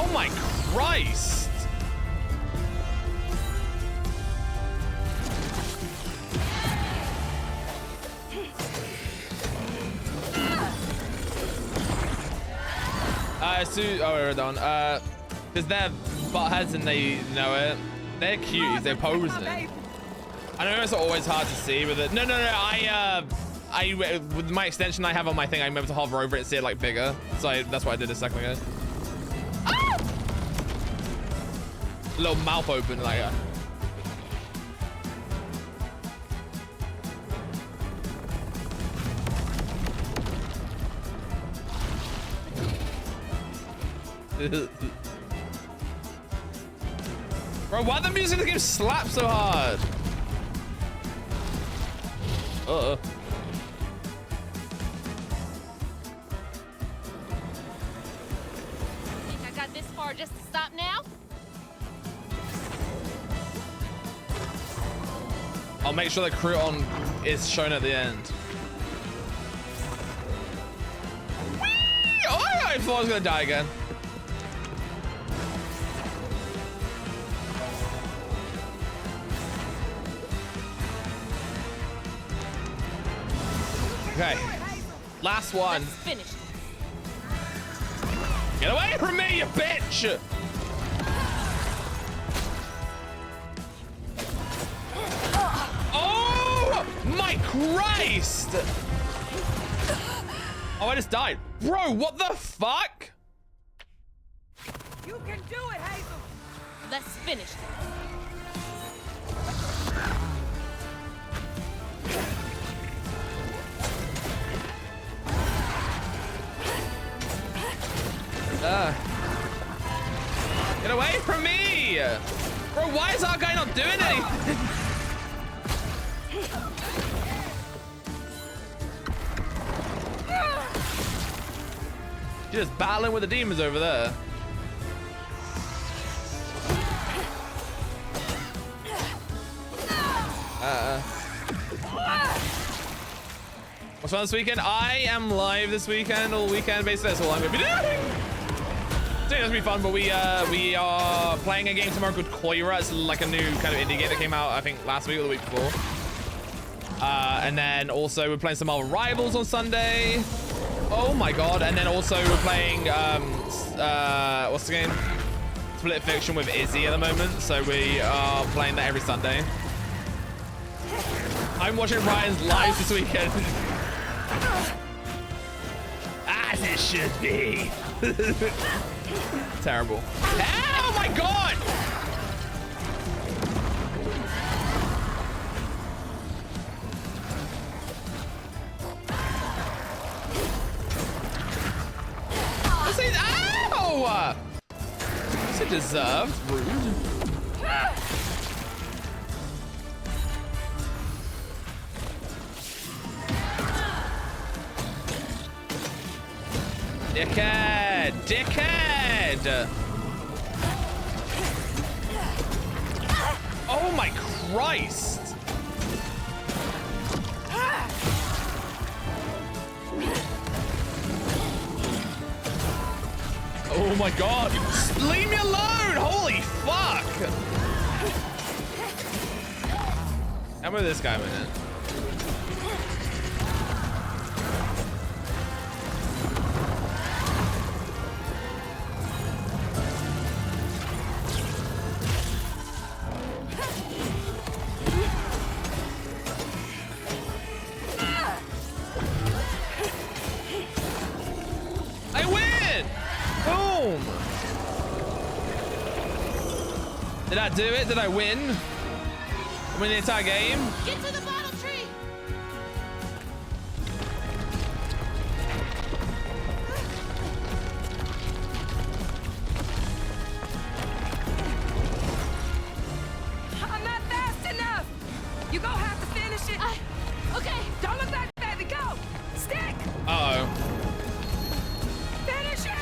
Oh my Christ! Oh, we're done. Because they're buttheads and they know it. They're cuties. They're posing. I know it's always hard to see with it. No. With my extension I have on my thing, I'm able to hover over it and see it like bigger. So that's what I did a second ago. Ah! Little mouth open like that. Bro, why the music in the game slap so hard? Think I got this far just to stop now? I'll make sure that crouton is shown at the end. Whee! Oh, I thought I was gonna die again. Okay, last one. Let's finish. Get away from me, you bitch! Oh my Christ! Oh, I just died. Bro, what the fuck? You can do it, Hazel. Let's finish. Get away from me! Bro, why is our guy not doing anything? She's just battling with the demons over there. What's fun this weekend? I am live this weekend, all weekend, basically. That's all I'm gonna be doing. I think that's gonna be fun, but we are playing a game tomorrow called Koira. It's like a new kind of indie game that came out, I think, last week or the week before. And then also we're playing some Marvel Rivals on Sunday. Oh my god! And then also we're playing what's the game? Split Fiction with Izzy at the moment. So we are playing that every Sunday. I'm watching Ryan's live this weekend. As it should be. Terrible. Oh my god! This is, ow! This is deserved. Rude. Dickhead! Dickhead! Oh my Christ! Oh my god! Leave me alone! Holy fuck! How about this guy a minute? Did I do it? Did I win? Win the entire game? Get to the bottle tree. I'm not fast enough. You gonna have to finish it. Okay. Don't look back, baby. Go. Stick. Uh-oh. Finish it.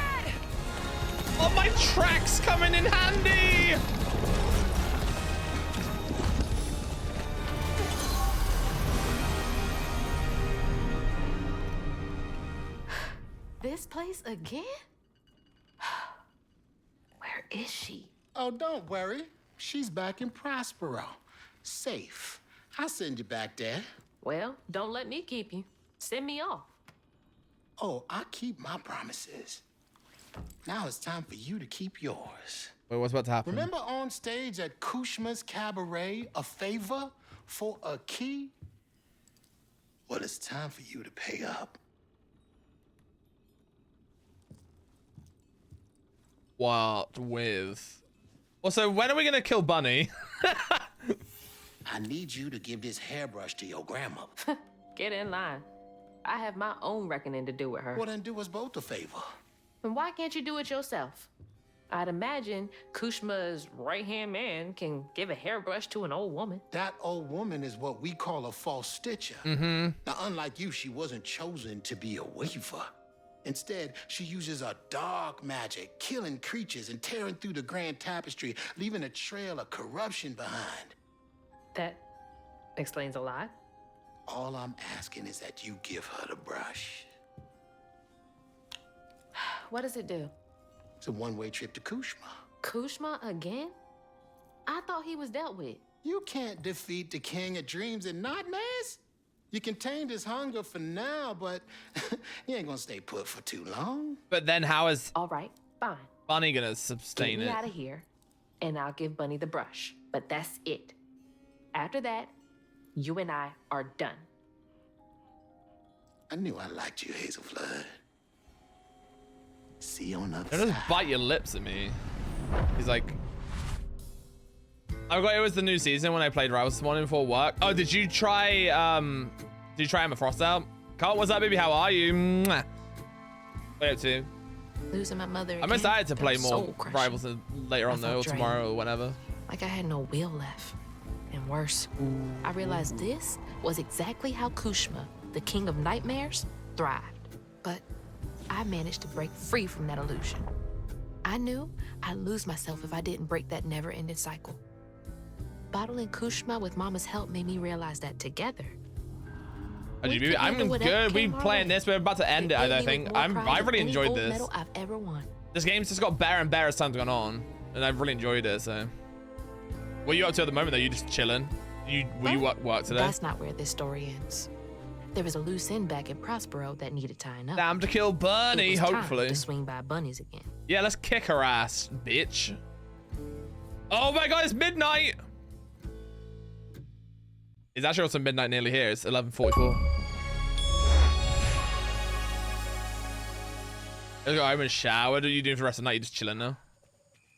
Oh, my track's coming in handy. This place again? Where is she? Oh, don't worry. She's back in Prospero. Safe. I'll send you back there. Well, don't let me keep you. Send me off. Oh, I keep my promises. Now it's time for you to keep yours. Wait, what's about to happen? Remember on stage at Kushma's Cabaret, a favor for a key? Well, it's time for you to pay up. What with? Also, when are we gonna kill Bunny? I need you to give this hairbrush to your grandmother. Get in line. I have my own reckoning to do with her. Well, then do us both a favor. And why can't you do it yourself? I'd imagine Kushma's right-hand man can give a hairbrush to an old woman. That old woman is what we call a false stitcher. Mm-hmm. Now, unlike you, she wasn't chosen to be a weaver. Instead, she uses a dark magic, killing creatures and tearing through the grand tapestry, leaving a trail of corruption behind. That explains a lot. All I'm asking is that you give her the brush. What does it do? It's a one-way trip to Kushma. Kushma again? I thought he was dealt with. You can't defeat the king of dreams and not mess. You contained his hunger for now, but he ain't gonna stay put for too long. But then how is All right, fine. Bunny gonna sustain Get me it? out of here, and I'll give Bunny the brush. But that's it. After that, you and I are done. I knew I liked you, Hazelflood. See you on the other Don't side. just bite your lips at me. He's like, I got it was the new season when I played Rivals this morning before work. Oh, did you try Emma Frost out? Carl, what's up, baby? How are you? Mwah. What are you up to? Losing my mother again. I'm excited to That play was more soul-crushing. Rivals later on I though, or felt drained. tomorrow or whenever. Like I had no will left. And worse, I realized this was exactly how Kushma, the king of nightmares, thrived. But I managed to break free from that illusion. I knew I'd lose myself if I didn't break that never-ending cycle. Bottling Kushma with Mama's help made me realize that together. Oh, we GBB, could I'm handle whatever good. We came our playing way. this. We're about to end it. I It don't filled me think. with more pride I than really any enjoyed gold this. medal I've ever won. This game's just got better and better as time's gone on, and I've really enjoyed it. So, what are you up to at the moment? Though you just chilling? Will you work today? That's not where this story ends. There was a loose end back in Prospero that needed tying up. Time to kill Bunny, It was time hopefully. to swing by bunnies again. Yeah, let's kick her ass, bitch. Oh my god, it's midnight. It's actually also midnight nearly here. It's 11:44. Let's go home and shower. What are you doing for the rest of the night? You just chilling now?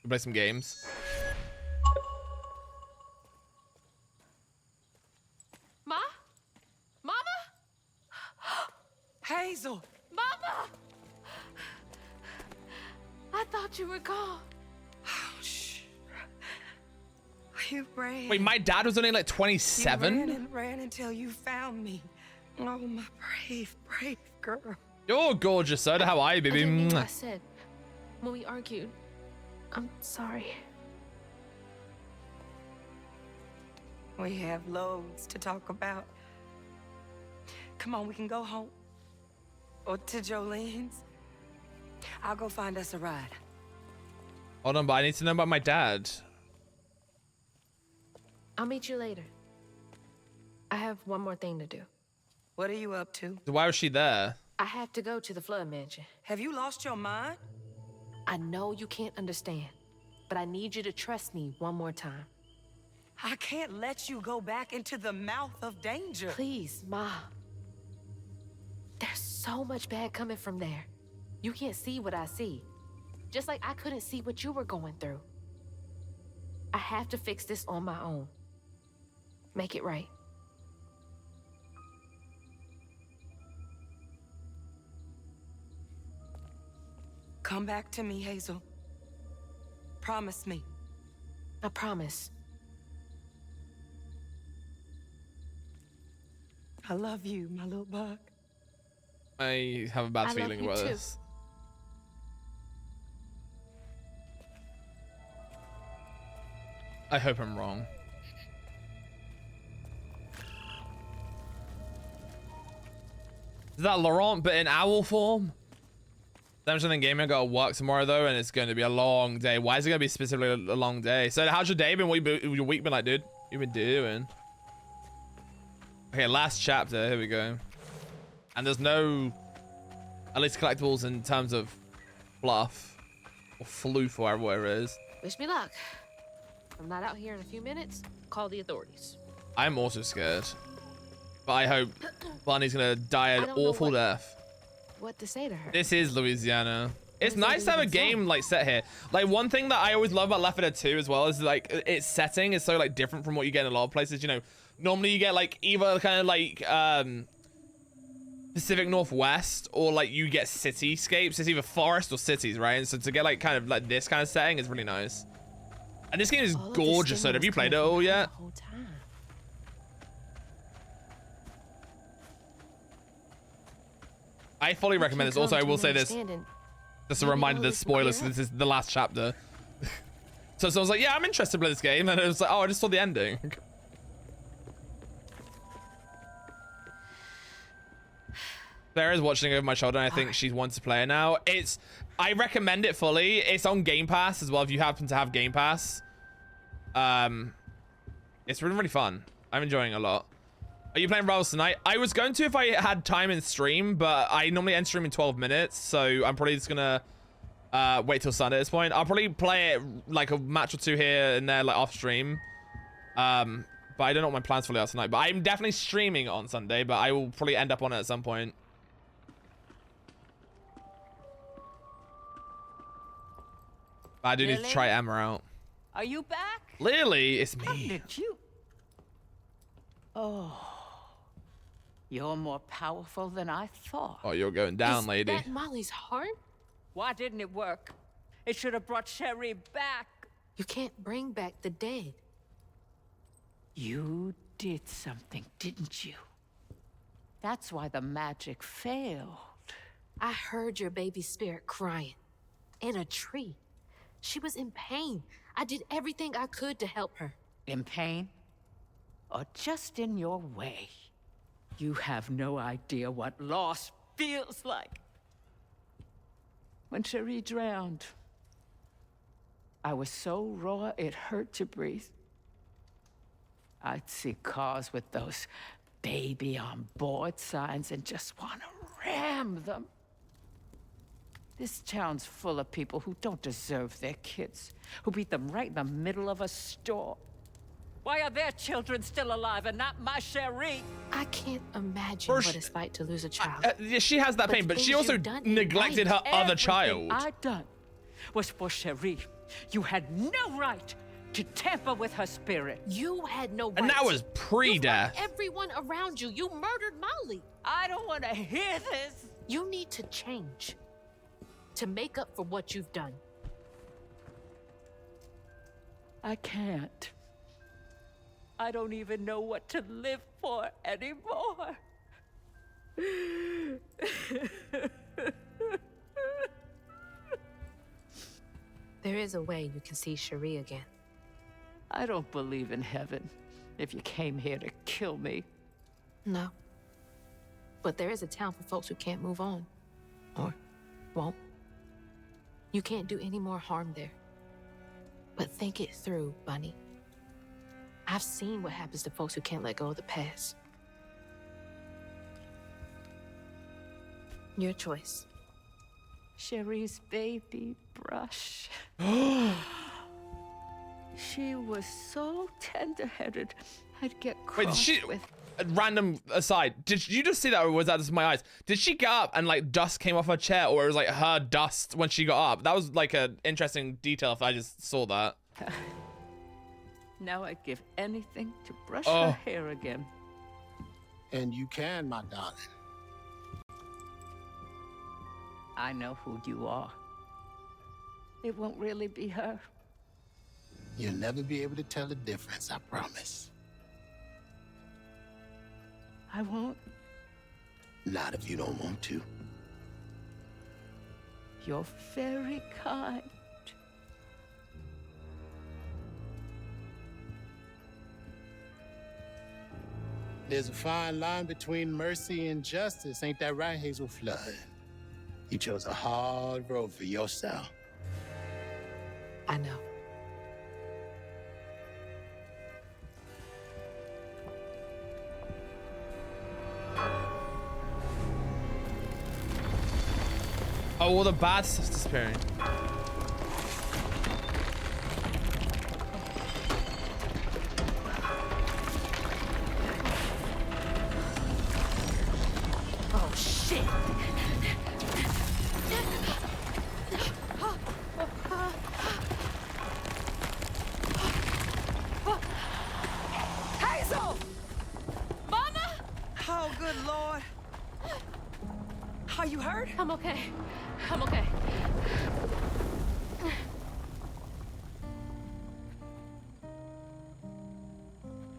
You play some games. Ma? Mama? Hazel! Mama! I thought you were gone. Oh, shh. You ran. Wait, my dad was only like You 27? ran and ran until you found me. Oh, my brave, brave girl. You're gorgeous, Soda. How are you, I baby? didn't mean what I Mwah. said when we argued. I'm sorry. We have loads to talk about. Come on, we can go home. Or to Jolene's. I'll go find us a ride. Hold on, but I need to know about my dad. I'll meet you later. I have one more thing to do. What are you up to? So why was she there? I have to go to the flood mansion. Have you lost your mind? I know you can't understand, but I need you to trust me one more time. I can't let you go back into the mouth of danger. Please, Ma. There's so much bad coming from there. You can't see what I see. Just like I couldn't see what you were going through. I have to fix this on my own. Make it right. Come back to me, Hazel. Promise me. I promise. I love you, my little bug. I have a bad I love feeling you about too. this. I hope I'm wrong. Is that Laurent but in owl form? Damage in Gaming, I gotta work tomorrow though, and it's going to be a long day. Why is it gonna be specifically a long day? So how's your day been? What your week been like, dude? What you been doing? Okay, last chapter. Here we go. And there's no, at least collectibles in terms of fluff or floof or whatever it is. Wish me luck. If I'm not out here in a few minutes, call the authorities. I'm also scared, but I hope Bunny's gonna die I an don't know awful what- death. What to say to her? This is Louisiana. It's What does nice to that have a even say? game like set here. Like one thing that I always love about Left 4 Dead 2 as well is like its setting is so like different from what you get in a lot of places. You know, normally you get like either kind of like Pacific Northwest, or like you get cityscapes. It's either forest or cities, right? And so to get like kind of like this kind of setting is really nice. And this game is gorgeous. So have you played it all yet? I fully recommend this. Also, I will say this. Just a reminder that spoilers, this is the last chapter. So I was like, yeah, I'm interested to play this game. And it was like, oh, I just saw the ending. Sarah's watching over my shoulder, and I think she wants to play it now. I recommend it fully. It's on Game Pass as well, if you happen to have Game Pass. It's really, really fun. I'm enjoying it a lot. Are you playing Rivals tonight? I was going to if I had time in stream, but I normally end stream in 12 minutes, so I'm probably just gonna wait till Sunday at this point. I'll probably play it like a match or two here and there, like off stream. But I don't know what my plans for later tonight. But I'm definitely streaming it on Sunday, but I will probably end up on it at some point. I do need to try Emma out. Are you back? Lily, it's me. How did you? Oh, you're more powerful than I thought. Oh, you're going down, lady. Is that Molly's heart? Why didn't it work? It should have brought Sherry back. You can't bring back the dead. You did something, didn't you? That's why the magic failed. I heard your baby's spirit crying in a tree. She was in pain. I did everything I could to help her. In pain? Or just in your way? You have no idea what loss feels like. When Cherie drowned, I was so raw it hurt to breathe. I'd see cars with those baby on board signs and just want to ram them. This town's full of people who don't deserve their kids, who beat them right in the middle of a store. Why are their children still alive and not my Cherie? I can't imagine what it's like to lose a child. Yeah, she has that pain, but she also neglected her other child. Everything I done was for Cherie. You had no right to tamper with her spirit. You had no right. And that was pre-death. Everyone around you. You murdered Molly. I don't want to hear this. You need to change to make up for what you've done. I can't. I don't even know what to live for anymore. There is a way you can see Cherie again. I don't believe in heaven if you came here to kill me. No. But there is a town for folks who can't move on. Or won't. You can't do any more harm there. But think it through, Bunny. I've seen what happens to folks who can't let go of the past. Your choice. Cherie's baby brush. She was so tender-headed, I'd get cross with... Random aside, did you just see that, or was that just my eyes? Did she get up and like dust came off her chair, or it was like her dust when she got up? That was like an interesting detail if I just saw that. Now I'd give anything to brush her hair again. And you can, my darling. I know who you are. It won't really be her. You'll never be able to tell the difference, I promise. I won't. Not if you don't want to. You're very kind. There's a fine line between mercy and justice, ain't that right, Hazel Flood? You chose a hard road for yourself. I know. Oh, all the bad stuff's disappearing. Oh, shit. Hazel! Mama! Oh, good Lord. you hurt? I'm okay. I'm okay.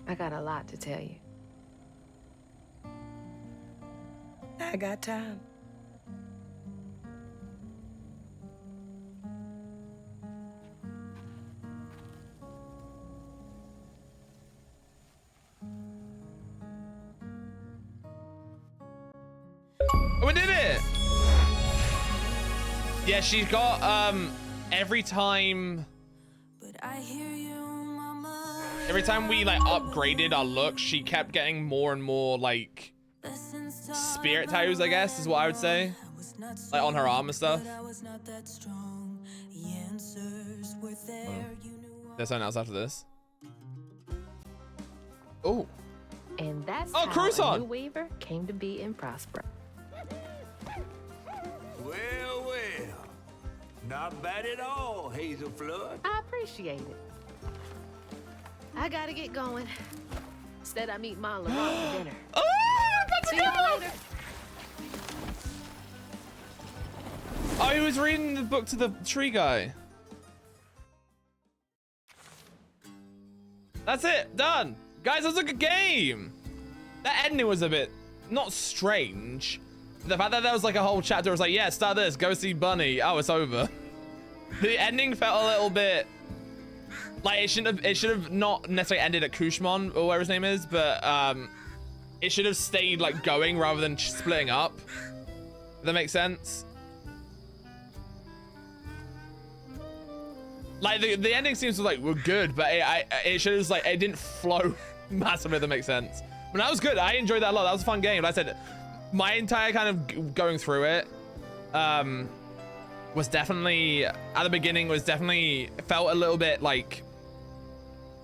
I got a lot to tell you. I got time. We did it! Yeah, she's got every time we like upgraded our look, she kept getting more and more like spirit tattoos, I guess is what I would say, like on her arm and stuff. There's something else after this. Oh, And that's Oh, how Cruson! a new weaver came to be in Prospero. Well, well. Not bad at all, Hazel Flood. I appreciate it. I gotta get going. Instead, I meet Ma and LaRon for dinner. Oh, that's See y'all later. Oh, he was reading the book to the tree guy. That's it, done. Guys, that was a good game. That ending was a bit, not strange. The fact that there was like a whole chapter was like, yeah, start this, go see Bunny. Oh, it's over. The ending felt a little bit like it should have not necessarily ended at Kushmon or whatever his name is, but it should have stayed like going rather than splitting up. If that makes sense. Like the ending seems to like we're good, but it should have like it didn't flow massively. If that makes sense. But that was good. I enjoyed that a lot. That was a fun game. Like I said, my entire kind of going through it was definitely at the beginning was definitely felt a little bit like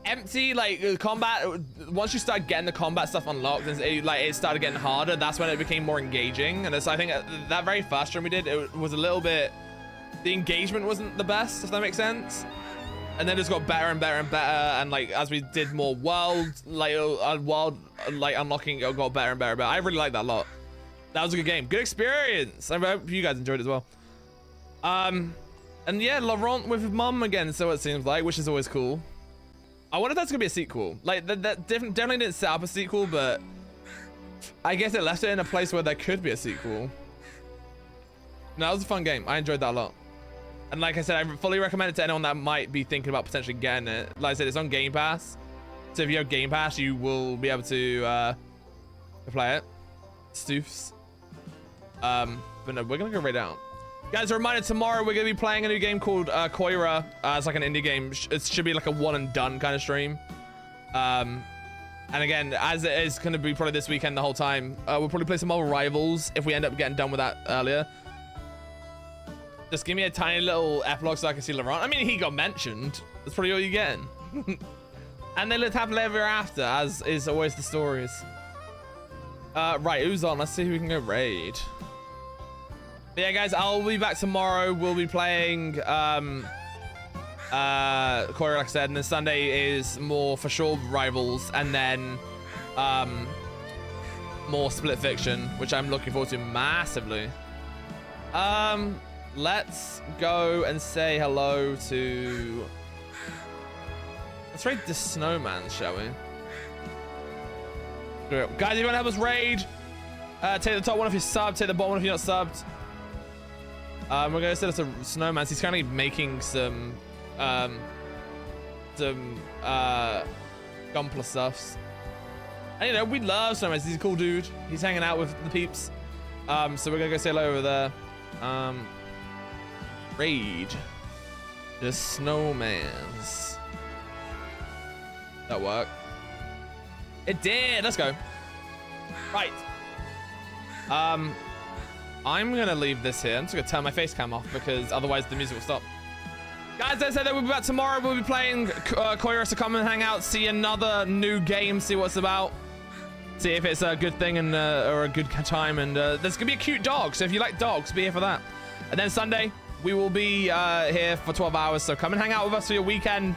empty. Like combat, once you start getting the combat stuff unlocked and it started getting harder, that's when it became more engaging. And it's, I think that very first run we did, it was a little bit, the engagement wasn't the best, if that makes sense. And then it just got better and better and better, and like as we did more world unlocking, it got better and better. But I really liked that a lot. That was a good game, good experience. I hope you guys enjoyed it as well. And yeah, Laurent with mum again, so it seems like, which is always cool. I wonder if that's gonna be a sequel. Like that definitely didn't set up a sequel, but I guess it left it in a place where there could be a sequel. No, that was a fun game. I enjoyed that a lot. And like I said, I fully recommend it to anyone that might be thinking about potentially getting it. Like I said, it's on Game Pass. So if you have Game Pass, you will be able to play it. Stoofs. But no, we're gonna go right out. Guys, a reminder, tomorrow we're gonna be playing a new game called Koira. It's like an indie game. It should be like a one and done kind of stream. And again, as it is gonna be probably this weekend the whole time, we'll probably play some more Rivals if we end up getting done with that earlier. Just give me a tiny little epilogue so I can see Laurent. I mean, he got mentioned. That's probably all you're getting. And they lived happily ever after, as is always the stories. Right, who's on? Let's see who we can go raid. But yeah, guys, I'll be back tomorrow. We'll be playing Koira, like I said, and then Sunday is more for sure Rivals, and then more Split Fiction, which I'm looking forward to massively. Let's go and say hello to... Let's raid the snowman, shall we? Guys, if you want to help us raid, take the top one if you're subbed, take the bottom one if you're not subbed. We're going to set us a snowman. He's currently making some Gunpla stuffs. And you know, we love snowman. He's a cool dude. He's hanging out with the peeps. So we're going to go say hello over there. Raid the snowmans. That worked. It did. Let's go. Right. I'm gonna leave this here. I'm just gonna turn my face cam off because otherwise the music will stop. Guys, as I said that we'll be back tomorrow. We'll be playing Koira, so come and hang out, see another new game, see what's about, see if it's a good thing and or a good time. And there's gonna be a cute dog, so if you like dogs, be here for that. And then Sunday we will be here for 12 hours, so come and hang out with us for your weekend.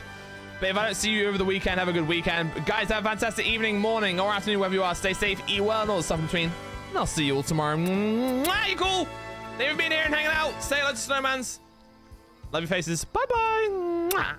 But if I don't see you over the weekend, have a good weekend. Guys, have a fantastic evening, morning, or afternoon, wherever you are. Stay safe, eat well, and all the stuff in between. And I'll see you all tomorrow. Mwah, you cool? Thank you for being here and hanging out. Say hello to Snowmans. Love your faces. Bye-bye.